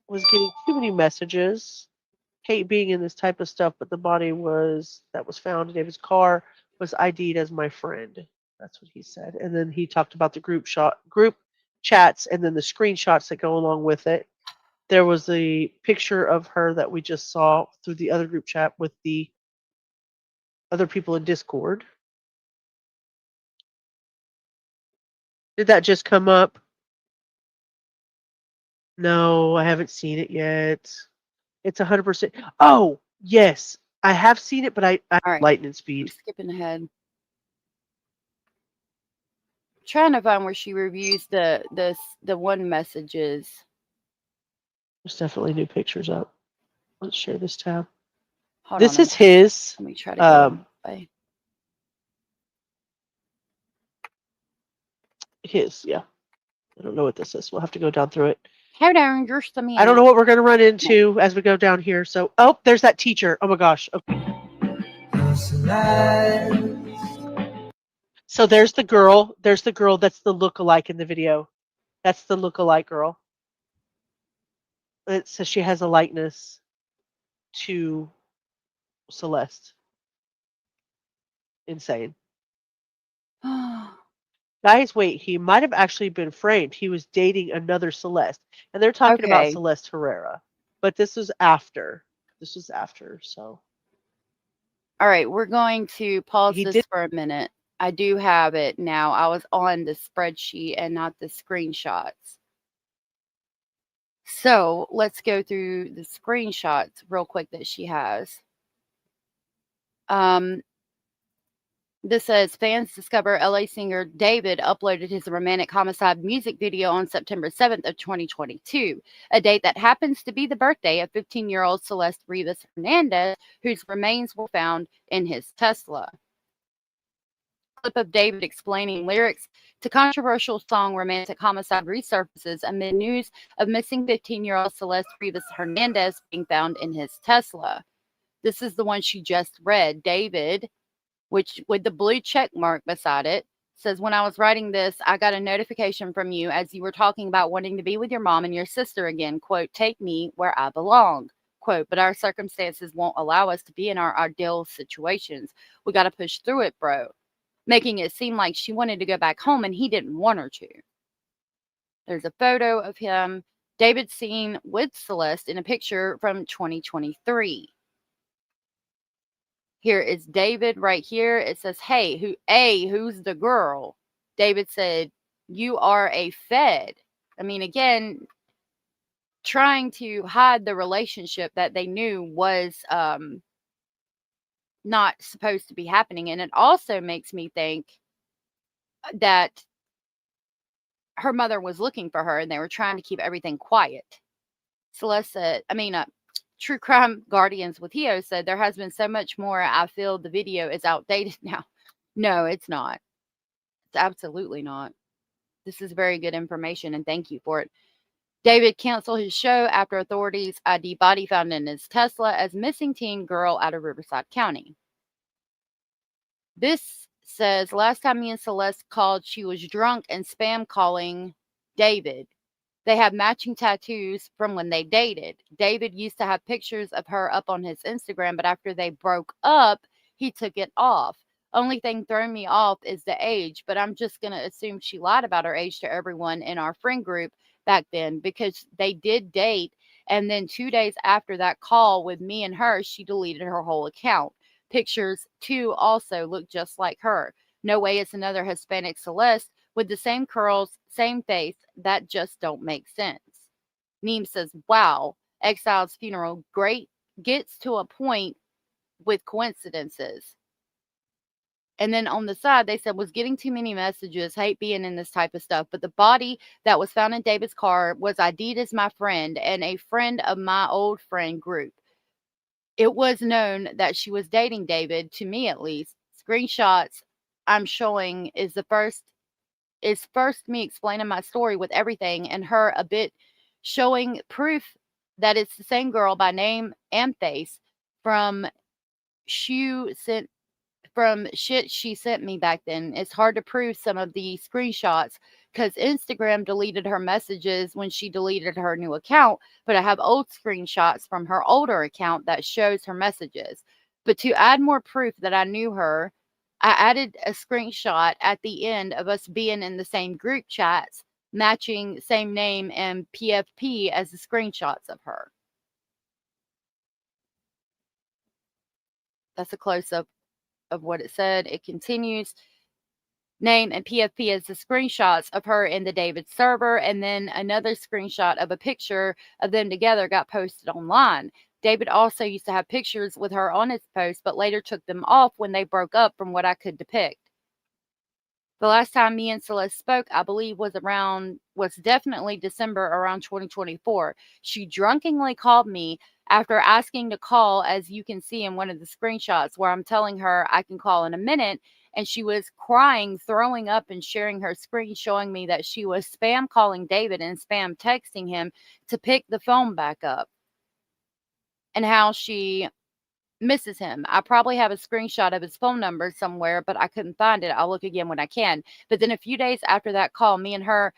was getting too many messages. Hate being in this type of stuff, but the body that was found in David's car was ID'd as my friend. That's what he said. And then he talked about the group chats and then the screenshots that go along with it. There was a picture of her that we just saw through the other group chat with the other people in Discord. Did that just come up? No, I haven't seen it yet. It's 100%. Oh, yes. I have seen it, but I right. lightning speed. Skipping ahead. Trying to find where she reviews the one messages. There's definitely new pictures up. Let's share this tab. Hold This on, is his. Let me try to go away. His, yeah. I don't know what this is. We'll have to go down through it. Hold on, just a minute. I don't know what we're going to run into as we go down here. So, oh, there's that teacher. Oh my gosh. Okay. So there's the girl. There's the girl that's the lookalike in the video. That's the lookalike girl. It says she has a likeness to Celeste. Insane. Guys, wait, he might have actually been framed. He was dating another Celeste. And they're talking about Okay. Celeste Herrera. But this was after. This was after, so. All right, we're going to pause this for a minute. I do have it now. I was on the spreadsheet and not the screenshots. So let's go through the screenshots real quick that she has. This says, fans discover LA singer David uploaded his romantic homicide music video on September 7th of 2022, a date that happens to be the birthday of 15-year-old Celeste Rivas Hernandez, whose remains were found in his Tesla. Clip of David explaining lyrics to controversial song Romantic Homicide resurfaces amid news of missing 15-year-old Celeste Rivas Hernandez being found in his Tesla. This is the one she just read. David, which with the blue check mark beside it, says, when I was writing this, I got a notification from you as you were talking about wanting to be with your mom and your sister again. Quote, take me where I belong. Quote, but our circumstances won't allow us to be in our ideal situations. We got to push through it, bro. Making it seem like she wanted to go back home and he didn't want her to. There's a photo of him, David seen with Celeste in a picture from 2023. Here is David right here. It says, hey, who's the girl? David said, you are a Fed. I mean, again, trying to hide the relationship that they knew was not supposed to be happening. And it also makes me think that her mother was looking for her and they were trying to keep everything quiet. Celeste said, True Crime Guardians with Hio said, there has been so much more. I feel the video is outdated now. No, it's not. It's absolutely not. This is very good information and thank you for it. David canceled his show after authorities ID body found in his Tesla as missing teen girl out of Riverside County. This says, last time me and Celeste called, she was drunk and spam calling David. They have matching tattoos from when they dated. David used to have pictures of her up on his Instagram, but after they broke up, he took it off. Only thing throwing me off is the age, but I'm just going to assume she lied about her age to everyone in our friend group back then because they did date. And then 2 days after that call with me and her, she deleted her whole account. Pictures, too, also look just like her. No way it's another Hispanic Celeste with the same curls, same face. That just don't make sense. Neem says, wow, Exile's funeral great gets to a point with coincidences. And then on the side, they said, was getting too many messages, hate being in this type of stuff. But the body that was found in David's car was ID'd as my friend and a friend of my old friend group. It was known that she was dating David, to me at least. Screenshots I'm showing is first me explaining my story with everything and her a bit showing proof that it's the same girl by name and face from from shit she sent me back then. It's hard to prove some of the screenshots because Instagram deleted her messages when she deleted her new account, but I have old screenshots from her older account that shows her messages. But to add more proof that I knew her, I added a screenshot at the end of us being in the same group chats, matching same name and PFP as the screenshots of her. That's a close-up of what it said. It continues. Name and PFP as the screenshots of her in the David server, and then another screenshot of a picture of them together got posted online. David also used to have pictures with her on his post, but later took them off when they broke up from what I could depict. The last time me and Celeste spoke, I believe, was definitely December around 2024. She drunkenly called me after asking to call, as you can see in one of the screenshots where I'm telling her I can call in a minute, and she was crying, throwing up, and sharing her screen showing me that she was spam calling David and spam texting him to pick the phone back up, and how she misses him. I probably have a screenshot of his phone number somewhere, but I couldn't find it. I'll look again when I can. But then a few days after that call, me and her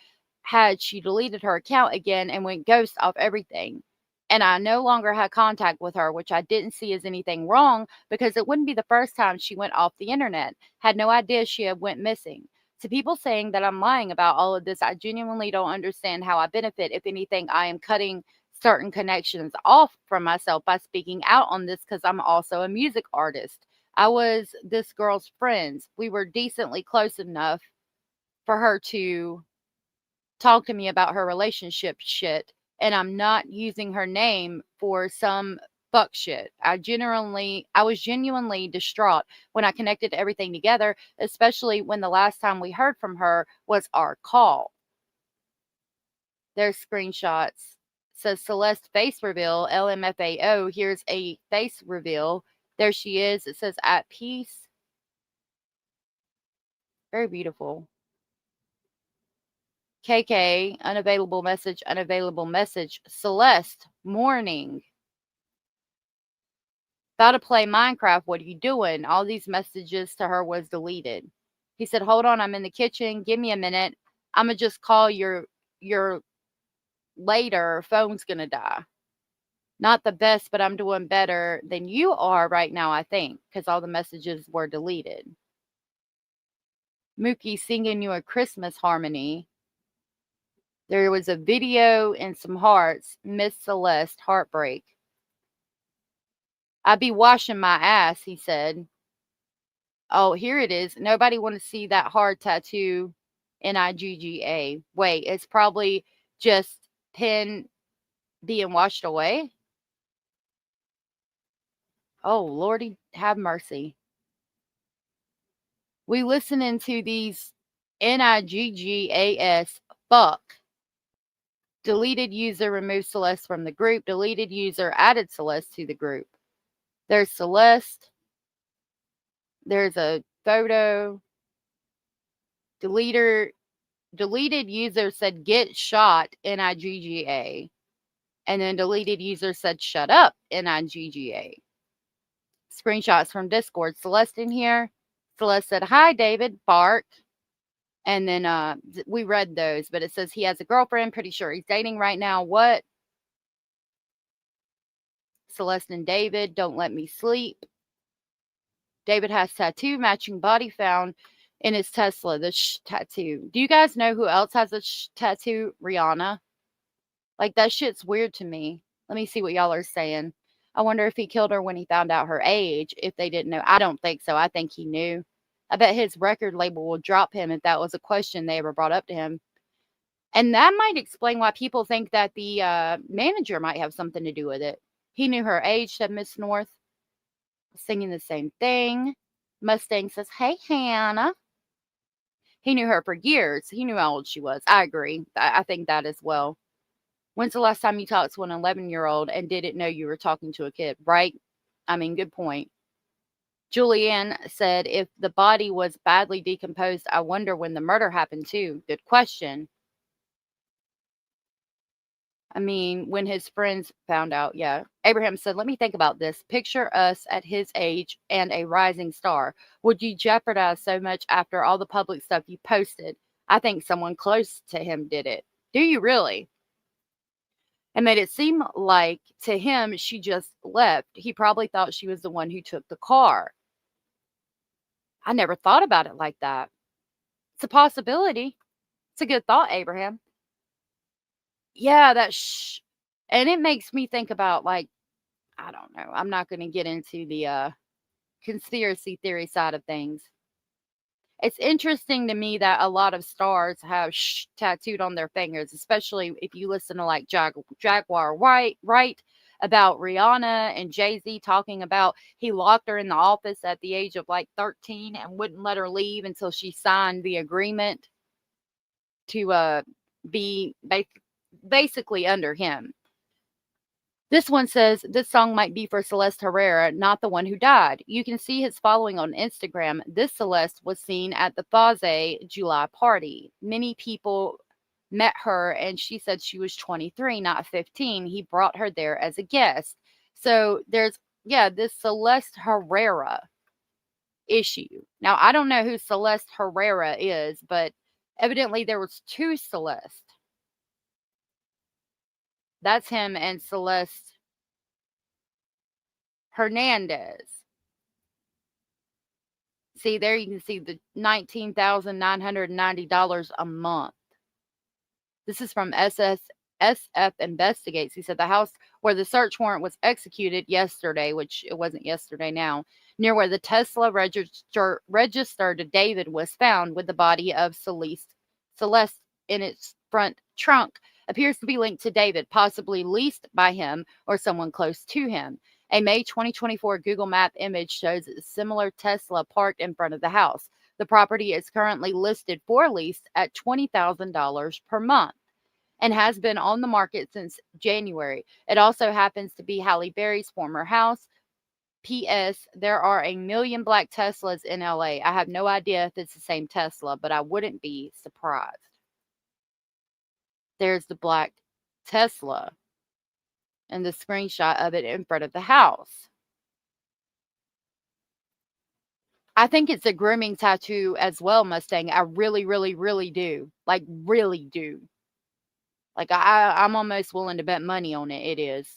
she deleted her account again and went ghost off everything. And I no longer had contact with her, which I didn't see as anything wrong because it wouldn't be the first time she went off the internet. Had no idea she had went missing. To people saying that I'm lying about all of this, I genuinely don't understand how I benefit. If anything, I am cutting certain connections off from myself by speaking out on this because I'm also a music artist. I was this girl's friends. We were decently close enough for her to talk to me about her relationship shit, and I'm not using her name for some fuck shit. I was genuinely distraught when I connected everything together, especially when the last time we heard from her was our call. There's screenshots. Says Celeste face reveal, LMFAO. Here's a face reveal. There she is. It says at peace. Very beautiful. KK, unavailable message, unavailable message. Celeste, morning. About to play Minecraft. What are you doing? All these messages to her was deleted. He said, hold on, I'm in the kitchen. Give me a minute. I'm going to just call your later. Phone's going to die. Not the best, but I'm doing better than you are right now, I think, because all the messages were deleted. Mookie singing you a Christmas harmony. There was a video and some hearts. Miss Celeste, heartbreak. I'd be washing my ass, he said. Oh, here it is. Nobody want to see that hard tattoo, NIGGA. Wait, it's probably just pen being washed away. Oh, Lordy, have mercy. We listening to these NIGGAS fuck. Deleted user removed Celeste from the group. Deleted user added Celeste to the group. There's Celeste. There's a photo. Deleted user said get shot, NIGGA. And then deleted user said shut up, NIGGA. Screenshots from Discord. Celeste in here. Celeste said, hi, David, bark. And then we read those, but it says he has a girlfriend. Pretty sure he's dating right now. What? Celeste and David, don't let me sleep. David has tattoo matching body found in his Tesla, the tattoo. Do you guys know who else has a tattoo? Rihanna. Like, that shit's weird to me. Let me see what y'all are saying. I wonder if he killed her when he found out her age, if they didn't know. I don't think so. I think he knew. I bet his record label will drop him if that was a question they ever brought up to him. And that might explain why people think that the manager might have something to do with it. He knew her age, said Miss North. Singing the same thing. Mustang says, hey, Hannah. He knew her for years. He knew how old she was. I agree. I think that as well. When's the last time you talked to an 11-year-old and didn't know you were talking to a kid, right? I mean, good point. Julianne said, if the body was badly decomposed, I wonder when the murder happened too. Good question. I mean, when his friends found out, yeah. Abraham said, let me think about this. Picture us at his age and a rising star. Would you jeopardize so much after all the public stuff you posted? I think someone close to him did it. Do you really? And made it seem like to him she just left. He probably thought she was the one who took the car. I never thought about it like that. It's a possibility. It's a good thought, Abraham. Yeah, and it makes me think about, like, I don't know. I'm not going to get into the conspiracy theory side of things. It's interesting to me that a lot of stars have tattooed on their fingers, especially if you listen to like Jaguar Wright about Rihanna and Jay-Z talking about he locked her in the office at the age of like 13 and wouldn't let her leave until she signed the agreement to be basically under him. This one says, this song might be for Celeste Herrera, not the one who died. You can see his following on Instagram. This Celeste was seen at the Faze July party. Many people met her, and she said she was 23, not 15. He brought her there as a guest. So there's, this Celeste Herrera issue. Now, I don't know who Celeste Herrera is, but evidently there was two Celeste. That's him and Celeste Hernandez. See, there you can see the $19,990 a month. This is from SF Investigates. He said the house where the search warrant was executed yesterday, which it wasn't yesterday now, near where the Tesla registered to David was found with the body of Celeste in its front trunk, appears to be linked to David, possibly leased by him or someone close to him. A May 2024 Google Map image shows a similar Tesla parked in front of the house. The property is currently listed for lease at $20,000 per month and has been on the market since January. It also happens to be Halle Berry's former house. P.S. There are 1 million black Teslas in LA. I have no idea if it's the same Tesla, but I wouldn't be surprised. There's the black Tesla and the screenshot of it in front of the house. I think it's a grooming tattoo as well, Mustang. I really, really, really do. Like, really do. Like, I'm almost willing to bet money on it. It is.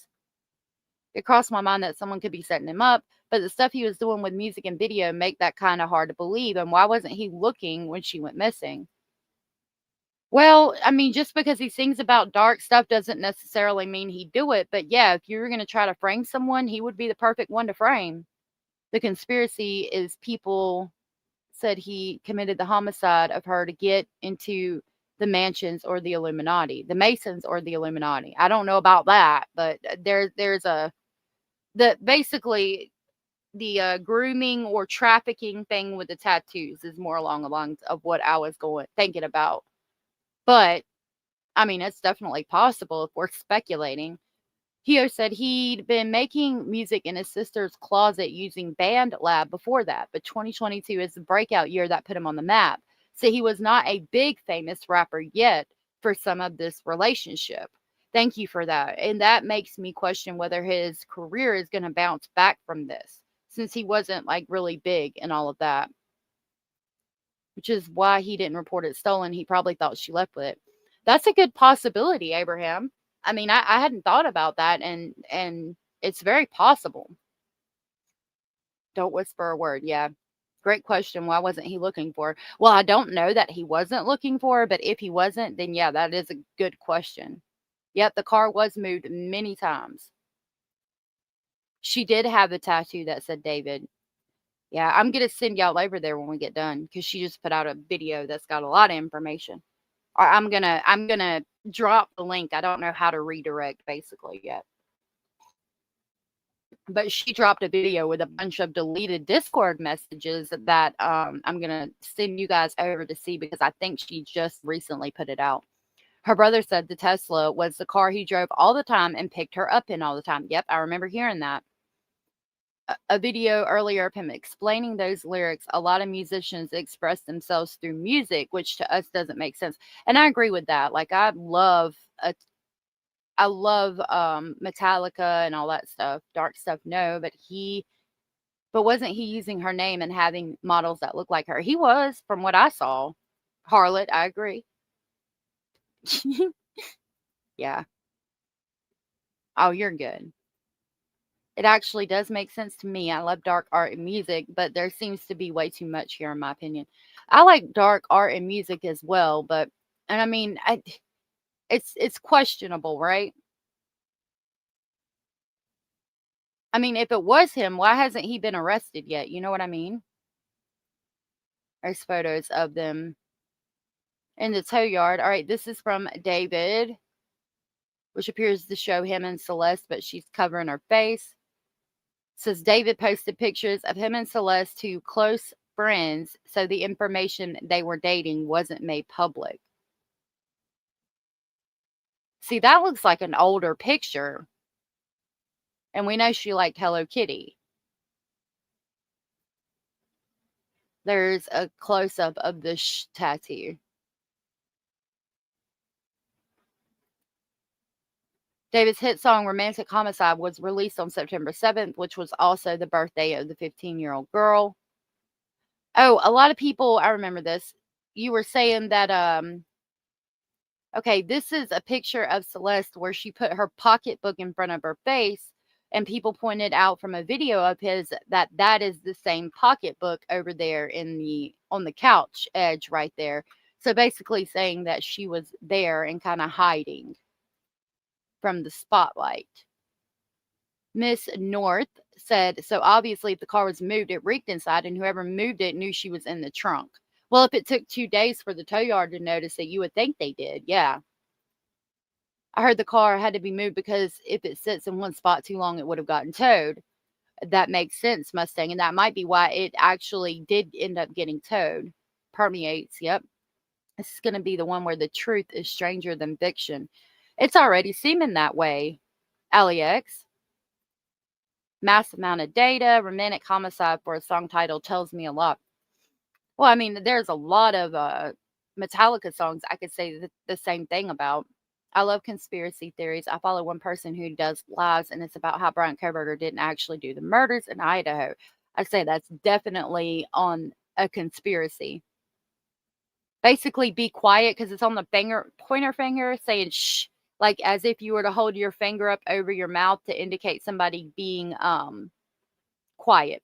It crossed my mind that someone could be setting him up, but the stuff he was doing with music and video make that kind of hard to believe. And why wasn't he looking when she went missing? Well, I mean, just because he sings about dark stuff doesn't necessarily mean he'd do it. But yeah, if you were going to try to frame someone, he would be the perfect one to frame. The conspiracy is people said he committed the homicide of her to get into the mansions or the Illuminati, the Masons or the Illuminati. I don't know about that, but there's basically the grooming or trafficking thing with the tattoos is more along the lines of what I was thinking about. But, I mean, it's definitely possible if we're speculating. Hio said he'd been making music in his sister's closet using BandLab before that, but 2022 is the breakout year that put him on the map. So he was not a big famous rapper yet for some of this relationship. Thank you for that. And that makes me question whether his career is going to bounce back from this, since he wasn't like really big and all of that. Which is why he didn't report it stolen. He probably thought she left with it. That's a good possibility, Abraham. I mean, I hadn't thought about that, and it's very possible. Don't whisper a word. Yeah. Great question. Why wasn't he looking for her? Well, I don't know that he wasn't looking for her, but if he wasn't, then yeah, that is a good question. Yep, the car was moved many times. She did have the tattoo that said David. Yeah, I'm going to send y'all over there when we get done because she just put out a video that's got a lot of information. Or I'm going to drop the link. I don't know how to redirect basically yet. But she dropped a video with a bunch of deleted Discord messages that I'm going to send you guys over to see because I think she just recently put it out. Her brother said the Tesla was the car he drove all the time and picked her up in all the time. Yep, I remember hearing that. A video earlier of him explaining those lyrics. A lot of musicians express themselves through music, which to us doesn't make sense. And I agree with that. Like, I love I love Metallica and all that stuff, dark stuff. No, but wasn't he using her name and having models that look like her? He was, from what I saw. Harlot, I agree. Yeah. Oh, you're good. It actually does make sense to me. I love dark art and music, but there seems to be way too much here, in my opinion. I like dark art and music as well, but, and I mean, it's questionable, right? I mean, if it was him, why hasn't he been arrested yet? You know what I mean? There's photos of them in the tow yard. All right, this is from David, which appears to show him and Celeste, but she's covering her face. Says David posted pictures of him and Celeste to close friends, so the information they were dating wasn't made public. See, that looks like an older picture. And we know she liked Hello Kitty. There's a close-up of the tattoo. David's hit song Romantic Homicide was released on September 7th, which was also the birthday of the 15-year-old girl. Oh, a lot of people, I remember this. You were saying that, okay, this is a picture of Celeste where she put her pocketbook in front of her face, and people pointed out from a video of his that that is the same pocketbook over there on the couch edge right there. So basically saying that she was there and kind of hiding from the spotlight. Miss North said, so obviously if the car was moved, it reeked inside, and whoever moved it knew she was in the trunk. Well, if it took 2 days for the tow yard to notice it, you would think they did. Yeah. I heard the car had to be moved because if it sits in one spot too long, it would have gotten towed. That makes sense, Mustang. And that might be why it actually did end up getting towed. Permeates. Yep. This is going to be the one where the truth is stranger than fiction. It's already seeming that way. LEX. Massive amount of data. Romantic Homicide for a song title tells me a lot. Well, I mean, there's a lot of Metallica songs I could say the same thing about. I love conspiracy theories. I follow one person who does lives, and it's about how Brian Koberger didn't actually do the murders in Idaho. I say that's definitely on a conspiracy. Basically, be quiet because it's on the pointer finger saying shh, like as if you were to hold your finger up over your mouth to indicate somebody being quiet.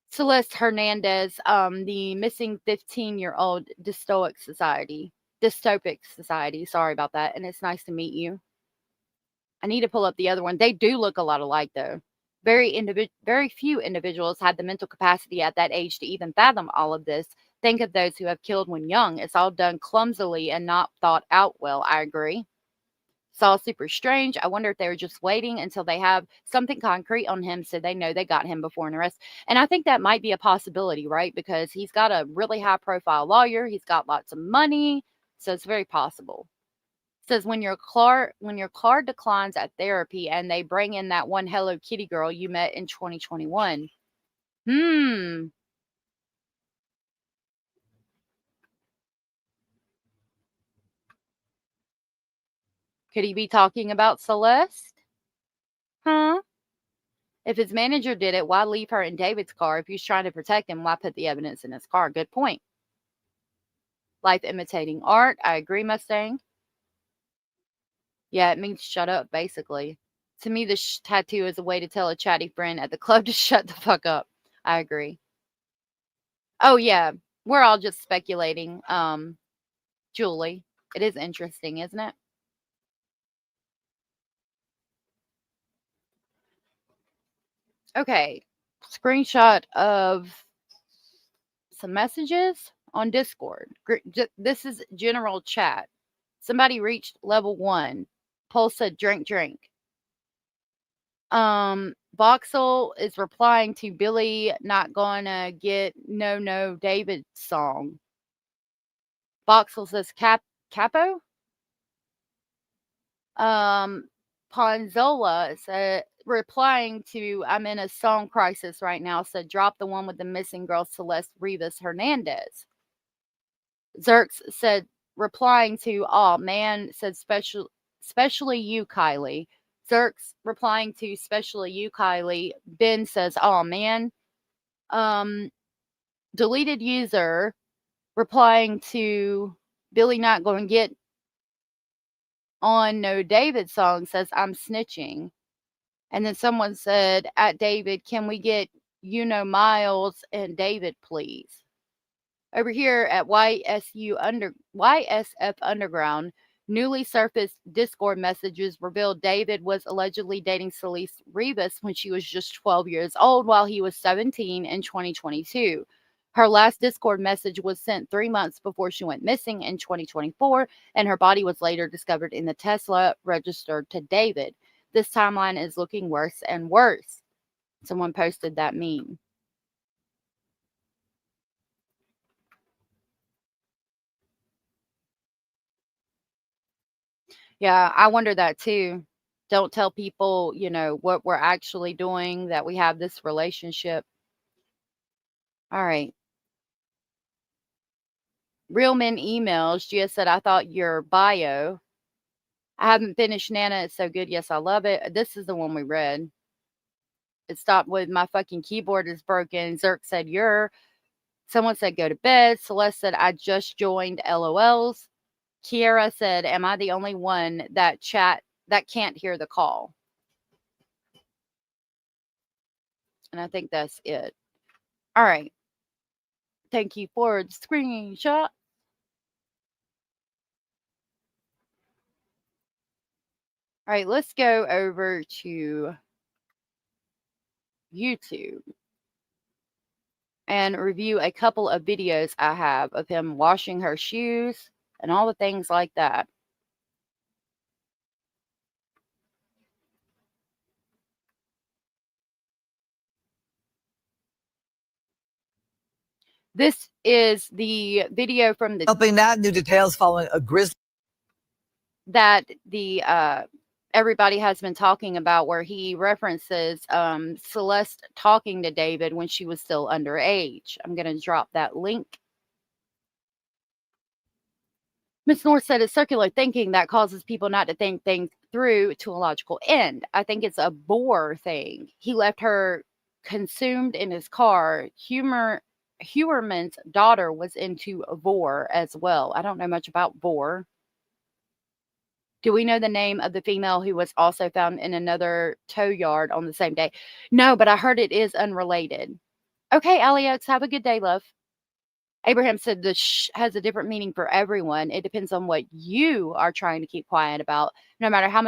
Celeste Hernandez, the missing 15-year-old dystopic society. Sorry about that. And it's nice to meet you. I need to pull up the other one. They do look a lot alike, though. Very few individuals had the mental capacity at that age to even fathom all of this. Think of those who have killed when young. It's all done clumsily and not thought out well. I agree. It's all super strange. I wonder if they were just waiting until they have something concrete on him so they know they got him before an arrest. And I think that might be a possibility, right? Because he's got a really high-profile lawyer. He's got lots of money. So it's very possible. It says when your car declines at therapy and they bring in that one Hello Kitty girl you met in 2021. Could he be talking about Celeste? Huh? If his manager did it, why leave her in David's car? If he's trying to protect him, why put the evidence in his car? Good point. Life imitating art. I agree, Mustang. Yeah, it means shut up, basically. To me, this tattoo is a way to tell a chatty friend at the club to shut the fuck up. I agree. Oh, yeah. We're all just speculating. Julie, it is interesting, isn't it? Okay. Screenshot of some messages on Discord. This is general chat. Somebody reached level 1. Pulse said drink. Voxel is replying to Billy not gonna get no David song. Voxel says capo. Ponzola said replying to I'm in a song crisis right now, said drop the one with the missing girl Celeste Rivas Hernandez. Zerx said replying to man said especially you, Kylie. Zerk's replying to especially you, Kylie. Ben says, oh man. Deleted user replying to Billy not going to get on no David song says, I'm snitching. And then someone said, at David, can we get Miles and David, please? Over here at YSF Underground, newly surfaced Discord messages revealed David was allegedly dating Celeste Rivas when she was just 12 years old, while he was 17 in 2022. Her last Discord message was sent 3 months before she went missing in 2024, and her body was later discovered in the Tesla registered to David. This timeline is looking worse and worse. Someone posted that meme. Yeah, I wonder that too. Don't tell people, what we're actually doing, that we have this relationship. All right. Real Men Emails. Gia said, I thought your bio. I haven't finished Nana. It's so good. Yes, I love it. This is the one we read. It stopped with my fucking keyboard is broken. Zerk said, Someone said, go to bed. Celeste said, I just joined LOLs. Kiara said, am I the only one that can't hear the call? And I think that's it. All right. Thank you for the screenshot. All right, let's go over to YouTube and review a couple of videos I have of him washing her shoes and all the things like that. This is the video from the helping that new details following a grisly that the everybody has been talking about, where he references Celeste talking to David when she was still underage. I'm going to drop that link. Ms. North said it's circular thinking that causes people not to think things through to a logical end. I think it's a bore thing. He left her consumed in his car. Huerman's daughter was into Vore as well. I don't know much about Vore. Do we know the name of the female who was also found in another tow yard on the same day? No, but I heard it is unrelated. Okay, Alex, have a good day, love. Abraham said the shh has a different meaning for everyone. It depends on what you are trying to keep quiet about. No matter how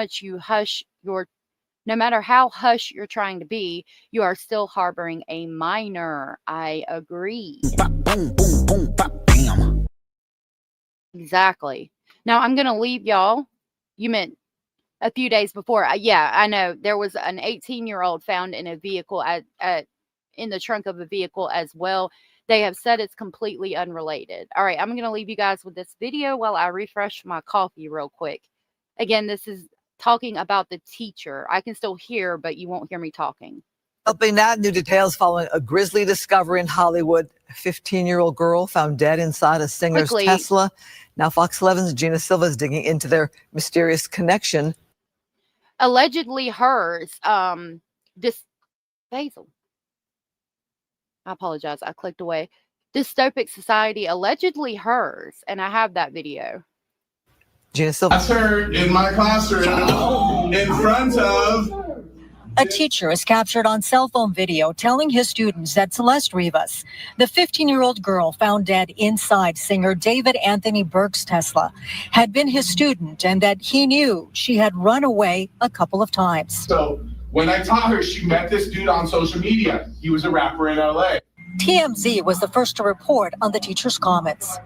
hush you're trying to be, you are still harboring a minor. I agree. Boom, boom, boom, bam. Exactly. Now I'm going to leave y'all. You meant a few days before. Yeah, I know. There was an 18-year-old found in a vehicle in the trunk of a vehicle as well. They have said it's completely unrelated. All right, I'm going to leave you guys with this video while I refresh my coffee real quick. Again, this is talking about the teacher. I can still hear, but you won't hear me talking. helping that new details following a grisly discovery in Hollywood. A 15-year-old girl found dead inside a singer's Tesla. Now Fox 11's Gina Silva is digging into their mysterious connection. Allegedly hers. Basil. I apologize. I clicked away. Dystopic Society, allegedly hers. And I have that video. Gina Silva. That's her in my classroom in front of. A teacher is captured on cell phone video telling his students that Celeste Rivas, the 15-year-old girl found dead inside singer David Anthony Burke's Tesla, had been his student and that he knew she had run away a couple of times. So when I taught her, she met this dude on social media. He was a rapper in LA. TMZ was the first to report on the teacher's comments.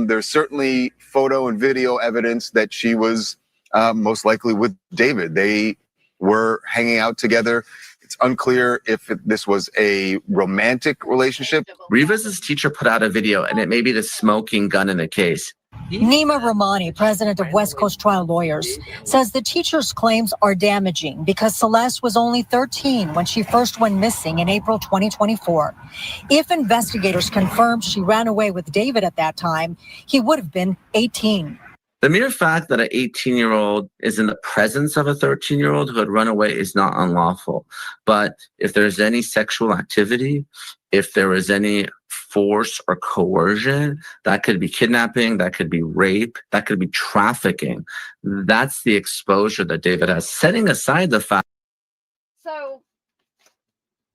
There's certainly photo and video evidence that she was most likely with David. They were hanging out together. It's unclear if this was a romantic relationship. Rivas' teacher put out a video, and it may be the smoking gun in the case. Nima Rahmani, president of West Coast Trial Lawyers, says the teacher's claims are damaging because Celeste was only 13 when she first went missing in April 2024. If investigators confirmed she ran away with David at that time, he would have been 18. The mere fact that an 18-year-old is in the presence of a 13-year-old who had run away is not unlawful. But if there's any sexual activity, if there is any force or coercion, that could be kidnapping, that could be rape, that could be trafficking. That's the exposure that David has. Setting aside the fact. So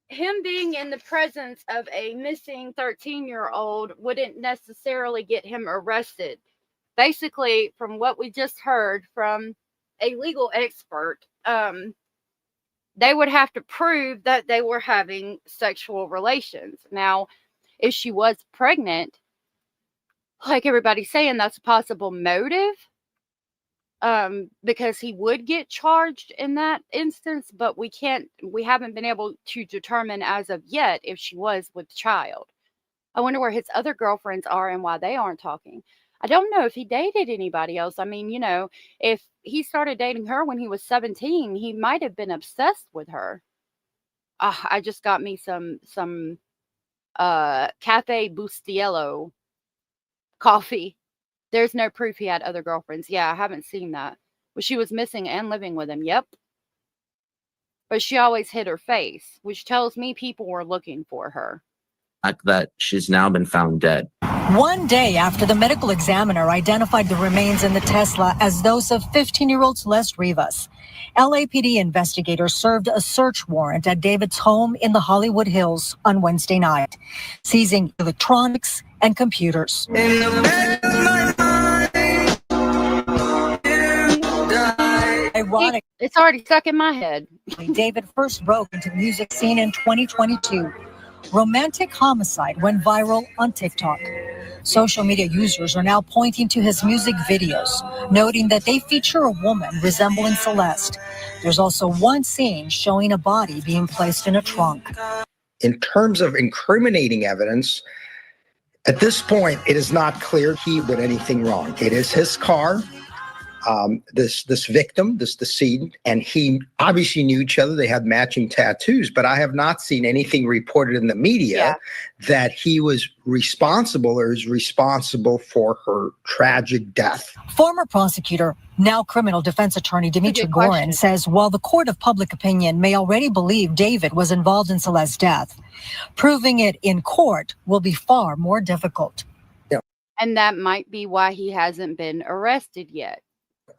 him being in the presence of a missing 13-year-old wouldn't necessarily get him arrested. Basically, from what we just heard from a legal expert, they would have to prove that they were having sexual relations. Now, if she was pregnant, like everybody's saying, that's a possible motive, because he would get charged in that instance, but we haven't been able to determine as of yet if she was with child. I wonder where his other girlfriends are and why they aren't talking. I don't know if he dated anybody else. I mean, if he started dating her when he was 17, he might have been obsessed with her. I just got me some Cafe Bustiello coffee. There's no proof he had other girlfriends. Yeah, I haven't seen that. Well, she was missing and living with him. Yep. But she always hid her face, which tells me people were looking for her. That she's now been found dead. One day after the medical examiner identified the remains in the Tesla as those of 15-year-old Celeste Rivas, LAPD investigators served a search warrant at David's home in the Hollywood Hills on Wednesday night, seizing electronics and computers. Ironic. It's already stuck in my head. David first broke into the music scene in 2022. Romantic Homicide went viral on TikTok. Social media users are now pointing to his music videos, noting that they feature a woman resembling Celeste. There's also one scene showing a body being placed in a trunk. In terms of incriminating evidence, at this point, it is not clear he did anything wrong. It is his car. This victim, this decedent, and he obviously knew each other. They had matching tattoos, but I have not seen anything reported in the media that he was responsible or is responsible for her tragic death. Former prosecutor, now criminal defense attorney Dimitri Gorin says while the court of public opinion may already believe David was involved in Celeste's death, proving it in court will be far more difficult. And that might be why he hasn't been arrested yet.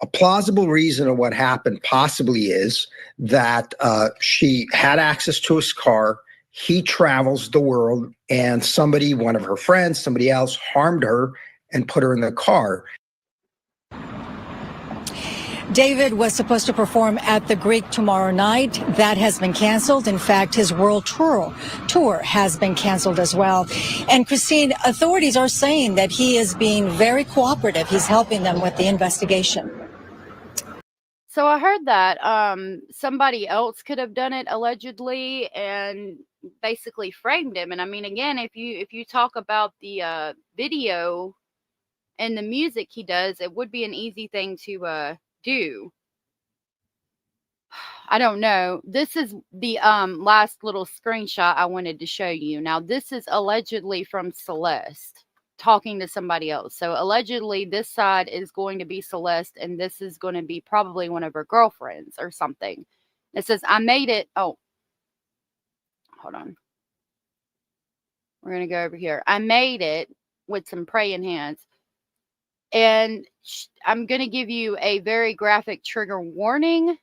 A plausible reason of what happened possibly is that she had access to his car. He travels the world and somebody, one of her friends, somebody else harmed her and put her in the car. David was supposed to perform at the Greek tomorrow night. That has been canceled. In fact, his world tour has been canceled as well. And Christine, authorities are saying that he is being very cooperative. He's helping them with the investigation. So I heard that somebody else could have done it allegedly and basically framed him. And I mean, again, if you talk about the video and the music he does, it would be an easy thing to do. I don't know. This is the last little screenshot I wanted to show you. Now, this is allegedly from Celeste talking to somebody else. So allegedly this side is going to be Celeste and this is going to be probably one of her girlfriends or something. It says, I made it. Oh, hold on. We're going to go over here. I made it with some praying hands. And I'm going to give you a very graphic trigger warning.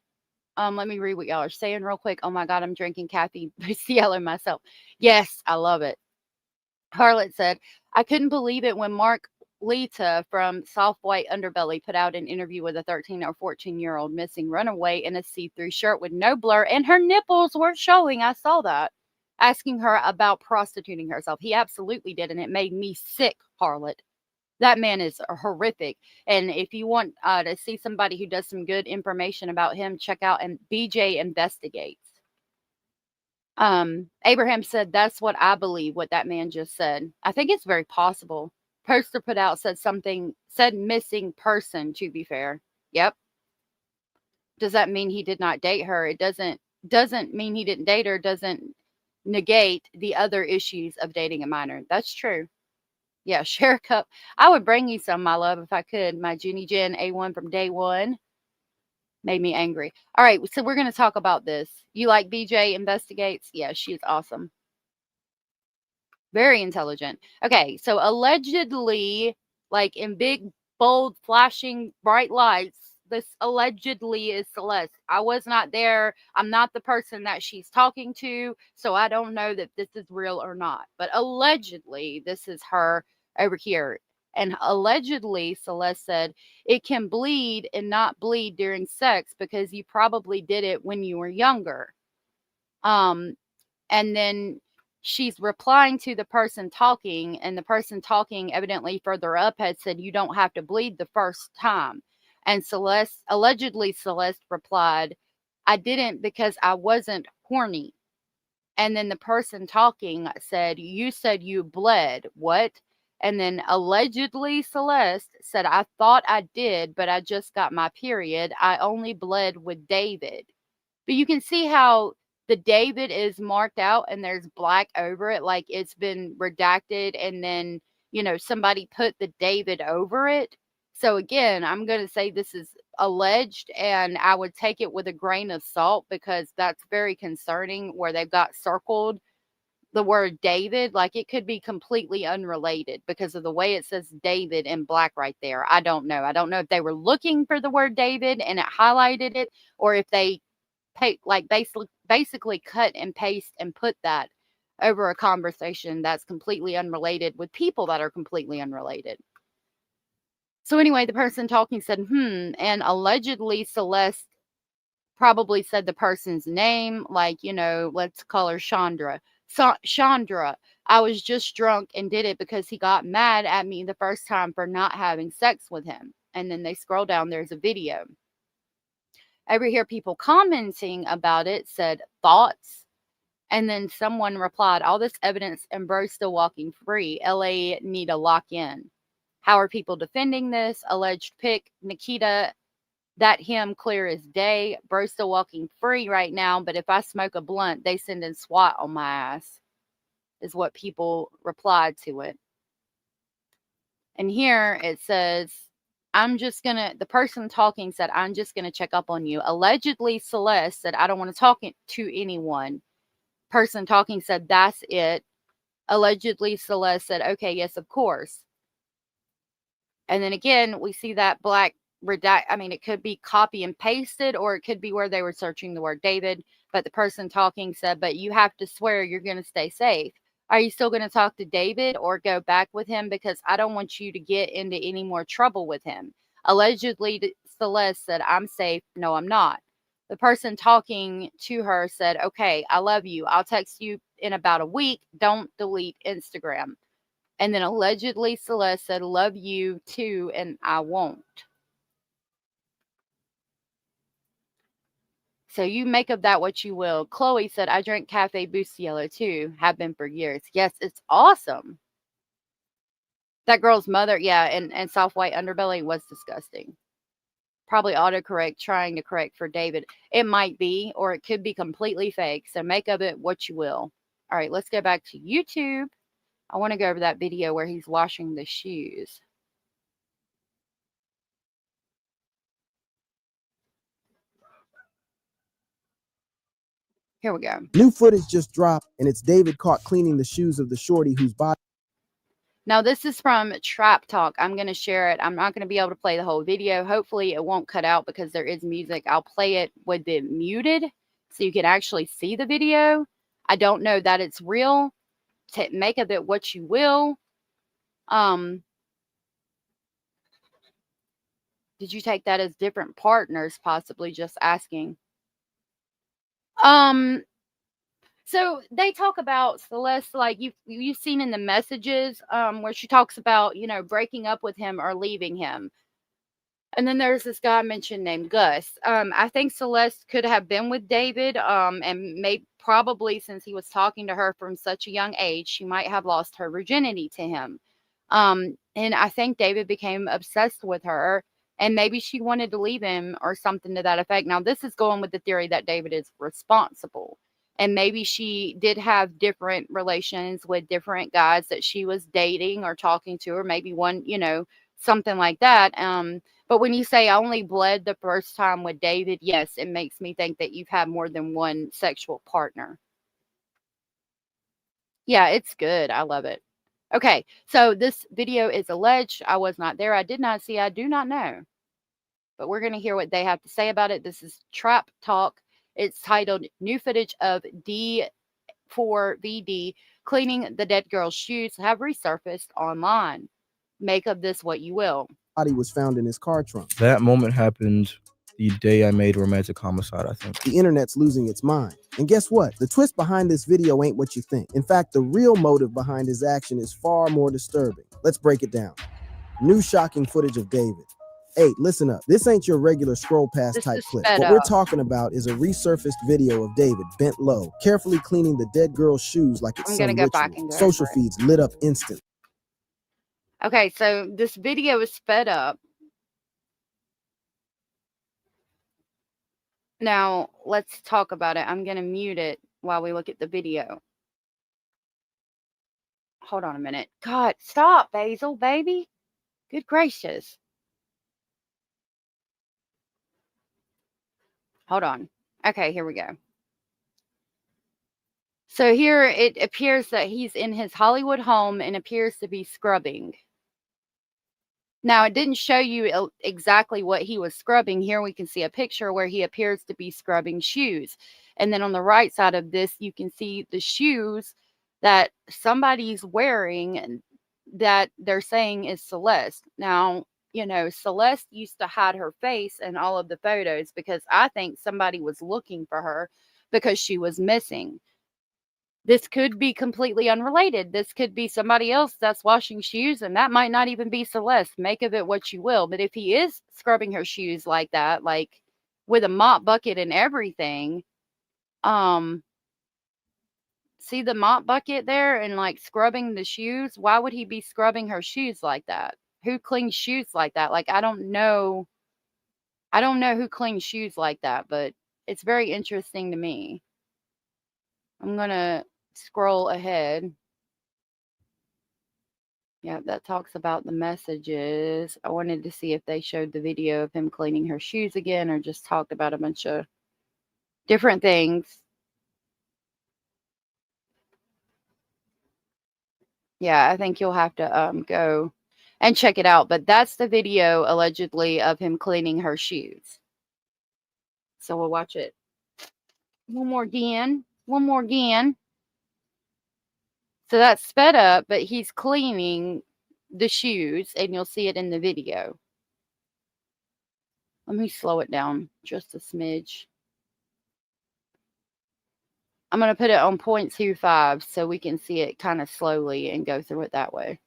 Let me read what y'all are saying real quick. Oh my God, I'm drinking Cafe Bustiello myself. Yes, I love it. Harlot said, I couldn't believe it when Mark Lita from Soft White Underbelly put out an interview with a 13 or 14-year-old missing runaway in a see-through shirt with no blur, and her nipples were showing. I saw that. Asking her about prostituting herself. He absolutely did, and it made me sick, Harlot. That man is horrific. And if you want to see somebody who does some good information about him, check out and BJ Investigates. Abraham said, that's what I believe, what that man just said. I think it's very possible. Poster put out said missing person, to be fair. Yep. Does that mean he did not date her? It doesn't mean he didn't date her, doesn't negate the other issues of dating a minor. That's true. Yeah, share a cup. I would bring you some, my love, if I could. My Jenny Jen A1 from day one made me angry. All right, so we're going to talk about this. You like BJ Investigates? Yeah, she's awesome. Very intelligent. Okay, so allegedly, like in big, bold, flashing, bright lights, this allegedly is Celeste. I was not there. I'm not the person that she's talking to, so I don't know that this is real or not. But allegedly, this is her over here. And allegedly, Celeste said, it can bleed and not bleed during sex because you probably did it when you were younger. And then she's replying to the person talking, and the person talking evidently further up had said, you don't have to bleed the first time. And allegedly Celeste replied, I didn't because I wasn't horny. And then the person talking said, you said you bled. What? And then allegedly Celeste said, I thought I did, but I just got my period. I only bled with David. But you can see how the David is marked out and there's black over it, like it's been redacted, and then, you know, somebody put the David over it. So again, I'm going to say this is alleged, and I would take it with a grain of salt because that's very concerning where they've got circled the word David. Like it could be completely unrelated because of the way it says David in black right there. I don't know. I don't know if they were looking for the word David and it highlighted it, or if they basically cut and paste and put that over a conversation that's completely unrelated with people that are completely unrelated. So anyway, the person talking said, and allegedly Celeste probably said the person's name, like, you know, let's call her Chandra. So, Chandra, I was just drunk and did it because he got mad at me the first time for not having sex with him. And then they scroll down, there's a video. Over here, people commenting about it said, thoughts? And then someone replied, all this evidence and bro still walking free. LA need a lock in. How are people defending this? Alleged pic, Nikita, that him clear as day. Bro still walking free right now, but if I smoke a blunt, they send in SWAT on my ass, is what people replied to it. And here it says, the person talking said, I'm just going to check up on you. Allegedly, Celeste said, I don't want to talk to anyone. Person talking said, that's it. Allegedly, Celeste said, okay, yes, of course. And then again, we see that black redact. I mean, it could be copy and pasted, or it could be where they were searching the word David. But the person talking said, but you have to swear you're going to stay safe. Are you still going to talk to David or go back with him? Because I don't want you to get into any more trouble with him. Allegedly, Celeste said, I'm safe. No, I'm not. The person talking to her said, okay, I love you. I'll text you in about a week. Don't delete Instagram. And then allegedly Celeste said, love you too, and I won't. So you make of that what you will. Chloe said, I drink Cafe Bustiello too. Have been for years. Yes, it's awesome. That girl's mother, yeah, and soft white underbelly was disgusting. Probably autocorrect trying to correct for David. It might be, or it could be completely fake. So make of it what you will. All right, let's go back to YouTube. I want to go over that video where he's washing the shoes. Here we go. New footage just dropped, and it's David caught cleaning the shoes of the shorty whose body. Now, this is from Trap Talk. I'm going to share it. I'm not going to be able to play the whole video. Hopefully, it won't cut out because there is music. I'll play it with it muted so you can actually see the video. I don't know that it's real. Make of it what you will. Did you take that as different partners? Possibly, just asking. So they talk about Celeste, like you've seen in the messages, where she talks about, you know, breaking up with him or leaving him. And then there's this guy mentioned named Gus. I think Celeste could have been with David, and probably since he was talking to her from such a young age, she might have lost her virginity to him. And I think David became obsessed with her, and maybe she wanted to leave him or something to that effect. Now, this is going with the theory that David is responsible. And maybe she did have different relations with different guys that she was dating or talking to, or maybe one, you know, something like that. But when you say I only bled the first time with David, yes, it makes me think that you've had more than one sexual partner. Yeah, it's good. I love it. Okay, so this video is alleged. I was not there. I did not see. I do not know. But we're going to hear what they have to say about it. This is Trap Talk. It's titled New Footage of D4vd Cleaning the Dead Girl's Shoes have resurfaced online. Make of this what you will. Body was found in his car trunk. That moment happened the day I made Romantic Homicide, I think. The internet's losing its mind. And guess what? The twist behind this video ain't what you think. In fact, the real motive behind his action is far more disturbing. Let's break it down. New shocking footage of David. Hey, listen up. This ain't your regular scroll past type clip. What we're talking about is a resurfaced video of David bent low, carefully cleaning the dead girl's shoes like it's some ritual. Social feeds lit up instantly. Okay, so this video is sped up. Now, let's talk about it. I'm going to mute it while we look at the video. Hold on a minute. God, stop, Basil, baby. Good gracious. Hold on. Okay, here we go. So here it appears that he's in his Hollywood home and appears to be scrubbing. Now, it didn't show you exactly what he was scrubbing. Here we can see a picture where he appears to be scrubbing shoes. And then on the right side of this, you can see the shoes that somebody's wearing and that they're saying is Celeste. Now, you know, Celeste used to hide her face in all of the photos because I think somebody was looking for her because she was missing. This could be completely unrelated. This could be somebody else that's washing shoes, and that might not even be Celeste. Make of it what you will. But if he is scrubbing her shoes like that, like with a mop bucket and everything, see the mop bucket there and like scrubbing the shoes? Why would he be scrubbing her shoes like that? Who cleans shoes like that? Like, I don't know who cleans shoes like that, but it's very interesting to me. I'm going to scroll ahead. Yeah, that talks about the messages. I wanted to see if they showed the video of him cleaning her shoes again or just talked about a bunch of different things. Yeah, I think you'll have to go and check it out. But that's the video allegedly of him cleaning her shoes. So we'll watch it one more again. One more again. So that's sped up, but he's cleaning the shoes, and you'll see it in the video. Let me slow it down just a smidge. I'm going to put it on 0.25 so we can see it kind of slowly and go through it that way.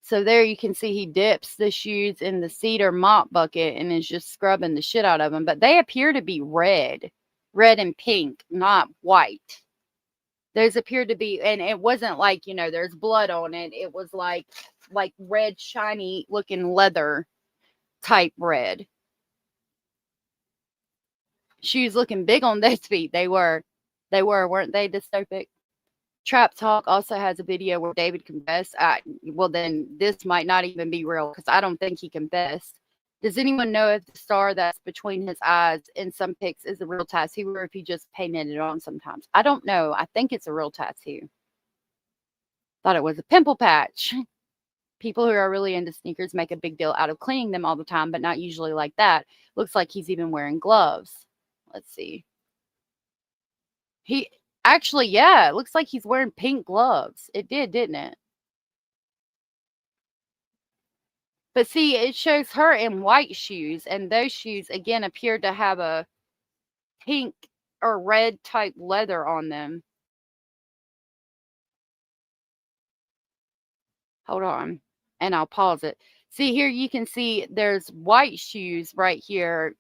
So there you can see he dips the shoes in the cedar mop bucket and is just scrubbing the shit out of them. But they appear to be red and pink, not white. Those appear to be, and it wasn't like, you know, there's blood on it. It was like red, shiny looking leather type red. Shoes looking big on those feet. They were, weren't they, dystopic? Trap Talk also has a video where David confessed. Well, then this might not even be real because I don't think he confessed. Does anyone know if the star that's between his eyes in some pics is a real tattoo or if he just painted it on sometimes? I don't know. I think it's a real tattoo. Thought it was a pimple patch. People who are really into sneakers make a big deal out of cleaning them all the time, but not usually like that. Looks like he's even wearing gloves. Let's see. Actually, yeah, it looks like he's wearing pink gloves. It did, didn't it? But see, it shows her in white shoes, and those shoes, again, appear to have a pink or red type leather on them. Hold on, and I'll pause it. See, here you can see there's white shoes right here.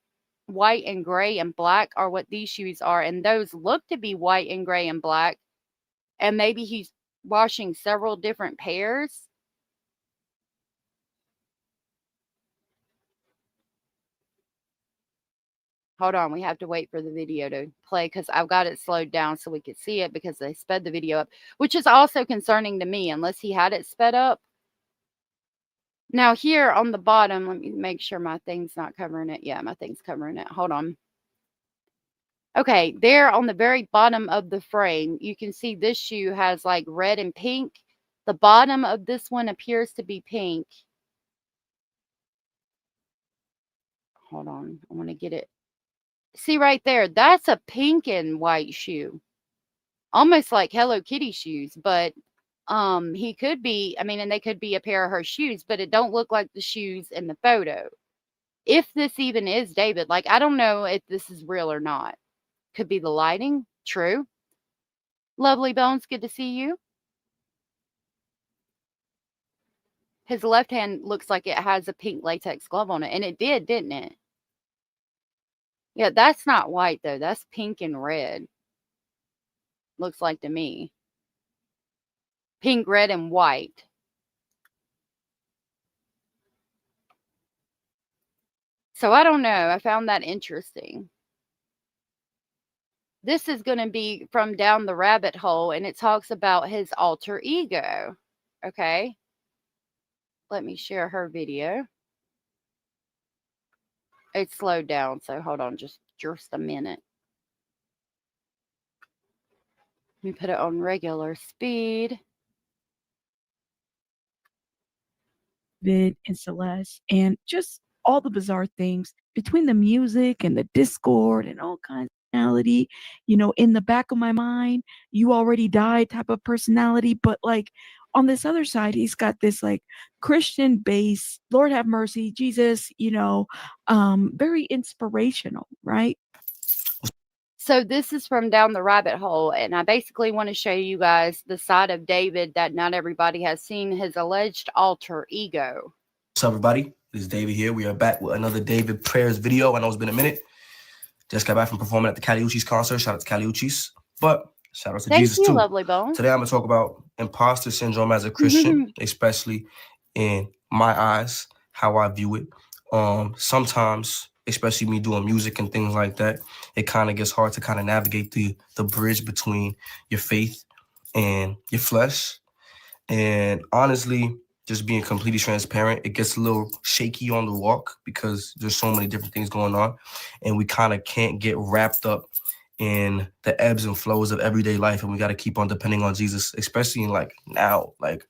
White and gray and black are what these shoes are, and those look to be white and gray and black, and maybe he's washing several different pairs. Hold on, we have to wait for the video to play because I've got it slowed down so we could see it because they sped the video up, which is also concerning to me unless he had it sped up. Now here on the bottom, let me make sure my thing's not covering it. Yeah, my thing's covering it. Hold on. Okay, there on the very bottom of the frame, you can see this shoe has like red and pink. The bottom of this one appears to be pink. Hold on, I want to get it. See right there, that's a pink and white shoe. Almost like Hello Kitty shoes, but he could be, I mean, and they could be a pair of her shoes, but it don't look like the shoes in the photo. If this even is David, like I don't know if this is real or not. Could be the lighting. True. Lovely Bones, good to see you. His left hand looks like it has a pink latex glove on it, and it did, didn't it? Yeah, that's not white, though. That's pink and red. Looks like to me. Pink, red, and white. So I don't know. I found that interesting. This is going to be from Down the Rabbit Hole, and it talks about his alter ego. Okay. Let me share her video. It's slowed down, so hold on just a minute. Let me put it on regular speed. Vid and Celeste, and just all the bizarre things between the music and the Discord and all kinds of personality, you know, in the back of my mind, you already died type of personality. But like on this other side, he's got this like Christian base, Lord have mercy, Jesus, you know, very inspirational, right? So this is from Down the Rabbit Hole, and I basically want to show you guys the side of David that not everybody has seen, his alleged alter ego. What's up, everybody? This is David here. We are back with another David Prayers video. I know it's been a minute. Just got back from performing at the Caliucci's concert. Shout out to Caliucci's. But shout out to Jesus, too. Lovely Bones. Today, I'm going to talk about imposter syndrome as a Christian, especially in my eyes, how I view it. Sometimes, especially me doing music and things like that, it kind of gets hard to kind of navigate the bridge between your faith and your flesh. And honestly, just being completely transparent, it gets a little shaky on the walk because there's so many different things going on, and we kind of can't get wrapped up in the ebbs and flows of everyday life, and we got to keep on depending on Jesus, especially in like now, like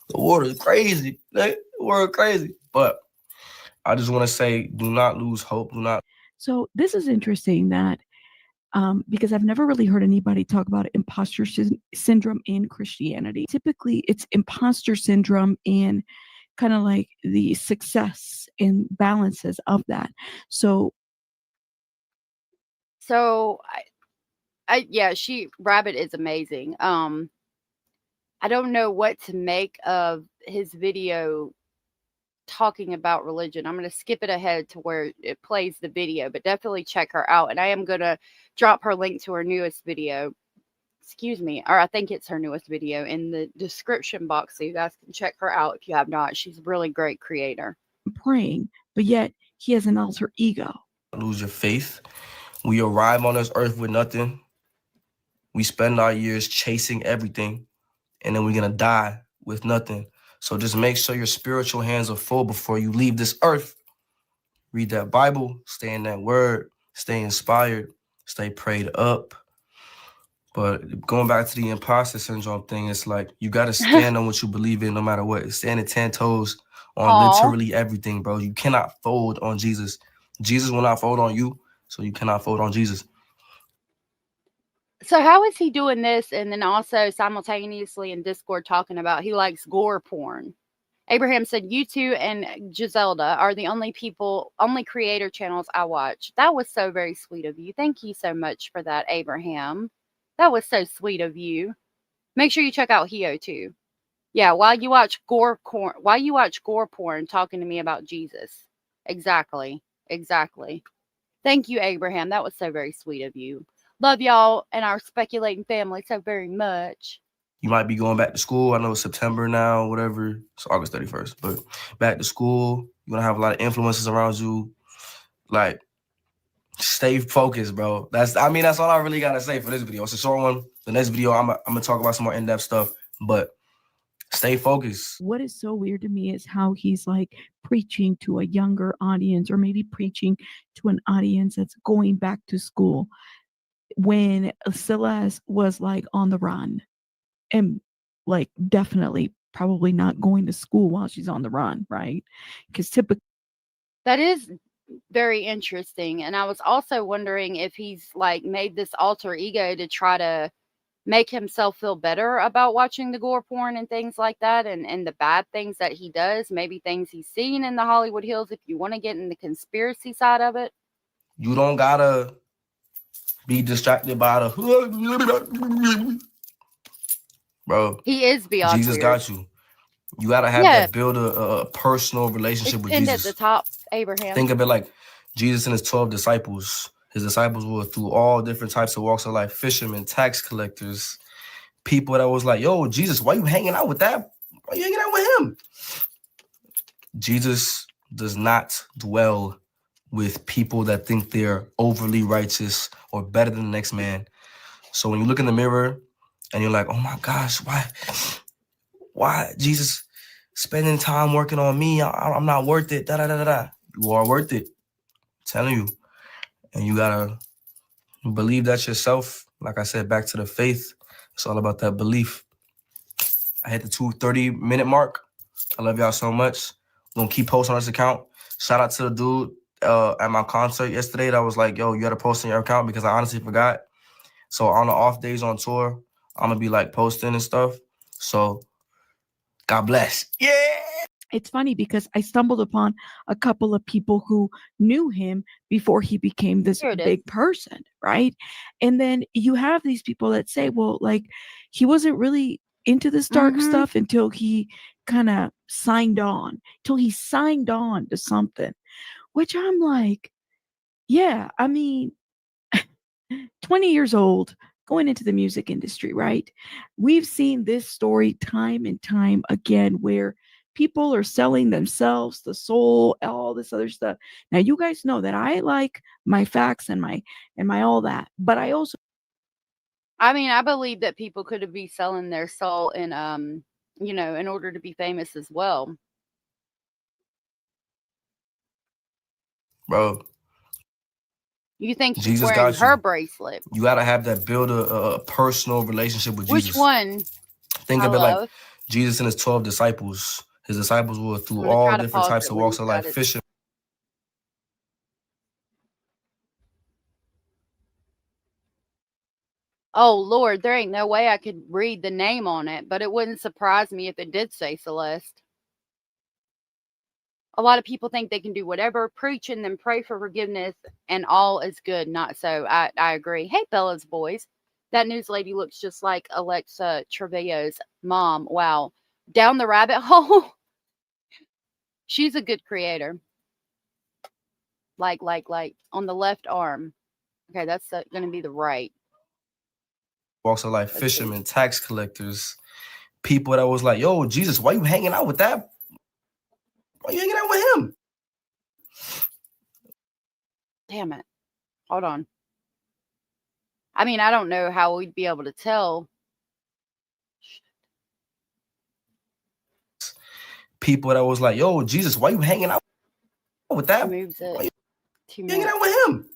the world is crazy, like, the world crazy. But I just want to say, do not lose hope. Do not. So this is interesting that because I've never really heard anybody talk about imposter syndrome in Christianity. Typically, it's imposter syndrome in kind of like the success and balances of that. So yeah, Rabbit is amazing. I don't know what to make of his video talking about religion. I'm going to skip it ahead to where it plays the video, but definitely check her out. And I am going to drop her link to her newest video. Excuse me, or I think it's her newest video in the description box, so you guys can check her out if you have not. She's a really great creator. Praying, but yet he has an alter ego. Lose your faith. We arrive on this earth with nothing. We spend our years chasing everything, and then we're going to die with nothing. So just make sure your spiritual hands are full before you leave this earth. Read that Bible, stay in that word, stay inspired, stay prayed up. But going back to the imposter syndrome thing, it's like you got to stand on what you believe in no matter what. Standing 10 toes on literally everything, bro. You cannot fold on Jesus. Jesus will not fold on you, so you cannot fold on Jesus. So how is he doing this and then also simultaneously in Discord talking about he likes gore porn? Abraham said, you two and Giselda are the only creator channels I watch. That was so very sweet of you. Thank you so much for that, Abraham. That was so sweet of you. Make sure you check out Hio too. Yeah, while you watch gore porn talking to me about Jesus. Exactly. Thank you, Abraham. That was so very sweet of you. Love y'all and our speculating family so very much. You might be going back to school. I know it's September now, whatever. It's August 31st, but back to school. You're going to have a lot of influences around you. Like, Stay focused, bro. That's all I really gotta say for this video. It's a short one. The next video, I'm gonna talk about some more in-depth stuff, but stay focused. What is so weird to me is how he's like preaching to a younger audience, or maybe preaching to an audience that's going back to school, when Celeste was like on the run and like definitely probably not going to school while she's on the run, right? Because typically That is very interesting. And I was also wondering if he's like made this alter ego to try to make himself feel better about watching the gore porn and things like that, and the bad things that he does, maybe things he's seen in the Hollywood Hills, if you want to get in the conspiracy side of it. You don't gotta be distracted by the bro. He is beyond Jesus weird. got you. You gotta have that build a personal relationship with End Jesus. at the top, Abraham. Think of it like Jesus and his 12 disciples. His disciples were through all different types of walks of life: fishermen, tax collectors, people that was like, yo, Jesus, why you hanging out with that? Why you hanging out with him? Jesus does not dwell with people that think they're overly righteous or better than the next man. So when you look in the mirror and you're like, oh my gosh, why Jesus spending time working on me? I'm not worth it. You are worth it. I'm telling you. And you gotta believe that yourself. Like I said, back to the faith. It's all about that belief. I hit the 2:30-minute mark. I love y'all so much. I'm gonna keep posting on this account. Shout out to the dude at my concert yesterday that was like, yo, you gotta post on your account, because I honestly forgot. So on the off days on tour, I'm gonna be like posting and stuff. So God bless. Yeah. it's funny because I stumbled upon a couple of people who knew him before he became this big person, right? And then you have these people that say, well, like, he wasn't really into this dark stuff until he kind of signed on, to something, which I'm like, yeah, I mean, 20 years old, going into the music industry, right? We've seen this story time and time again where people are selling themselves, the soul, all this other stuff. Now, you guys know that I like my facts and my all that, but I also, I mean, I believe that people could be selling their soul in in order to be famous as well. Bro. You think she's Jesus wearing got you. her bracelet? You gotta have that build a personal relationship with Jesus. Which one? Think of it like Jesus and his 12 disciples. His disciples were through all different types of walks of life. Fishermen. Oh, Lord, there ain't no way I could read the name on it, but it wouldn't surprise me if it did say Celeste. A lot of people think they can do whatever, preach and then pray for forgiveness, and all is good. Not so. I agree. Hey, Bella's boys. That news lady looks just like Alexa Trevelyan's mom. Wow. Down the rabbit hole. She's a good creator. Like, on the left arm. Okay, that's going to be the right. Walks of life, fishermen, tax collectors, people that was like, yo, Jesus, why you hanging out with that? Why you hanging out with him? Damn it. Hold on. I mean, I don't know how we'd be able to tell. People that was like, yo, Jesus, why you hanging out with that? Moves it. Why you hanging out with him?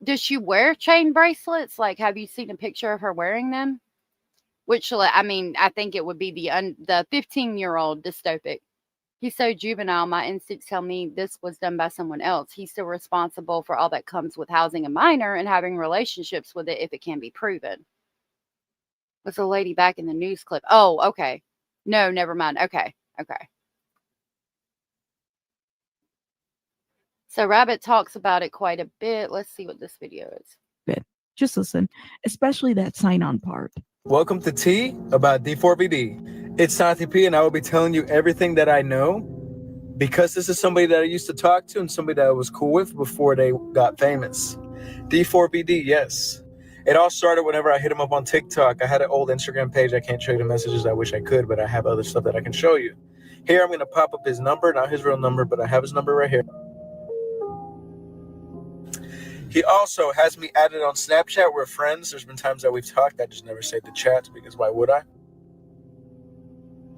Does she wear chain bracelets? Like, have you seen a picture of her wearing them? Which, I mean, I think it would be the 15-year-old dystopic. He's so juvenile. My instincts tell me this was done by someone else. He's still responsible for all that comes with housing a minor and having relationships with it if it can be proven. Was the lady back in the news clip? Oh, okay. No, never mind. Okay. So Rabbit talks about it quite a bit. Let's see what this video is. just listen, especially that sign-on part. Welcome to T about D4vd. It's Santi P, and I will be telling you everything that I know because this is somebody that I used to talk to and somebody that I was cool with before they got famous. D4vd, yes. It all started whenever I hit him up on TikTok. I had an old Instagram page. I can't show you the messages. I wish I could, but I have other stuff that I can show you. Here, I'm going to pop up his number, not his real number, but I have his number right here. He also has me added on Snapchat. We're friends. There's been times that we've talked. I just never saved the chats because why would I?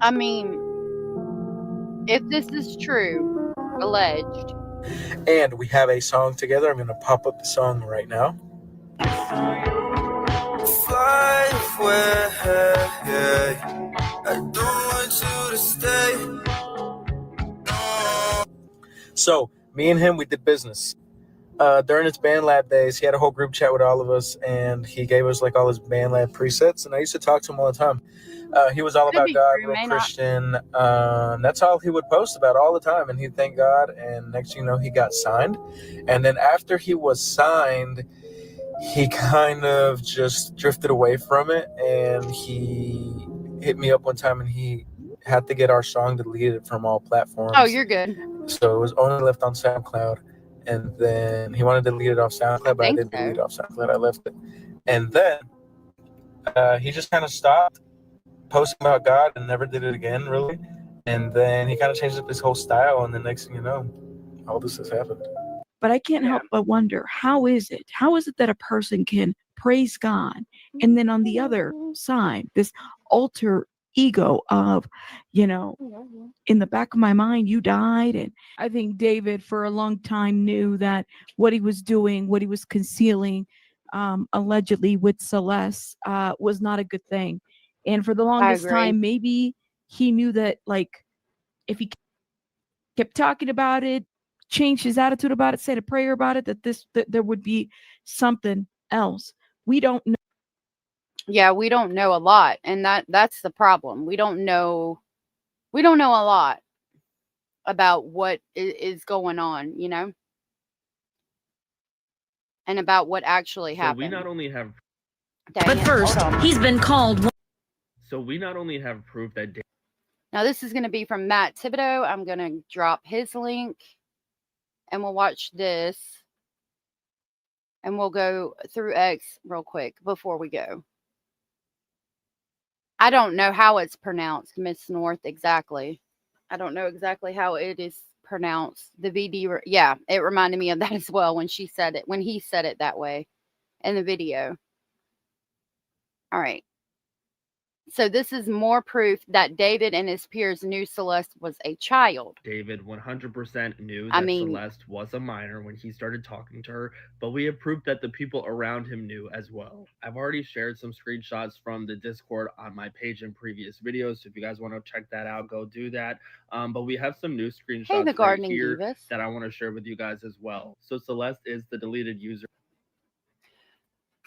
I mean, if this is true, alleged. And we have a song together. I'm going to pop up the song right now. Fly away, I don't want you to stay. So, me and him, we did business. During his BandLab days, he had a whole group chat with all of us, and he gave us like all his BandLab presets, and I used to talk to him all the time. He was all about God, real Christian. That's all he would post about all the time, and he'd thank God, and next thing you know, he got signed. And then after he was signed, he kind of just drifted away from it, and he hit me up one time, and he had to get our song deleted from all platforms. Oh, you're good. So it was only left on SoundCloud. And then he wanted to delete it off SoundCloud, but I didn't delete it off SoundCloud. I left it. And then he just kind of stopped posting about God and never did it again, really. And then he kind of changed up his whole style. And the next thing you know, all this has happened. But I can't help but wonder, how is it that a person can praise God and then on the other side, this alter ego of, in the back of my mind, you died. And I think David for a long time knew that what he was doing, what he was concealing, allegedly with Celeste, was not a good thing. And for the longest time, maybe he knew that, like, if he kept talking about it, changed his attitude about it, said a prayer about it, that there would be something else. We don't know. Yeah, we don't know a lot, and that's the problem. We don't know a lot about what is going on, and about what actually happened. So we not only have But first, he's been called. So we not only have proof that now this is going to be from Matt Thibodeau. I'm going to drop his link, and we'll watch this, and we'll go through X real quick before we go. I don't know how it's pronounced, Miss North, exactly. I don't know exactly how it is pronounced. The VD, yeah, it reminded me of that as well when he said it that way in the video. All right. So this is more proof that David and his peers knew Celeste was a child. David 100% knew that Celeste was a minor when he started talking to her, but we have proof that the people around him knew as well. I've already shared some screenshots from the Discord on my page in previous videos, so if you guys want to check that out, go do that. But we have some new screenshots right here that I want to share with you guys as well. So Celeste is the deleted user.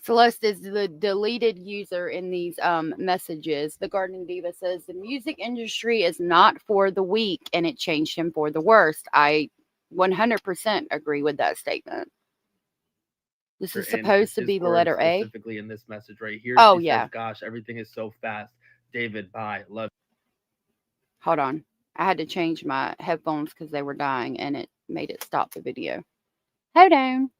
Celeste is the deleted user in these messages. The Gardening Diva says the music industry is not for the weak, and it changed him for the worst. I 100% agree with that statement. This is supposed to be the letter A. Specifically in this message right here. Oh, she yeah. says, gosh, everything is so fast. David, bye. Love you. Hold on. I had to change my headphones because they were dying, and it made it stop the video. Hold on.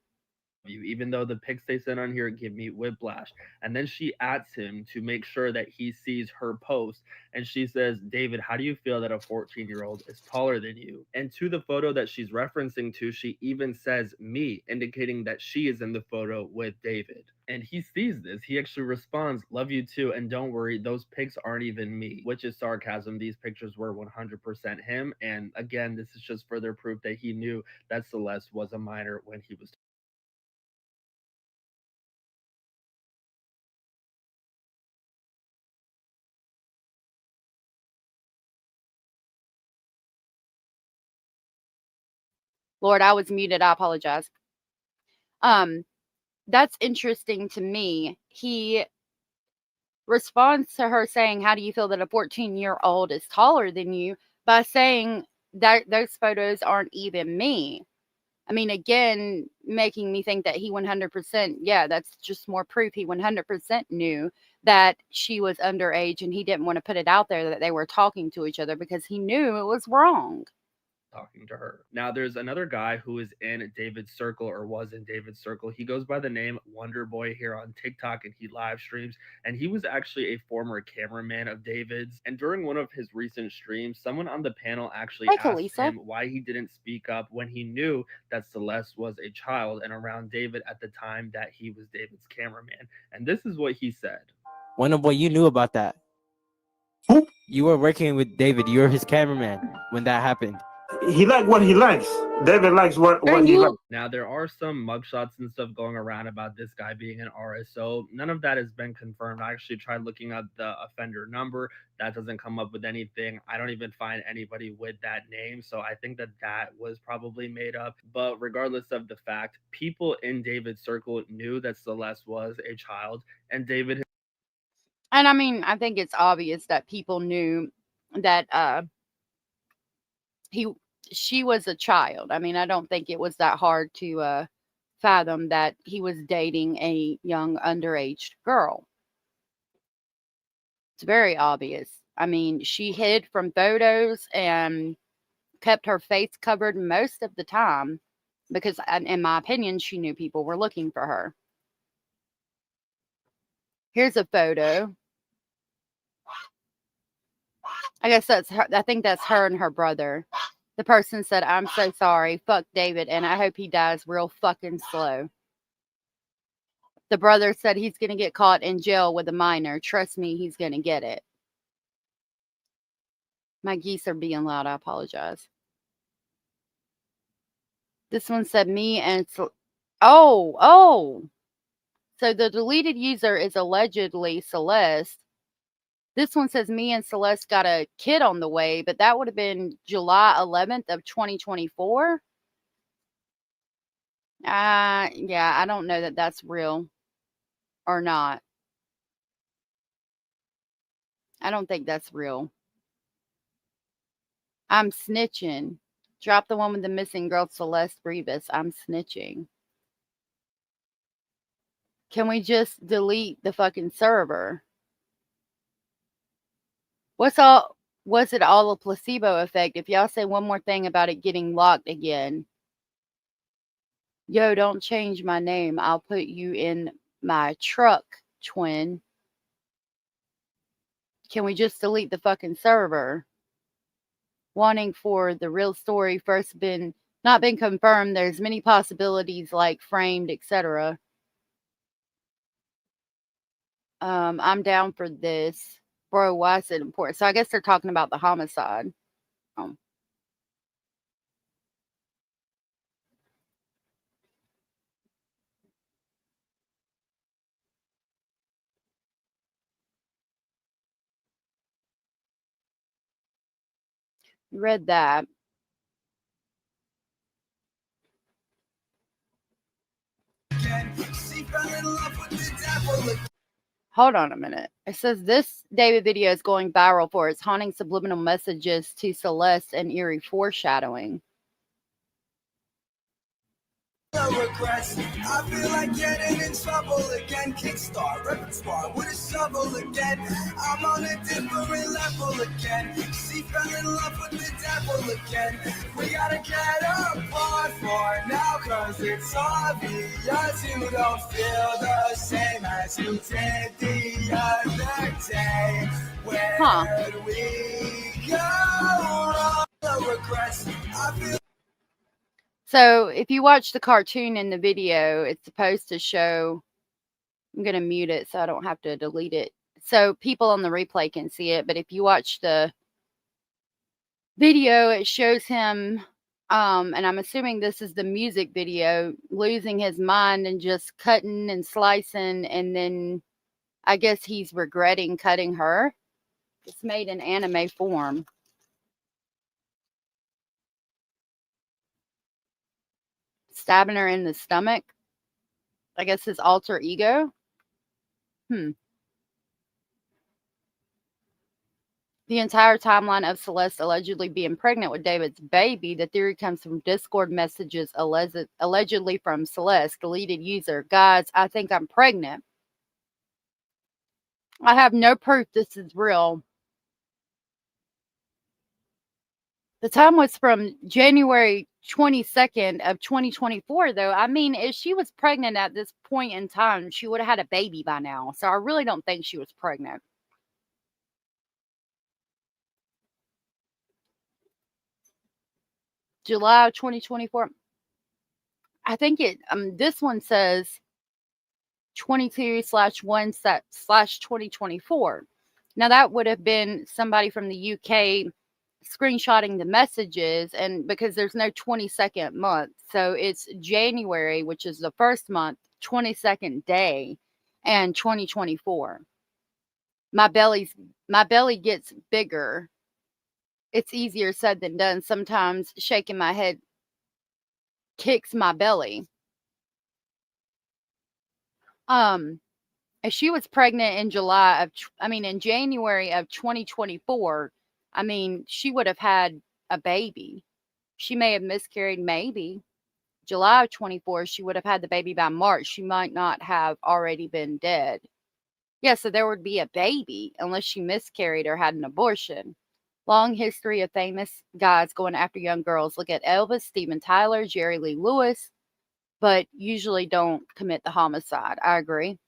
You, even though the pics they sent on here give me whiplash. And then she adds him to make sure that he sees her post, and she says, David, how do you feel that a 14-year-old is taller than you? And to the photo that she's referencing to, she even says me, indicating that she is in the photo with David. And he sees this. He actually responds, love you too, and don't worry, those pics aren't even me, which is sarcasm. These pictures were 100% him. And again, this is just further proof that he knew that Celeste was a minor when he was Lord, I was muted. I apologize. That's interesting to me. He responds to her saying, how do you feel that a 14-year-old is taller than you, by saying that those photos aren't even me. I mean, again, making me think that he 100%, yeah, that's just more proof. He 100% knew that she was underage, and he didn't want to put it out there that they were talking to each other because he knew it was wrong. talking to her. Now, there's another guy who is in David's circle or was in David's circle. He goes by the name Wonder Boy here on TikTok and he live streams. And he was actually a former cameraman of David's. And during one of his recent streams, someone on the panel actually asked him why he didn't speak up when he knew that Celeste was a child and around David at the time that he was David's cameraman. And this is what he said. Wonder Boy, you knew about that. You were working with David. You were his cameraman when that happened. He likes what he likes. David likes what he likes. Now, there are some mugshots and stuff going around about this guy being an RSO. None of that has been confirmed. I actually tried looking at the offender number. That doesn't come up with anything. I don't even find anybody with that name. So I think that that was probably made up. But regardless of the fact, people in David's circle knew that Celeste was a child. And David... And I mean, I think it's obvious that people knew that she was a child. I mean, I don't think it was that hard to fathom that he was dating a young underage girl. It's very obvious. I mean, she hid from photos and kept her face covered most of the time because, in my opinion, she knew people were looking for her. Here's a photo. I guess that's her. I think that's her and her brother. The person said, "I'm so sorry. Fuck David, and I hope he dies real fucking slow." The brother said he's going to get caught in jail with a minor. Trust me, he's going to get it. My geese are being loud. I apologize. This one said me and... Oh. So the deleted user is allegedly Celeste. This one says me and Celeste got a kid on the way, but that would have been July 11th of 2024. Yeah, I don't know that that's real or not. I don't think that's real. I'm snitching. Drop the one with the missing girl, Celeste Rivas. I'm snitching. Can we just delete the fucking server? Was it all a placebo effect? If y'all say one more thing about it getting locked again. Yo, don't change my name. I'll put you in my truck, twin. Can we just delete the fucking server? Wanting for the real story first not been confirmed. There's many possibilities like framed, etc. I'm down for this. Bro, why is it important? So I guess they're talking about the homicide. Oh. You read that. Hold on a minute. It says this David video is going viral for its haunting subliminal messages to Celeste and eerie foreshadowing. Regrets. I feel like getting in trouble again. Kickstart repertoire with a shovel again. I'm on a different level again. She fell in love with the devil again. We gotta get apart for now, cause it's obvious you don't feel the same as you did the other day. Where do we go? All the regrets. I feel So if you watch the cartoon in the video, it's supposed to show, I'm going to mute it so I don't have to delete it. So people on the replay can see it. But if you watch the video, it shows him, and I'm assuming this is the music video, losing his mind and just cutting and slicing. And then I guess he's regretting cutting her. It's made in anime form. Stabbing her in the stomach. I guess his alter ego. The entire timeline of Celeste allegedly being pregnant with David's baby. The theory comes from Discord messages allegedly from Celeste, deleted user. Guys, I think I'm pregnant. I have no proof this is real. The time was from January 22nd of 2024, though. I mean, if she was pregnant at this point in time, she would have had a baby by now. So I really don't think she was pregnant. July of 2024. I think this one says 22/1/2024. Now that would have been somebody from the UK screenshotting the messages, and because there's no 22nd month, so it's January, which is the first month, 22nd day, and 2024. My belly gets bigger. It's easier said than done. Sometimes shaking my head kicks my belly. If she was pregnant in in January of 2024, I mean, she would have had a baby. She may have miscarried, maybe. July of 24, she would have had the baby by March. She might not have already been dead. Yeah, so there would be a baby unless she miscarried or had an abortion. Long history of famous guys going after young girls. Look at Elvis, Steven Tyler, Jerry Lee Lewis, but usually don't commit the homicide. I agree.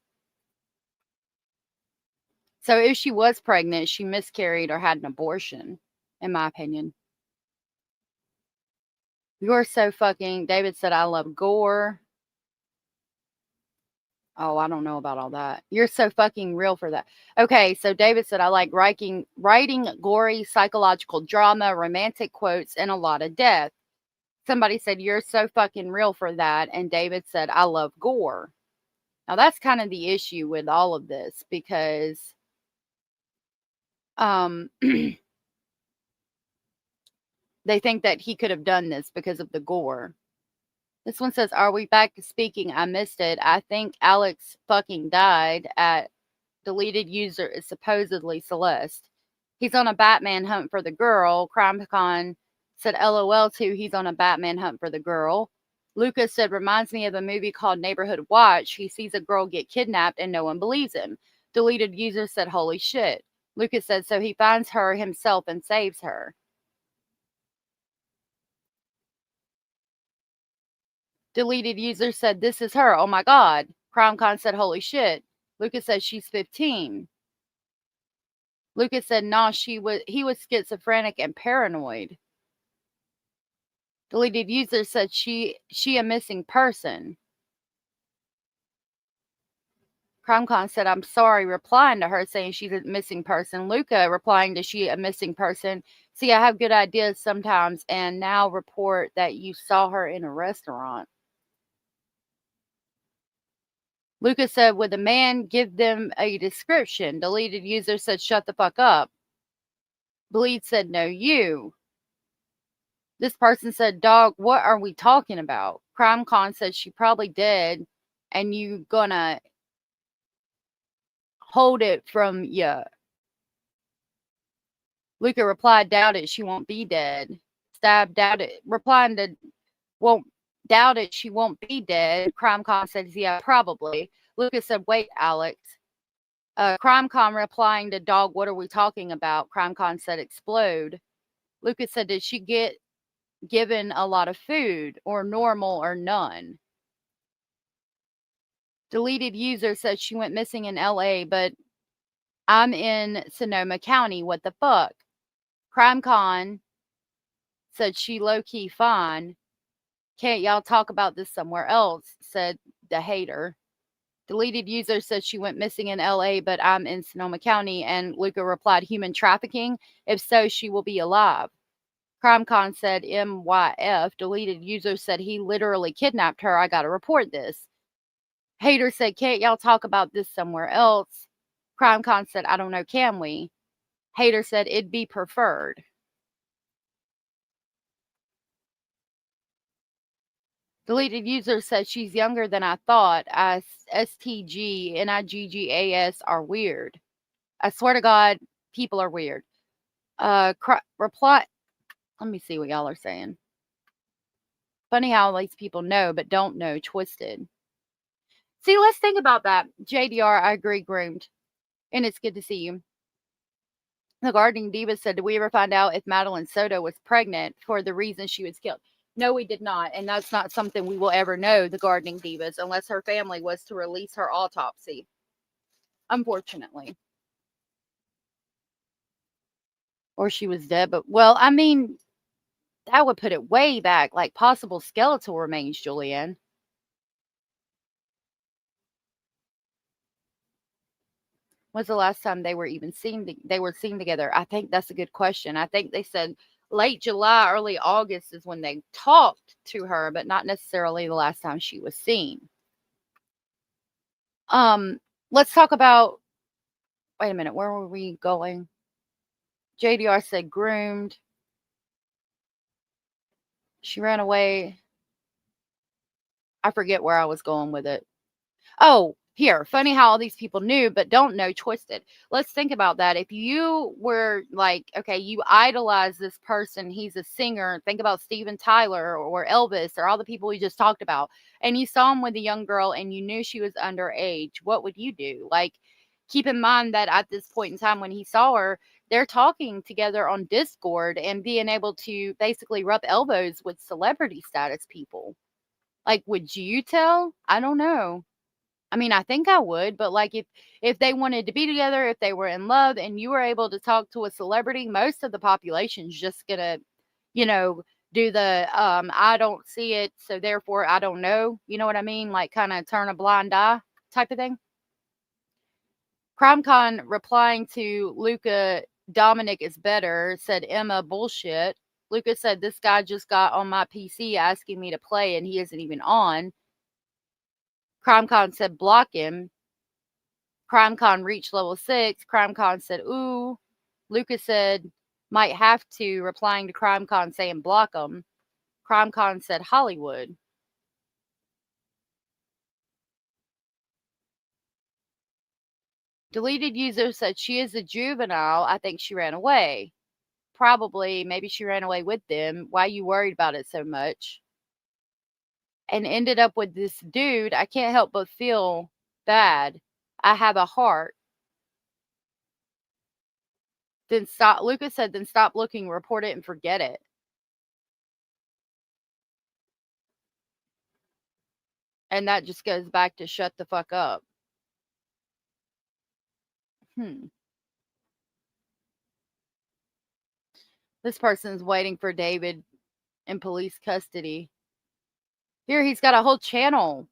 So if she was pregnant, she miscarried or had an abortion, in my opinion. You're so fucking... David said, I love gore. Oh, I don't know about all that. You're so fucking real for that. Okay, so David said, I like writing gory psychological drama, romantic quotes, and a lot of death. Somebody said, you're so fucking real for that. And David said, I love gore. Now, that's kind of the issue with all of this, because they think that he could have done this because of the gore. This one says, are we back to speaking? I missed it. I think Alex fucking died at deleted user is supposedly Celeste. He's on a Batman hunt for the girl. CrimeCon said, LOL too. He's on a Batman hunt for the girl. Lucas said, reminds me of a movie called Neighborhood Watch. He sees a girl get kidnapped and no one believes him. Deleted user said, holy shit. Lucas said, so he finds her himself and saves her. Deleted user said, this is her. Oh my God. CrimeCon said, holy shit. Lucas said, she's 15. Lucas said, nah, he was schizophrenic and paranoid. Deleted user said, she a missing person. CrimeCon said, I'm sorry, replying to her saying she's a missing person. Luca replying to she a missing person. See, I have good ideas sometimes, and now report that you saw her in a restaurant. Lucas said, would the man give them a description? Deleted user said, shut the fuck up. Bleed said, no, you. This person said, dog, what are we talking about? CrimeCon said, she probably dead, and you gonna hold it from ya. Luca replied, doubt it, she won't be dead. Stab, doubt it. Replying to, won't doubt it, she won't be dead. CrimeCon said, yeah, probably. Lucas said, wait, Alex. CrimeCon replying to, dog, what are we talking about? CrimeCon said, explode. Lucas said, did she get given a lot of food, or normal, or none? Deleted user said she went missing in LA, but I'm in Sonoma County. What the fuck? CrimeCon said she low-key fine. Can't y'all talk about this somewhere else? Said the hater. Deleted user said she went missing in LA, but I'm in Sonoma County. And Luca replied, human trafficking? If so, she will be alive. CrimeCon said MYF. Deleted user said he literally kidnapped her. I gotta report this. Hater said, can't y'all talk about this somewhere else? CrimeCon said, I don't know, can we? Hater said, it'd be preferred. Deleted user said, she's younger than I thought. STG, NIGGAS are weird. I swear to God, people are weird. Reply. Let me see what y'all are saying. Funny how these people know but don't know. Twisted. See, let's think about that. JDR, I agree, groomed. And it's good to see you. The gardening diva said, did we ever find out if Madeline Soto was pregnant for the reason she was killed? No, we did not. And that's not something we will ever know, the gardening divas, unless her family was to release her autopsy. Unfortunately. Or she was dead. But, well, I mean, that would put it way back, like possible skeletal remains, Julianne. When's the last time they were even seen together? I think that's a good question. I think they said late July, early August is when they talked to her, but not necessarily the last time she was seen. Let's talk about, wait a minute, where were we going? JDR said groomed. She ran away. I forget where I was going with it. Oh, here, funny how all these people knew but don't know, twisted. Let's think about that. If you were like, okay, you idolize this person, he's a singer, think about Steven Tyler or Elvis or all the people we just talked about, and you saw him with a young girl and you knew she was underage, what would you do? Like, keep in mind that at this point in time when he saw her, they're talking together on Discord and being able to basically rub elbows with celebrity status people. Like, would you tell? I don't know. I mean, I think I would, but like if they wanted to be together, if they were in love and you were able to talk to a celebrity, most of the population's just gonna, you know, do the I don't see it, so therefore I don't know. You know what I mean? Like kind of turn a blind eye type of thing. CrimeCon replying to Luca, Dominic is better, said Emma, bullshit. Luca said, this guy just got on my PC asking me to play and he isn't even on. CrimeCon said, block him. CrimeCon reached level 6. CrimeCon said, ooh. Lucas said, might have to, replying to CrimeCon saying, block him. CrimeCon said, Hollywood. Deleted user said, she is a juvenile. I think she ran away. Probably, maybe she ran away with them. Why are you worried about it so much? And ended up with this dude. I can't help but feel bad. I have a heart. Then stop. Lucas said, then stop looking, report it, and forget it. And that just goes back to shut the fuck up. This person's waiting for David in police custody. Here, he's got a whole channel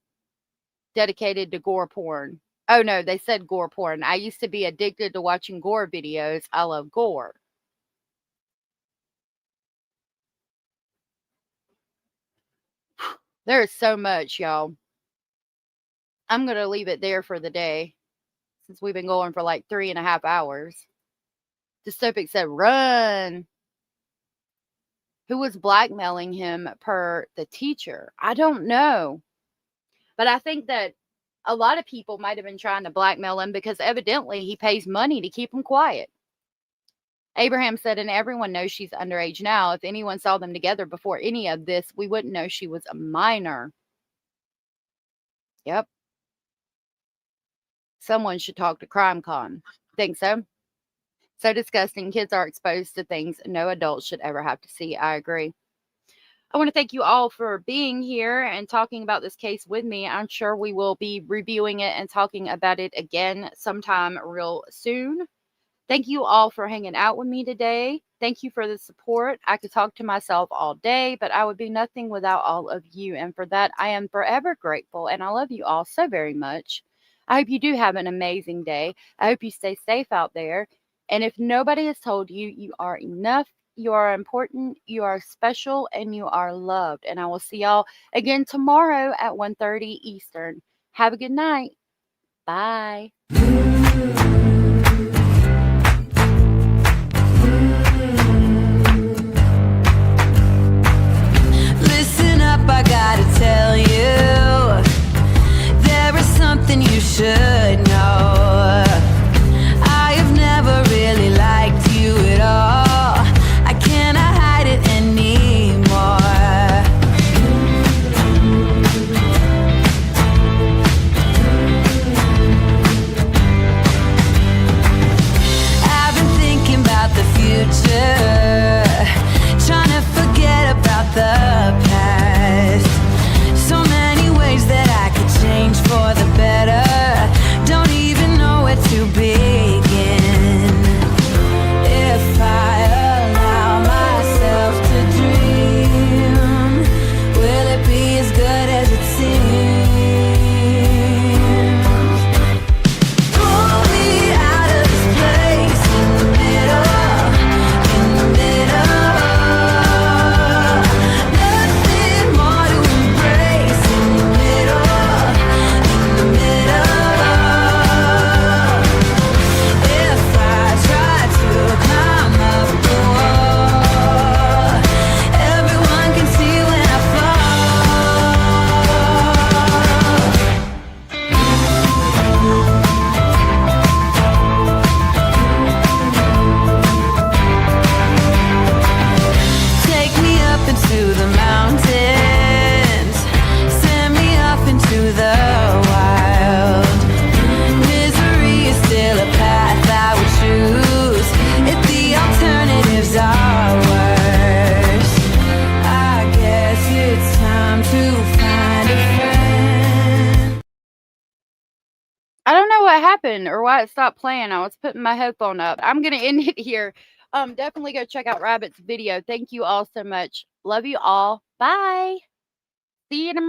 dedicated to gore porn. Oh, no, they said gore porn. I used to be addicted to watching gore videos. I love gore. There is so much, y'all. I'm going to leave it there for the day since we've been going for like 3.5 hours. Dystopic said, run. Who was blackmailing him per the teacher? I don't know. But I think that a lot of people might have been trying to blackmail him because evidently he pays money to keep him quiet. Abraham said, and everyone knows she's underage now. If anyone saw them together before any of this, we wouldn't know she was a minor. Yep. Someone should talk to CrimeCon. Think so? So disgusting. Kids are exposed to things no adults should ever have to see. I agree. I want to thank you all for being here and talking about this case with me. I'm sure we will be reviewing it and talking about it again sometime real soon. Thank you all for hanging out with me today. Thank you for the support. I could talk to myself all day, but I would be nothing without all of you. And for that, I am forever grateful. And I love you all so very much. I hope you do have an amazing day. I hope you stay safe out there. And if nobody has told you, you are enough, you are important, you are special, and you are loved. And I will see y'all again tomorrow at 1:30 Eastern. Have a good night. Bye. Listen up, I gotta tell you, there is something you should know. I have never really liked you at all. I cannot hide it anymore. I've been thinking about happened or why it stopped playing. I was putting my headphone up. I'm gonna end it here. Definitely go check out Rabbit's video. Thank you all so much. Love you all. Bye. See you tomorrow.